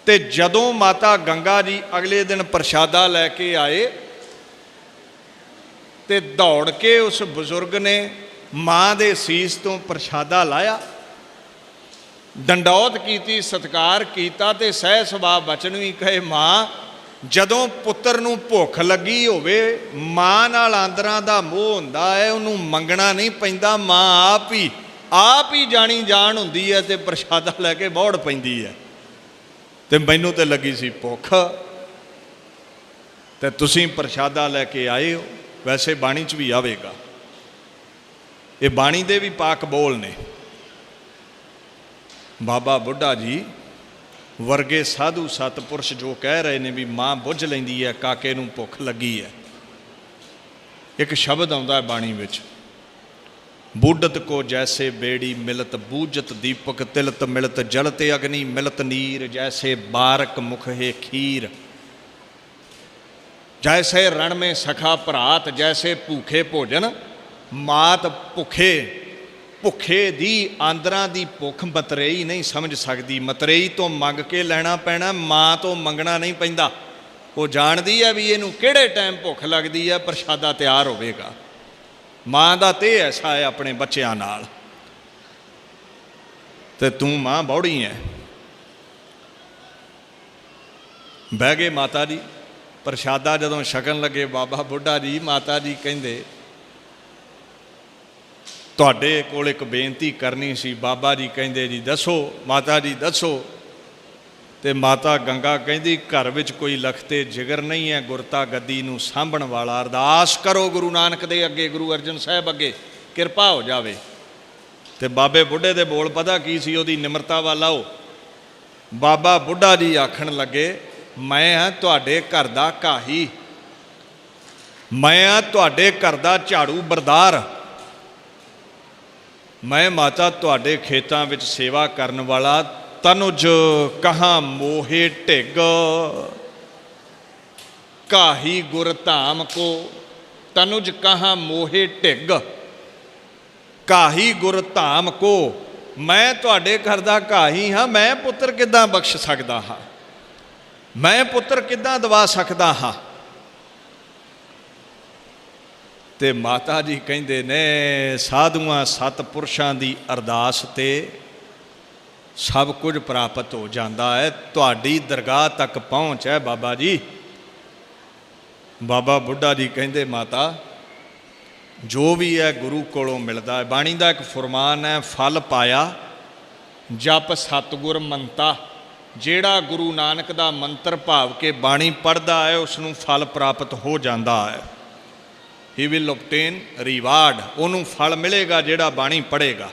ਤੇ ਜਦੋਂ ਮਾਤਾ ਗੰਗਾ ਜੀ ਅਗਲੇ ਦਿਨ ਪ੍ਰਸ਼ਾਦਾ ਲੈ ਕੇ ਆਏ ਤੇ ਦੌੜ ਕੇ ਉਸ ਬਜ਼ੁਰਗ ਨੇ ਮਾਂ ਦੇ ਸੀਸ ਤੋਂ ਪ੍ਰਸ਼ਾਦਾ ਲਾਇਆ, ਡੰਡੌਤ ਕੀਤੀ, ਸਤਿਕਾਰ ਕੀਤਾ ਤੇ ਸਹਿ ਸੁਭਾਅ ਬਚਨ ਵੀ ਕਹੇ, ਮਾਂ ਜਦੋਂ ਪੁੱਤਰ ਨੂੰ ਭੁੱਖ ਲੱਗੀ ਹੋਵੇ, ਮਾਂ ਨਾਲ ਆਂਦਰਾਂ ਦਾ ਮੋਹ ਹੁੰਦਾ ਹੈ, ਉਹਨੂੰ ਮੰਗਣਾ ਨਹੀਂ ਪੈਂਦਾ, ਮਾਂ ਆਪ ਹੀ ਜਾਣੀ ਜਾਣ ਹੁੰਦੀ ਹੈ ਤੇ ਪ੍ਰਸ਼ਾਦਾ ਲੈ ਕੇ ਬੌੜ ਪੈਂਦੀ ਹੈ। ਤੇ ਮੈਨੂੰ ਤੇ ਲੱਗੀ ਸੀ ਭੁੱਖ, ਤੇ ਤੁਸੀਂ ਪ੍ਰਸ਼ਾਦਾ ਲੈ ਕੇ ਆਏ ਹੋ। ਵੈਸੇ ਬਾਣੀ 'ਚ ਵੀ ਆਵੇਗਾ, ਇਹ ਬਾਣੀ ਦੇ ਵੀ ਪਾਕ ਬੋਲ ਨੇ। ਬਾਬਾ ਬੁੱਢਾ ਜੀ ਵਰਗੇ ਸਾਧੂ ਸਤਪੁਰਸ਼ ਜੋ ਕਹਿ ਰਹੇ ਨੇ ਵੀ ਮਾਂ ਬੁੱਝ ਲੈਂਦੀ ਹੈ ਕਾਕੇ ਨੂੰ ਭੁੱਖ ਲੱਗੀ ਹੈ। ਇੱਕ ਸ਼ਬਦ ਆਉਂਦਾ ਹੈ ਬਾਣੀ ਵਿੱਚ, ਬੂਢਤ ਕੋ ਜੈਸੇ ਬੇੜੀ ਮਿਲਤ ਬੂਝਤ ਦੀਪਕ ਤਿਲਤ ਮਿਲਤ ਜਲ ਤੇ ਅਗਨੀ ਮਿਲਤ ਨੀਰ ਜੈਸੇ ਬਾਰਕ ਮੁਖ ਹੈ ਖੀਰ ਜੈਸੇ ਰਣ में सखा ਭਰਾਤ ਜੈਸੇ ਭੂਖੇ ਭੋਜਨ ਮਾਤ ਭੁੱਖੇ ਦੀ ਆਂਦਰਾਂ ਦੀ ਭੁੱਖ ਮਤਰੇਈ ਨਹੀਂ ਸਮਝ ਸਕਦੀ। ਮਤਰੇਈ ਤੋਂ ਮੰਗ ਕੇ ਲੈਣਾ ਪੈਣਾ, ਮਾਂ ਤੋਂ ਮੰਗਣਾ ਨਹੀਂ ਪੈਂਦਾ। ਉਹ ਜਾਣਦੀ ਹੈ ਵੀ ਇਹਨੂੰ ਕਿਹੜੇ ਟਾਈਮ ਭੁੱਖ ਲੱਗਦੀ ਹੈ, ਪ੍ਰਸ਼ਾਦਾ ਤਿਆਰ ਹੋਵੇਗਾ। ਮਾਂ ਦਾ ਤੇ ਐਸਾ ਹੈ ਆਪਣੇ ਬੱਚਿਆਂ ਨਾਲ। ਤੇ ਤੂੰ ਮਾਂ ਬੌੜੀ ਹੈ। ਬਹਿ ਗਏ ਮਾਤਾ ਜੀ, ਪ੍ਰਸ਼ਾਦਾ ਜਦੋਂ ਛਕਣ ਲੱਗੇ ਬਾਬਾ ਬੁੱਢਾ ਜੀ, ਮਾਤਾ ਜੀ ਕਹਿੰਦੇ ਤੁਹਾਡੇ ਕੋਲ ਇੱਕ ਬੇਨਤੀ ਕਰਨੀ ਸੀ। ਬਾਬਾ ਜੀ ਕਹਿੰਦੇ ਜੀ ਦੱਸੋ। ਮਾਤਾ ਜੀ ਦੱਸੋ। ਤੇ ਮਾਤਾ ਗੰਗਾ ਕਹਿੰਦੀ ਘਰ ਵਿੱਚ ਕੋਈ ਲਖਤੇ ਜਿਗਰ ਨਹੀਂ ਹੈ ਗੁਰਤਾ ਗੱਦੀ ਨੂੰ ਸਾਂਭਣ ਵਾਲਾ, ਅਰਦਾਸ ਕਰੋ ਗੁਰੂ ਨਾਨਕ ਦੇ ਅੱਗੇ, ਗੁਰੂ ਅਰਜਨ ਸਾਹਿਬ ਅੱਗੇ, ਕਿਰਪਾ ਹੋ ਜਾਵੇ। ਤੇ ਬਾਬੇ ਬੁੱਢੇ ਦੇ ਬੋਲ ਪਤਾ ਕੀ ਸੀ, ਉਹਦੀ ਨਿਮਰਤਾ ਵੱਲ ਆਓ। ਬਾਬਾ ਬੁੱਢਾ ਜੀ ਆਖਣ ਲੱਗੇ, ਮੈਂ ਹਾਂ ਤੁਹਾਡੇ ਘਰ ਦਾ ਕਾਹੀ, ਮੈਂ ਹਾਂ ਤੁਹਾਡੇ ਘਰ ਦਾ ਝਾੜੂ ਬਰਦਾਰ, ਮੈਂ ਮਾਤਾ ਤੁਹਾਡੇ ਖੇਤਾਂ ਵਿੱਚ ਸੇਵਾ ਕਰਨ ਵਾਲਾ। ਤਨੁਜ ਕਹਾਂ ਮੋਹੇ ਢਿੱਗ ਕਾਹੀ ਗੁਰ ਧਾਮ ਕੋ, ਤਨੁਜ ਕਹਾਂ ਮੋਹੇ ਢਿੱਗ ਕਾਹੀ ਗੁਰ ਧਾਮ ਕੋ। ਮੈਂ ਤੁਹਾਡੇ ਘਰ ਦਾ ਕਾਹੀ ਹਾਂ, ਮੈਂ ਪੁੱਤਰ ਕਿੱਦਾਂ ਬਖਸ਼ ਸਕਦਾ ਹਾਂ, ਮੈਂ ਪੁੱਤਰ ਕਿੱਦਾਂ ਦਵਾ ਸਕਦਾ ਹਾਂ। ਤੇ ਮਾਤਾ ਜੀ ਕਹਿੰਦੇ ਨੇ ਸਾਧੂਆਂ ਸਤਪੁਰਸ਼ਾਂ ਦੀ ਅਰਦਾਸ ਤੇ ਸਭ ਕੁਝ ਪ੍ਰਾਪਤ ਹੋ ਜਾਂਦਾ ਹੈ। ਤੁਹਾਡੀ ਦਰਗਾਹ ਤੱਕ ਪਹੁੰਚ ਹੈ ਬਾਬਾ ਜੀ। ਬਾਬਾ ਬੁੱਢਾ ਜੀ ਕਹਿੰਦੇ ਮਾਤਾ ਜੋ ਵੀ ਹੈ ਗੁਰੂ ਕੋਲੋਂ ਮਿਲਦਾ ਹੈ। ਬਾਣੀ ਦਾ ਇੱਕ ਫੁਰਮਾਨ ਹੈ, ਫਲ ਪਾਇਆ ਜਪ ਸਤਿਗੁਰ ਮੰਤਾ। ਜਿਹੜਾ ਗੁਰੂ ਨਾਨਕ ਦਾ ਮੰਤਰ ਭਾਵ ਕੇ ਬਾਣੀ ਪੜ੍ਹਦਾ ਹੈ ਉਸ ਨੂੰ ਫਲ ਪ੍ਰਾਪਤ ਹੋ ਜਾਂਦਾ ਹੈ। ਹੀ ਵਿਲ ਓਬਟੇਨ ਰਿਵਾਰਡ, ਉਹਨੂੰ ਫਲ ਮਿਲੇਗਾ ਜਿਹੜਾ ਬਾਣੀ ਪੜ੍ਹੇਗਾ।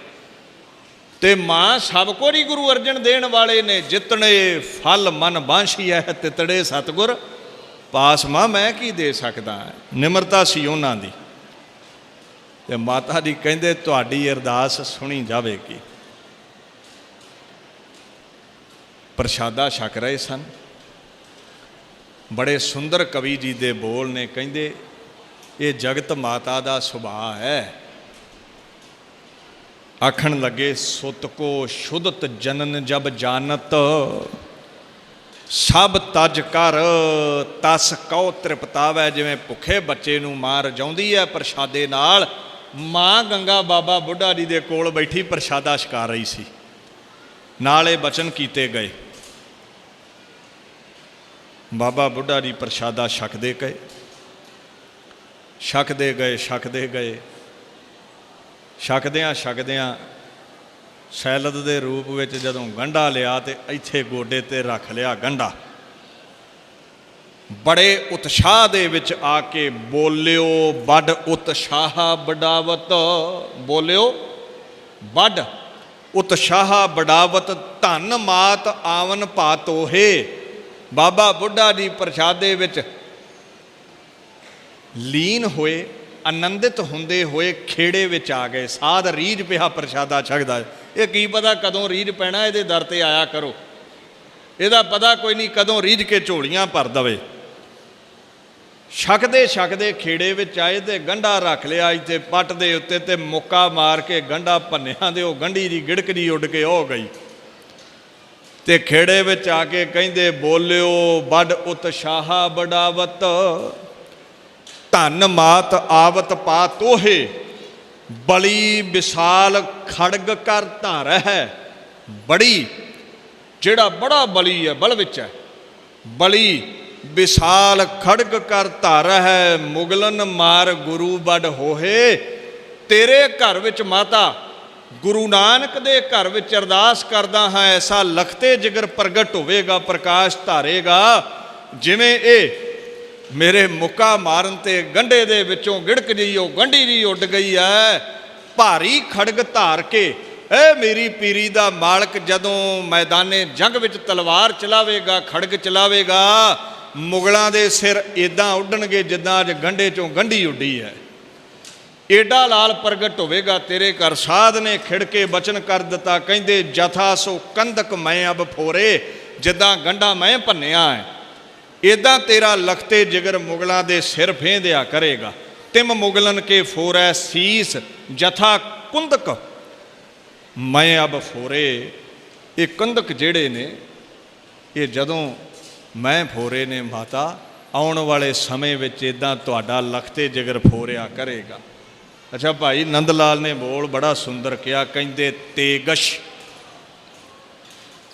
ਤੇ ਮਾਂ ਸਭ ਕੁਝ ਹੀ ਗੁਰੂ ਅਰਜਨ ਦੇਣ ਵਾਲੇ ਨੇ। ਜਿਤਨੇ ਫਲ ਮਨ ਬਾਂਛੀ ਹੈ ਤਿਤੜੇ ਸਤਿਗੁਰ ਪਾਸ। ਮਾਂ ਮੈਂ ਕੀ ਦੇ ਸਕਦਾ। ਨਿਮਰਤਾ ਸੀ ਉਹਨਾਂ ਦੀ। ਤੇ ਮਾਤਾ ਜੀ ਕਹਿੰਦੇ ਤੁਹਾਡੀ ਅਰਦਾਸ ਸੁਣੀ ਜਾਵੇਗੀ। ਪ੍ਰਸ਼ਾਦਾ ਛਕ ਰਹੇ ਸਨ। ਬੜੇ ਸੁੰਦਰ ਕਵੀ ਜੀ ਦੇ ਬੋਲ ਨੇ, ਕਹਿੰਦੇ ਇਹ ਜਗਤ ਮਾਤਾ ਦਾ ਸੁਭਾਅ ਹੈ। ਆਖਣ ਲੱਗੇ ਸੁਤ ਕੋ ਸ਼ੁੱਧਤ ਜਨਨ ਜਬ ਜਾਨਤ ਸਭ ਤਜ ਕਰ ਤਸ ਕਉ ਤ੍ਰਿਪਤਾਵੈ। ਜਿਵੇਂ ਭੁੱਖੇ ਬੱਚੇ ਨੂੰ ਮਾਂ ਰਜਾਉਂਦੀ ਹੈ ਪ੍ਰਸ਼ਾਦੇ ਨਾਲ, ਮਾਂ ਗੰਗਾ ਬਾਬਾ ਬੁੱਢਾ ਜੀ ਦੇ ਕੋਲ ਬੈਠੀ ਪ੍ਰਸ਼ਾਦਾ ਛਕਾ ਰਹੀ ਸੀ। ਨਾਲ ਇਹ ਬਚਨ ਕੀਤੇ ਗਏ। ਬਾਬਾ ਬੁੱਢਾ ਜੀ ਪ੍ਰਸ਼ਾਦਾ ਛਕਦੇ ਗਏ, ਛਕਦੇ ਗਏ, ਛਕਦੇ ਗਏ। ਛਕਦਿਆਂ ਛਕਦਿਆਂ ਸੈਲਦ ਦੇ ਰੂਪ ਵਿੱਚ ਜਦੋਂ ਗੰਢਾ ਲਿਆ ਤੇ ਇੱਥੇ ਗੋਡੇ ਤੇ ਰੱਖ ਲਿਆ ਗੰਢਾ। ਬੜੇ ਉਤਸ਼ਾਹ ਦੇ ਵਿੱਚ ਆ ਕੇ ਬੋਲਿਓ ਵੱਡ ਉਤਸ਼ਾਹ ਬੜਾਵਤ। ਬੋਲਿਓ ਵੱਡ ਉਤਸ਼ਾਹ ਬੜਾਵਤ ਧਨ ਮਾਤ ਆਵਨ ਪਾਤੋਹੇ। ਬਾਬਾ ਬੁੱਢਾ ਜੀ ਪ੍ਰਸ਼ਾਦੇ ਵਿੱਚ ਲੀਨ ਹੋਏ, ਆਨੰਦਿਤ ਹੁੰਦੇ ਹੋਏ ਖੇੜੇ ਵਿੱਚ ਆ ਗਏ। ਸਾਧ ਰੀਝ ਪਿਆ ਪ੍ਰਸ਼ਾਦਾ ਛਕਦਾ। ਇਹ ਕੀ ਪਤਾ ਕਦੋਂ ਰੀਝ ਪੈਣਾ, ਇਹਦੇ ਦਰ ਤੇ ਆਇਆ ਕਰੋ। ਇਹਦਾ ਪਤਾ ਕੋਈ ਨਹੀਂ ਕਦੋਂ ਰੀਝ ਕੇ ਝੋਲੀਆਂ ਭਰ ਦਵੇ। ਛਕਦੇ ਛਕਦੇ ਖੇੜੇ ਵਿੱਚ ਆਏ ਤੇ ਗੰਢਾ ਰੱਖ ਲਿਆ ਇੱਥੇ ਪੱਟ ਦੇ ਉੱਤੇ ਤੇ ਮੁੱਕਾ ਮਾਰ ਕੇ ਗੰਢਾ ਭੰਨਿਆ ਤੇ ਉਹ ਗੰਢੀ ਦੀ ਗਿੜਕ ਜੀ ਉੱਡ ਕੇ ਹੋ ਗਈ। ते खेड़े विच आके कहिंदे बोलियो बड़ उत्साहा बड़ावत, धन मात आवत पा तोहे, बड़ी विशाल खड़ग कर धर है। बड़ी जेड़ा बड़ा बली है, बल विच है, बली विशाल खड़ग कर धर है, मुगलन मार गुरु बड़ होहे। तेरे घर विच माता गुरु नानक दे घर विच अरदास करदा हाँ, ऐसा लखते जिगर प्रगट होवेगा, प्रकाश धारेगा, जिवें ये मेरे मुक्का मारन ते गंढे दे विचों गिड़क जी गंढी जी उड गई है। भारी खड़ग धार के ए मेरी पीरी दा मालक जदों मैदाने जंग विच तलवार चलावेगा, खड़ग चलावेगा, मुगलों के सिर इदां उड्डणगे जिद्दां अज गंढे चों गंढी उड्डी है। एडा लाल प्रगट होवेगा तेरे घर। साध ने खिड़के बचन कर दिता, कहिंदे जथा सो कंदक मैं अब फोरे, जिद्दां गंढा मैं भन्निया है, इदां तेरा लखते जिगर मुगलों के सिर फेंदिया करेगा। तिम मुगलन के फोरै सीस, जथा कुंदक मैं अब फोरे। ये कंदक जेड़े ने ये जदों मैं फोरे ने माता, आउण वाले समय विच इदां तुहाडा लखते जिगर फोरिया करेगा। अच्छा भाई नंद लाल ने बोल बड़ा सुंदर किया, कहिंदे तेगश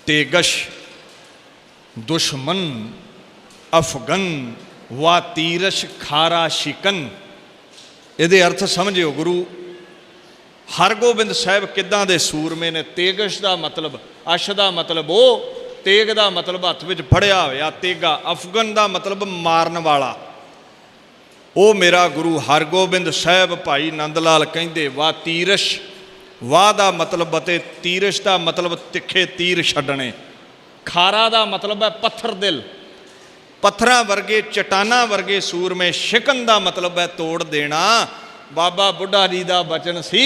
तेगश दुश्मन अफगन वा तीरश खारा शिकन। इहदे अर्थ समझियो गुरु हरगोबिंद साहब किदां दे सूरमे ने। तेगश का मतलब, अश का मतलब वो, तेग का मतलब हथ विच फड़िया होया तेगा, अफगन का मतलब मारन वाला। वो मेरा गुरु हरगोबिंद साहब भाई नंद लाल कहिंदे वाह तीरश, वाह का मतलब अते तीरश का मतलब तिखे तीर छड्डणे, खारा का मतलब है पत्थर दिल, पत्थरां वर्गे चट्टानां वर्गे सूरमे, शिकन का मतलब है तोड़ देना। बाबा बुढ़ा जी का बचन सी।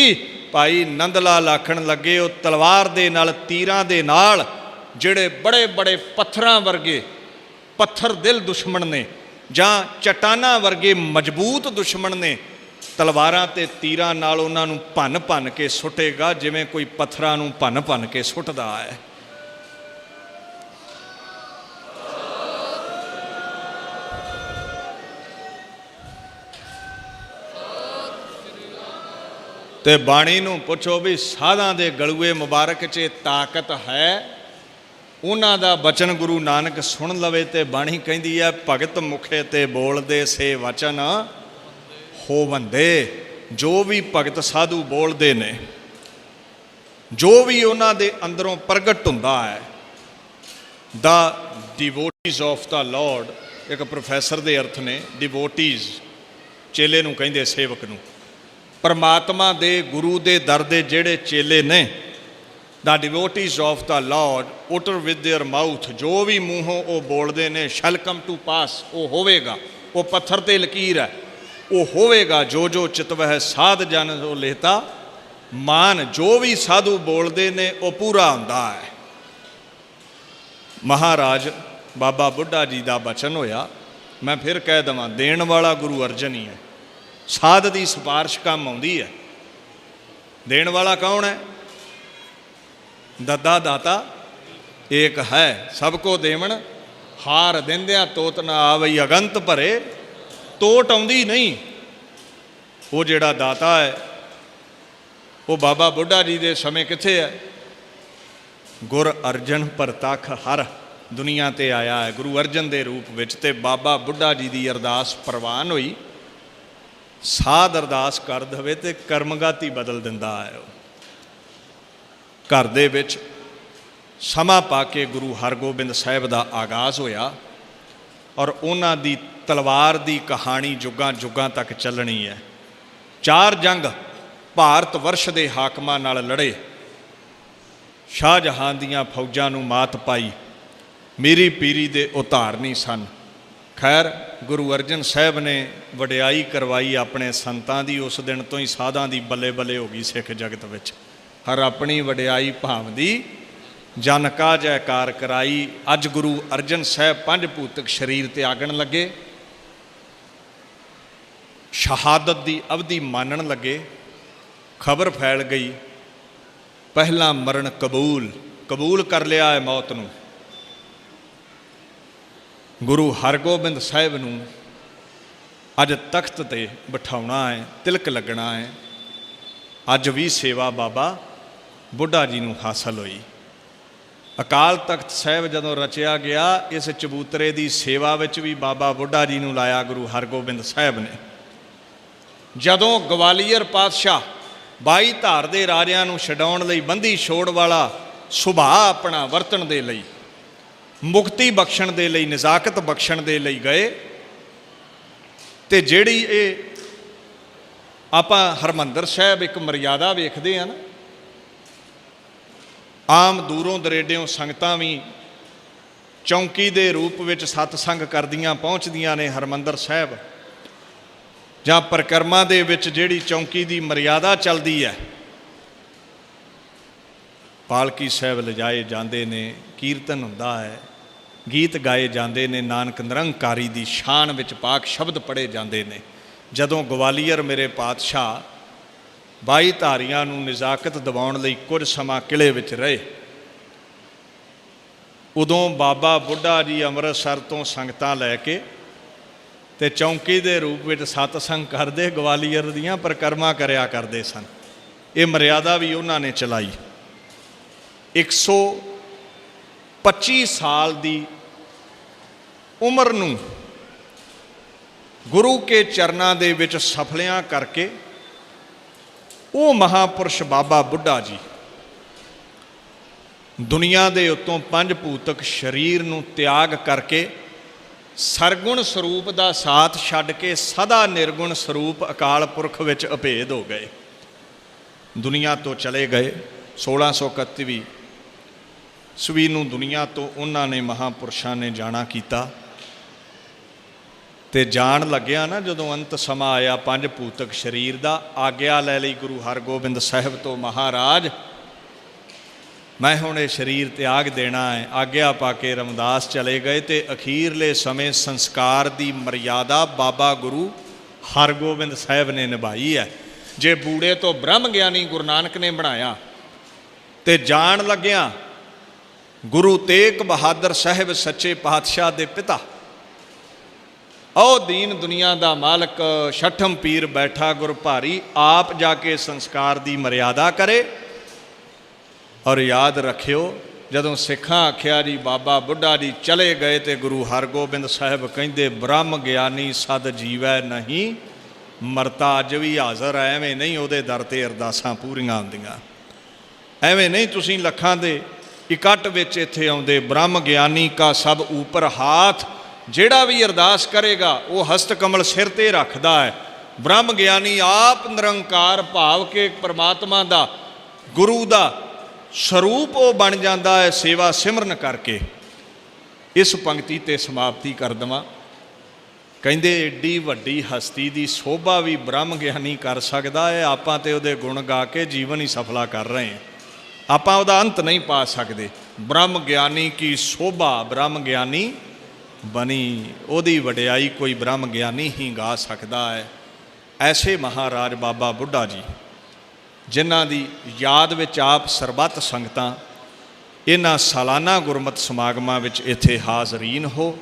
भाई नंद लाल आखण लगे वो तलवार दे नाल, तीरां दे नाल जिहड़े बड़े बड़े पत्थरां वर्गे पत्थर दिल दुश्मन ने, जां चट्टानां वर्गे मजबूत दुश्मन ने, तलवारां ते तीरां नाल उन्हां नूं भन भन के सुटेगा, जिवें कोई पत्थरां नूं भन भन के सुटदा है। ते बाणी नूं पुछो भी साधां दे गलूए मुबारक च ताकत है। उन्हां दा बचन गुरु नानक सुन लवे ते बाणी कहिंदी है, भगत मुखे ते बोलदे से वचन होवंदे। जो भी भगत साधु बोलते ने, जो भी उन्हां दे अंदरों प्रगट हुंदा है, the devotees of the Lord, एक प्रोफैसर दे अर्थ ने डिवोटीज, चेले नूं कहिंदे, सेवक नूं। परमात्मा दे गुरु दे दर दे जेड़े चेले ने, the devotees of the Lord utter with their mouth, जो भी मूहों वो बोलते ने, शैल कम टू पास, वो होवेगा। वो पत्थर ते लकीर है, वो होवेगा। जो जो चितवह साध जन वो लेता मान, जो भी साधु बोलते ने वो पूरा हुंदा है। महाराज बाबा बुढ़ा जी का बचन होया, मैं फिर कह देवां, देण वाला गुरु अर्जन ही है। साध की सिफारिश काम आउंदी है। देण वाला कौन है? दद्दा दाता एक है, सबको देवण हार देंदिया तोत ना आवई अगंत भरे। तोट आउंदी नहीं। वो जिहड़ा दाता है वो बाबा बुढ़ा जी के समय किथे है? गुर अर्जन परतख हर दुनिया ते आया है, गुरु अर्जन के रूप विच। ते बाबा बुढ़ा जी की अरदास प्रवान हुई। साध अरदास कर दवे तो कर्मगति बदल दिंदा है। घर दे विच समा पा के गुरु हरगोबिंद साहब का आगाज़ होया और उन्हां दी तलवार की कहानी जुगां जुगां तक चलनी है। 4 जंग भारत वर्ष के हाकमां नाल लड़े, शाहजहां दियां फौजां नूं मात पाई, मेरी पीरी दे उतारनी सन। खैर गुरु अर्जन साहब ने वडियाई करवाई अपने संतां दी। उस दिन तो ही साधां दी बल्ले बल्ले हो गई सिख जगत विच। हर अपनी वडियाई भावदी जन का जयकार कराई। अज गुरु अर्जन साहब 5 भूतक शरीर त्यागण लगे, शहादत की अवधि मानण लगे। खबर फैल गई, पहला मरण कबूल, कबूल कर लिया है मौत नूं। गुरु हरगोबिंद साहिब नूं अज तख्त ते बिठाउणा है, तिलक लगना है। अज भी सेवा बाबा बुढ़ा जी नूं हासिल हुई। अकाल तख्त साहिब जदों रचिया गया, इस चबूतरे की सेवा विच भी बाबा बुढ़ा जी नूं लाया गुरु हरगोबिंद साहिब ने। जदों ग्वालियर पातशाह 22 धार दे राजिਆਂ ਨੂੰ ਛਡਾਉਣ ਲਈ ਬੰਦੀ ਛੋੜ ਵਾਲਾ ਸੁਭਾਅ ਆਪਣਾ ਵਰਤਣ ਦੇ ਲਈ, ਮੁਕਤੀ ਬਖਸ਼ਣ ਦੇ ਲਈ, ਨਜ਼ਾਕਤ ਬਖਸ਼ਣ ਦੇ ਲਈ ਗਏ। ਤੇ ਜਿਹੜੀ ਇਹ ਆਪਾਂ ਹਰਮੰਦਰ ਸਾਹਿਬ ਇੱਕ ਮਰਿਆਦਾ ਵੇਖਦੇ ਆ ਨਾ, ਆਮ ਦੂਰੋਂ ਦਰੇਡਿਓਂ ਸੰਗਤਾਂ ਵੀ ਚੌਂਕੀ ਦੇ ਰੂਪ ਵਿੱਚ ਸਤਸੰਗ ਕਰਦੀਆਂ ਪਹੁੰਚਦੀਆਂ ਨੇ ਹਰਮੰਦਰ ਸਾਹਿਬ, ਜਾਂ ਪਰਿਕਰਮਾ ਦੇ ਵਿੱਚ ਜਿਹੜੀ ਚੌਂਕੀ ਦੀ ਮਰਿਆਦਾ ਚੱਲਦੀ ਹੈ। ਪਾਲਕੀ ਸਾਹਿਬ ਲਿਜਾਏ ਜਾਂਦੇ ਨੇ, ਕੀਰਤਨ ਹੁੰਦਾ ਹੈ, ਗੀਤ ਗਾਏ ਜਾਂਦੇ ਨੇ, ਨਾਨਕ ਨਿਰੰਕਾਰੀ ਦੀ ਸ਼ਾਨ ਵਿੱਚ ਪਾਕ ਸ਼ਬਦ ਪੜ੍ਹੇ ਜਾਂਦੇ ਨੇ। ਜਦੋਂ ਗਵਾਲੀਅਰ ਮੇਰੇ ਪਾਤਸ਼ਾਹ 22 ਧਾਰੀਆਂ ਨੂੰ ਨਜ਼ਾਕਤ ਦਿਵਾਉਣ ਲਈ ਕੁਝ ਸਮਾਂ ਕਿਲੇ ਵਿੱਚ ਰਹੇ, ਉਦੋਂ ਬਾਬਾ ਬੁੱਢਾ ਜੀ ਅੰਮ੍ਰਿਤਸਰ ਤੋਂ ਸੰਗਤਾਂ ਲੈ ਕੇ ਤੇ ਚੌਂਕੀ ਦੇ ਰੂਪ ਵਿੱਚ ਸਤਸੰਗ ਕਰਦੇ ਗਵਾਲੀਅਰ ਦੀਆਂ ਪਰਿਕਰਮਾ ਕਰਿਆ ਕਰਦੇ ਸਨ। ਇਹ ਮਰਿਆਦਾ ਵੀ ਉਹਨਾਂ ਨੇ ਚਲਾਈ। 125 ਸਾਲ ਦੀ ਉਮਰ ਨੂੰ ਗੁਰੂ ਕੇ ਚਰਨਾਂ ਦੇ ਵਿੱਚ ਸਫਲਿਆਂ ਕਰਕੇ ਉਹ ਮਹਾਂਪੁਰਸ਼ ਬਾਬਾ ਬੁੱਢਾ ਜੀ ਦੁਨੀਆ ਦੇ ਉੱਤੋਂ 5 ਭੂਤਕ ਸਰੀਰ ਨੂੰ ਤਿਆਗ ਕਰਕੇ ਸਰਗੁਣ ਸਰੂਪ ਦਾ ਸਾਥ ਛੱਡ ਕੇ ਸਦਾ ਨਿਰਗੁਣ ਸਰੂਪ ਅਕਾਲ ਪੁਰਖ ਵਿੱਚ ਅਭੇਦ ਹੋ ਗਏ, ਦੁਨੀਆ ਤੋਂ ਚਲੇ ਗਏ। 1631 ਈਸਵੀ ਨੂੰ ਦੁਨੀਆ ਤੋਂ ਉਹਨਾਂ ਨੇ ਮਹਾਂਪੁਰਸ਼ਾਂ ਨੇ ਜਾਣਾ ਕੀਤਾ। ਤੇ ਜਾਣ ਲੱਗਿਆ ਨਾ, ਜਦੋਂ ਅੰਤ ਸਮਾਂ ਆਇਆ 5 ਭੂਤਕ ਸਰੀਰ ਦਾ, ਆਗਿਆ ਲੈ ਲਈ ਗੁਰੂ ਹਰਗੋਬਿੰਦ ਸਾਹਿਬ ਤੋਂ, ਮਹਾਰਾਜ ਮੈਂ ਹੁਣ ਇਹ ਸਰੀਰ ਤਿਆਗ ਦੇਣਾ ਹੈ। ਆਗਿਆ ਪਾ ਕੇ ਰਮਦਾਸ ਚਲੇ ਗਏ ਤੇ ਅਖੀਰਲੇ ਸਮੇਂ ਸੰਸਕਾਰ ਦੀ ਮਰਿਆਦਾ ਬਾਬਾ ਗੁਰੂ ਹਰਗੋਬਿੰਦ ਸਾਹਿਬ ਨੇ ਨਿਭਾਈ ਹੈ। ਜੇ ਬੂੜੇ ਤੋਂ ਬ੍ਰਹਮ ਗਿਆਨੀ ਗੁਰੂ ਨਾਨਕ ਨੇ ਬਣਾਇਆ, ਤੇ ਜਾਣ ਲੱਗਿਆ ਗੁਰੂ ਤੇਗ ਬਹਾਦਰ ਸਾਹਿਬ ਸੱਚੇ ਪਾਤਸ਼ਾਹ ਦੇ ਪਿਤਾ, ਉਹ ਦੀਨ ਦੁਨੀਆ ਦਾ ਮਾਲਕ ਛਠਮ ਪੀਰ ਬੈਠਾ ਗੁਰ ਭਾਰੀ, ਆਪ ਜਾ ਕੇ ਸੰਸਕਾਰ ਦੀ ਮਰਿਆਦਾ ਕਰੇ। ਔਰ ਯਾਦ ਰੱਖਿਓ, ਜਦੋਂ ਸਿੱਖਾਂ ਆਖਿਆ ਜੀ ਬਾਬਾ ਬੁੱਢਾ ਜੀ ਚਲੇ ਗਏ, ਤੇ ਗੁਰੂ ਹਰਗੋਬਿੰਦ ਸਾਹਿਬ ਕਹਿੰਦੇ ਬ੍ਰਹਮ ਗਿਆਨੀ ਸਦ ਜੀਵੈ ਨਹੀਂ ਮਰਤਾ। ਅੱਜ ਵੀ ਹਾਜ਼ਰ ਹੈ, ਐਵੇਂ ਨਹੀਂ ਉਹਦੇ ਦਰ 'ਤੇ ਅਰਦਾਸਾਂ ਪੂਰੀਆਂ ਹੁੰਦੀਆਂ, ਐਵੇਂ ਨਹੀਂ ਤੁਸੀਂ ਲੱਖਾਂ ਦੇ ਇਕੱਠ ਵਿੱਚ ਇੱਥੇ ਆਉਂਦੇ। ਬ੍ਰਹਮ ਗਿਆਨੀ ਕਾ ਸਭ ਉੱਪਰ ਹਾਥ, ਜਿਹੜਾ ਵੀ ਅਰਦਾਸ ਕਰੇਗਾ ਉਹ ਹਸਤ ਕਮਲ ਸਿਰ 'ਤੇ ਰੱਖਦਾ ਹੈ। ਬ੍ਰਹਮ ਗਿਆਨੀ ਆਪ ਨਿਰੰਕਾਰ ਭਾਵ ਕੇ ਪਰਮਾਤਮਾ ਦਾ, ਗੁਰੂ ਦਾ ਸਰੂਪ ਉਹ ਬਣ ਜਾਂਦਾ ਹੈ ਸੇਵਾ ਸਿਮਰਨ ਕਰਕੇ। ਇਸ ਪੰਕਤੀ 'ਤੇ ਸਮਾਪਤੀ ਕਰ ਦੇਵਾਂ। ਕਹਿੰਦੇ ਏਡੀ ਵੱਡੀ ਹਸਤੀ ਦੀ ਸੋਭਾ ਵੀ ਬ੍ਰਹਮ ਗਿਆਨੀ ਕਰ ਸਕਦਾ ਹੈ। ਆਪਾਂ ਤੇ ਉਹਦੇ ਗੁਣ ਗਾ ਕੇ ਜੀਵਨ ਹੀ ਸਫਲਾ ਕਰ ਰਹੇ ਹਾਂ, ਆਪਾਂ ਉਹਦਾ ਅੰਤ ਨਹੀਂ ਪਾ ਸਕਦੇ। ਬ੍ਰਹਮ ਗਿਆਨੀ ਕੀ ਸੋਭਾ ਬ੍ਰਹਮ ਗਿਆਨੀ ਬਣੀ, ਉਹਦੀ ਵਡਿਆਈ ਕੋਈ ਬ੍ਰਹਮ ਗਿਆਨੀ ਹੀ ਗਾ ਸਕਦਾ ਹੈ। ਐਸੇ ਮਹਾਰਾਜ ਬਾਬਾ ਬੁੱਢਾ ਜੀ, ਜਿਨ੍ਹਾਂ ਦੀ ਯਾਦ ਵਿੱਚ ਆਪ ਸਰਬੱਤ ਸੰਗਤਾਂ ਇਹਨਾਂ ਸਾਲਾਨਾ ਗੁਰਮਤਿ ਸਮਾਗਮਾਂ ਵਿੱਚ ਇੱਥੇ ਹਾਜ਼ਰੀਨ ਹੋ।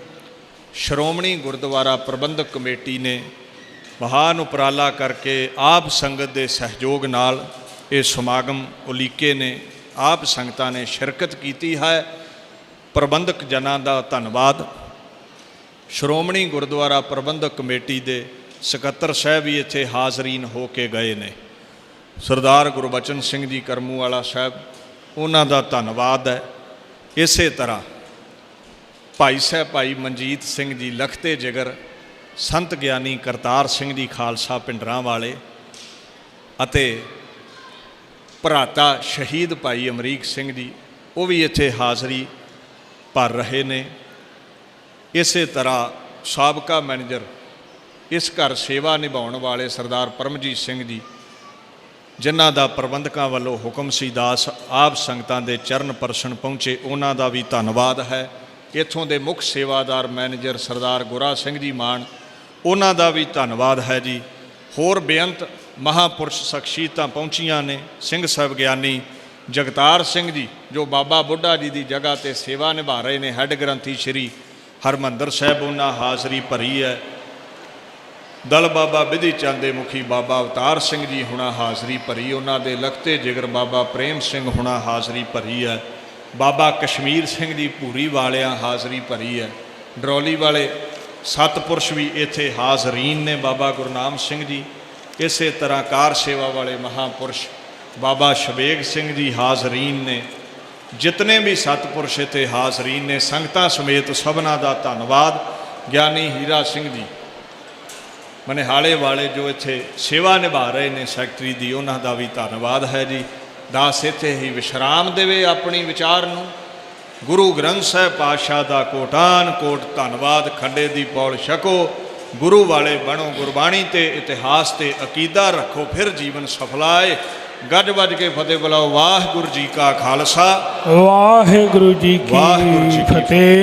ਸ਼੍ਰੋਮਣੀ ਗੁਰਦੁਆਰਾ ਪ੍ਰਬੰਧਕ ਕਮੇਟੀ ਨੇ ਮਹਾਨ ਉਪਰਾਲਾ ਕਰਕੇ ਆਪ ਸੰਗਤ ਦੇ ਸਹਿਯੋਗ ਨਾਲ ਇਹ ਸਮਾਗਮ ਉਲੀਕੇ ਨੇ। ਆਪ ਸੰਗਤਾਂ ਨੇ ਸ਼ਿਰਕਤ ਕੀਤੀ ਹੈ। ਪ੍ਰਬੰਧਕ ਜਨਾਂ ਦਾ ਧੰਨਵਾਦ। ਸ਼੍ਰੋਮਣੀ ਗੁਰਦੁਆਰਾ ਪ੍ਰਬੰਧਕ ਕਮੇਟੀ ਦੇ ਸਕੱਤਰ ਸਾਹਿਬ ਵੀ ਇੱਥੇ ਹਾਜ਼ਰੀਨ ਹੋ ਕੇ ਗਏ ਨੇ। ਸਰਦਾਰ ਗੁਰਬਚਨ ਸਿੰਘ ਜੀ ਕਰਮੂਵਾਲਾ ਸਾਹਿਬ, ਉਹਨਾਂ ਦਾ ਧੰਨਵਾਦ ਹੈ। ਇਸੇ ਤਰ੍ਹਾਂ ਭਾਈ ਸਾਹਿਬ ਭਾਈ ਮਨਜੀਤ ਸਿੰਘ ਜੀ ਲਖਤੇ ਜਿਗਰ, ਸੰਤ ਗਿਆਨੀ ਕਰਤਾਰ ਸਿੰਘ ਜੀ ਖਾਲਸਾ ਪਿੰਡਰਾਂ ਵਾਲੇ, ਅਤੇ ਭਰਾਤਾ ਸ਼ਹੀਦ ਭਾਈ ਅਮਰੀਕ ਸਿੰਘ ਜੀ, ਉਹ ਵੀ ਇੱਥੇ ਹਾਜ਼ਰੀ ਭਰ ਰਹੇ ਨੇ। ਇਸੇ ਤਰ੍ਹਾਂ ਸਾਬਕਾ ਮੈਨੇਜਰ, ਇਸ ਘਰ ਸੇਵਾ ਨਿਭਾਉਣ ਵਾਲੇ ਸਰਦਾਰ ਪਰਮਜੀਤ ਸਿੰਘ ਜੀ, ਜਿਨ੍ਹਾਂ ਦਾ ਪ੍ਰਬੰਧਕਾਂ ਵੱਲੋਂ ਹੁਕਮ ਸੀ ਦਾਸ ਆਪ ਸੰਗਤਾਂ ਦੇ ਚਰਨ ਪਰਸਨ ਪਹੁੰਚੇ, ਉਹਨਾਂ ਦਾ ਵੀ ਧੰਨਵਾਦ ਹੈ। ਇੱਥੋਂ ਦੇ ਮੁੱਖ ਸੇਵਾਦਾਰ ਮੈਨੇਜਰ ਸਰਦਾਰ ਗੁਰਾ ਸਿੰਘ ਜੀ ਮਾਨ, ਉਹਨਾਂ ਦਾ ਵੀ ਧੰਨਵਾਦ ਹੈ ਜੀ। ਹੋਰ ਬੇਅੰਤ ਮਹਾਂਪੁਰਸ਼ ਸ਼ਖਸੀਅਤਾਂ ਪਹੁੰਚੀਆਂ ਨੇ, ਸਿੰਘ ਸਾਹਿਬ ਗਿਆਨੀ ਜਗਤਾਰ ਸਿੰਘ ਜੀ ਜੋ ਬਾਬਾ ਬੁੱਢਾ ਜੀ ਦੀ ਜਗ੍ਹਾ ਤੇ ਸੇਵਾ ਨਿਭਾ ਰਹੇ ਨੇ, ਹੈੱਡ ਗ੍ਰੰਥੀ ਸ਼੍ਰੀ ਹਰਮੰਦਰ ਸਾਹਿਬ, ਉਹਨਾਂ ਹਾਜ਼ਰੀ ਭਰੀ ਹੈ। ਦਲ ਬਾਬਾ ਵਿਧੀ ਚੰਦ ਦੇ ਮੁਖੀ ਬਾਬਾ ਅਵਤਾਰ ਸਿੰਘ ਜੀ ਹੁਣਾ ਹਾਜ਼ਰੀ ਭਰੀ, ਉਹਨਾਂ ਦੇ ਲਖਤੇ ਜਿਗਰ ਬਾਬਾ ਪ੍ਰੇਮ ਸਿੰਘ ਹੁਣਾ ਹਾਜ਼ਰੀ ਭਰੀ ਹੈ। ਬਾਬਾ ਕਸ਼ਮੀਰ ਸਿੰਘ ਜੀ ਭੂਰੀ ਵਾਲਿਆਂ ਹਾਜ਼ਰੀ ਭਰੀ ਹੈ। ਡਰੌਲੀ ਵਾਲੇ ਸਤਪੁਰਸ਼ ਵੀ ਇੱਥੇ ਹਾਜ਼ਰੀਨ ਨੇ, ਬਾਬਾ ਗੁਰਨਾਮ ਸਿੰਘ ਜੀ। ਇਸੇ ਤਰ੍ਹਾਂ ਕਾਰ ਸੇਵਾ ਵਾਲੇ ਮਹਾਂਪੁਰਸ਼ ਬਾਬਾ ਸ਼ਬੇਗ ਸਿੰਘ ਜੀ ਹਾਜ਼ਰੀਨ ਨੇ। ਜਿਤਨੇ ਵੀ ਸਤਪੁਰਸ਼ ਇੱਥੇ ਹਾਜ਼ਰੀਨ ਨੇ, ਸੰਗਤਾਂ ਸਮੇਤ ਸਭਨਾਂ ਦਾ ਧੰਨਵਾਦ। ਗਿਆਨੀ ਹੀਰਾ ਸਿੰਘ ਜੀ ਮਨਿਹਾਲੇ ਵਾਲੇ ਜੋ ਇੱਥੇ ਸੇਵਾ ਨਿਭਾ ਰਹੇ ਨੇ ਸੈਕਟਰੀ ਦੀ, ਉਹਨਾਂ ਦਾ ਵੀ ਧੰਨਵਾਦ ਹੈ ਜੀ। ਦਾਸ ਇੱਥੇ ਹੀ ਵਿਸ਼ਰਾਮ ਦੇਵੇ ਆਪਣੀ ਵਿਚਾਰ ਨੂੰ। ਗੁਰੂ ਗ੍ਰੰਥ ਸਾਹਿਬ ਪਾਤਸ਼ਾਹ ਦਾ ਕੋਟਾਨ ਕੋਟ ਧੰਨਵਾਦ। ਖੰਡੇ ਦੀ ਪੌਲ ਛਕੋ, ਗੁਰੂ ਵਾਲੇ ਬਣੋ, ਗੁਰਬਾਣੀ ਤੇ ਇਤਿਹਾਸ ਤੇ ਅਕੀਦਾ ਰੱਖੋ, ਫਿਰ ਜੀਵਨ ਸਫਲਾਏ। ਗੱਜ ਵੱਜ ਕੇ ਫਤਿਹ ਬੁਲਾਓ। ਵਾਹਿਗੁਰੂ ਜੀ ਕਾ ਖਾਲਸਾ, ਵਾਹਿਗੁਰੂ ਜੀ ਕੀ ਵਾਹਿਗੁਰੂ ਜੀ ਕੀ ਫਤਿਹ।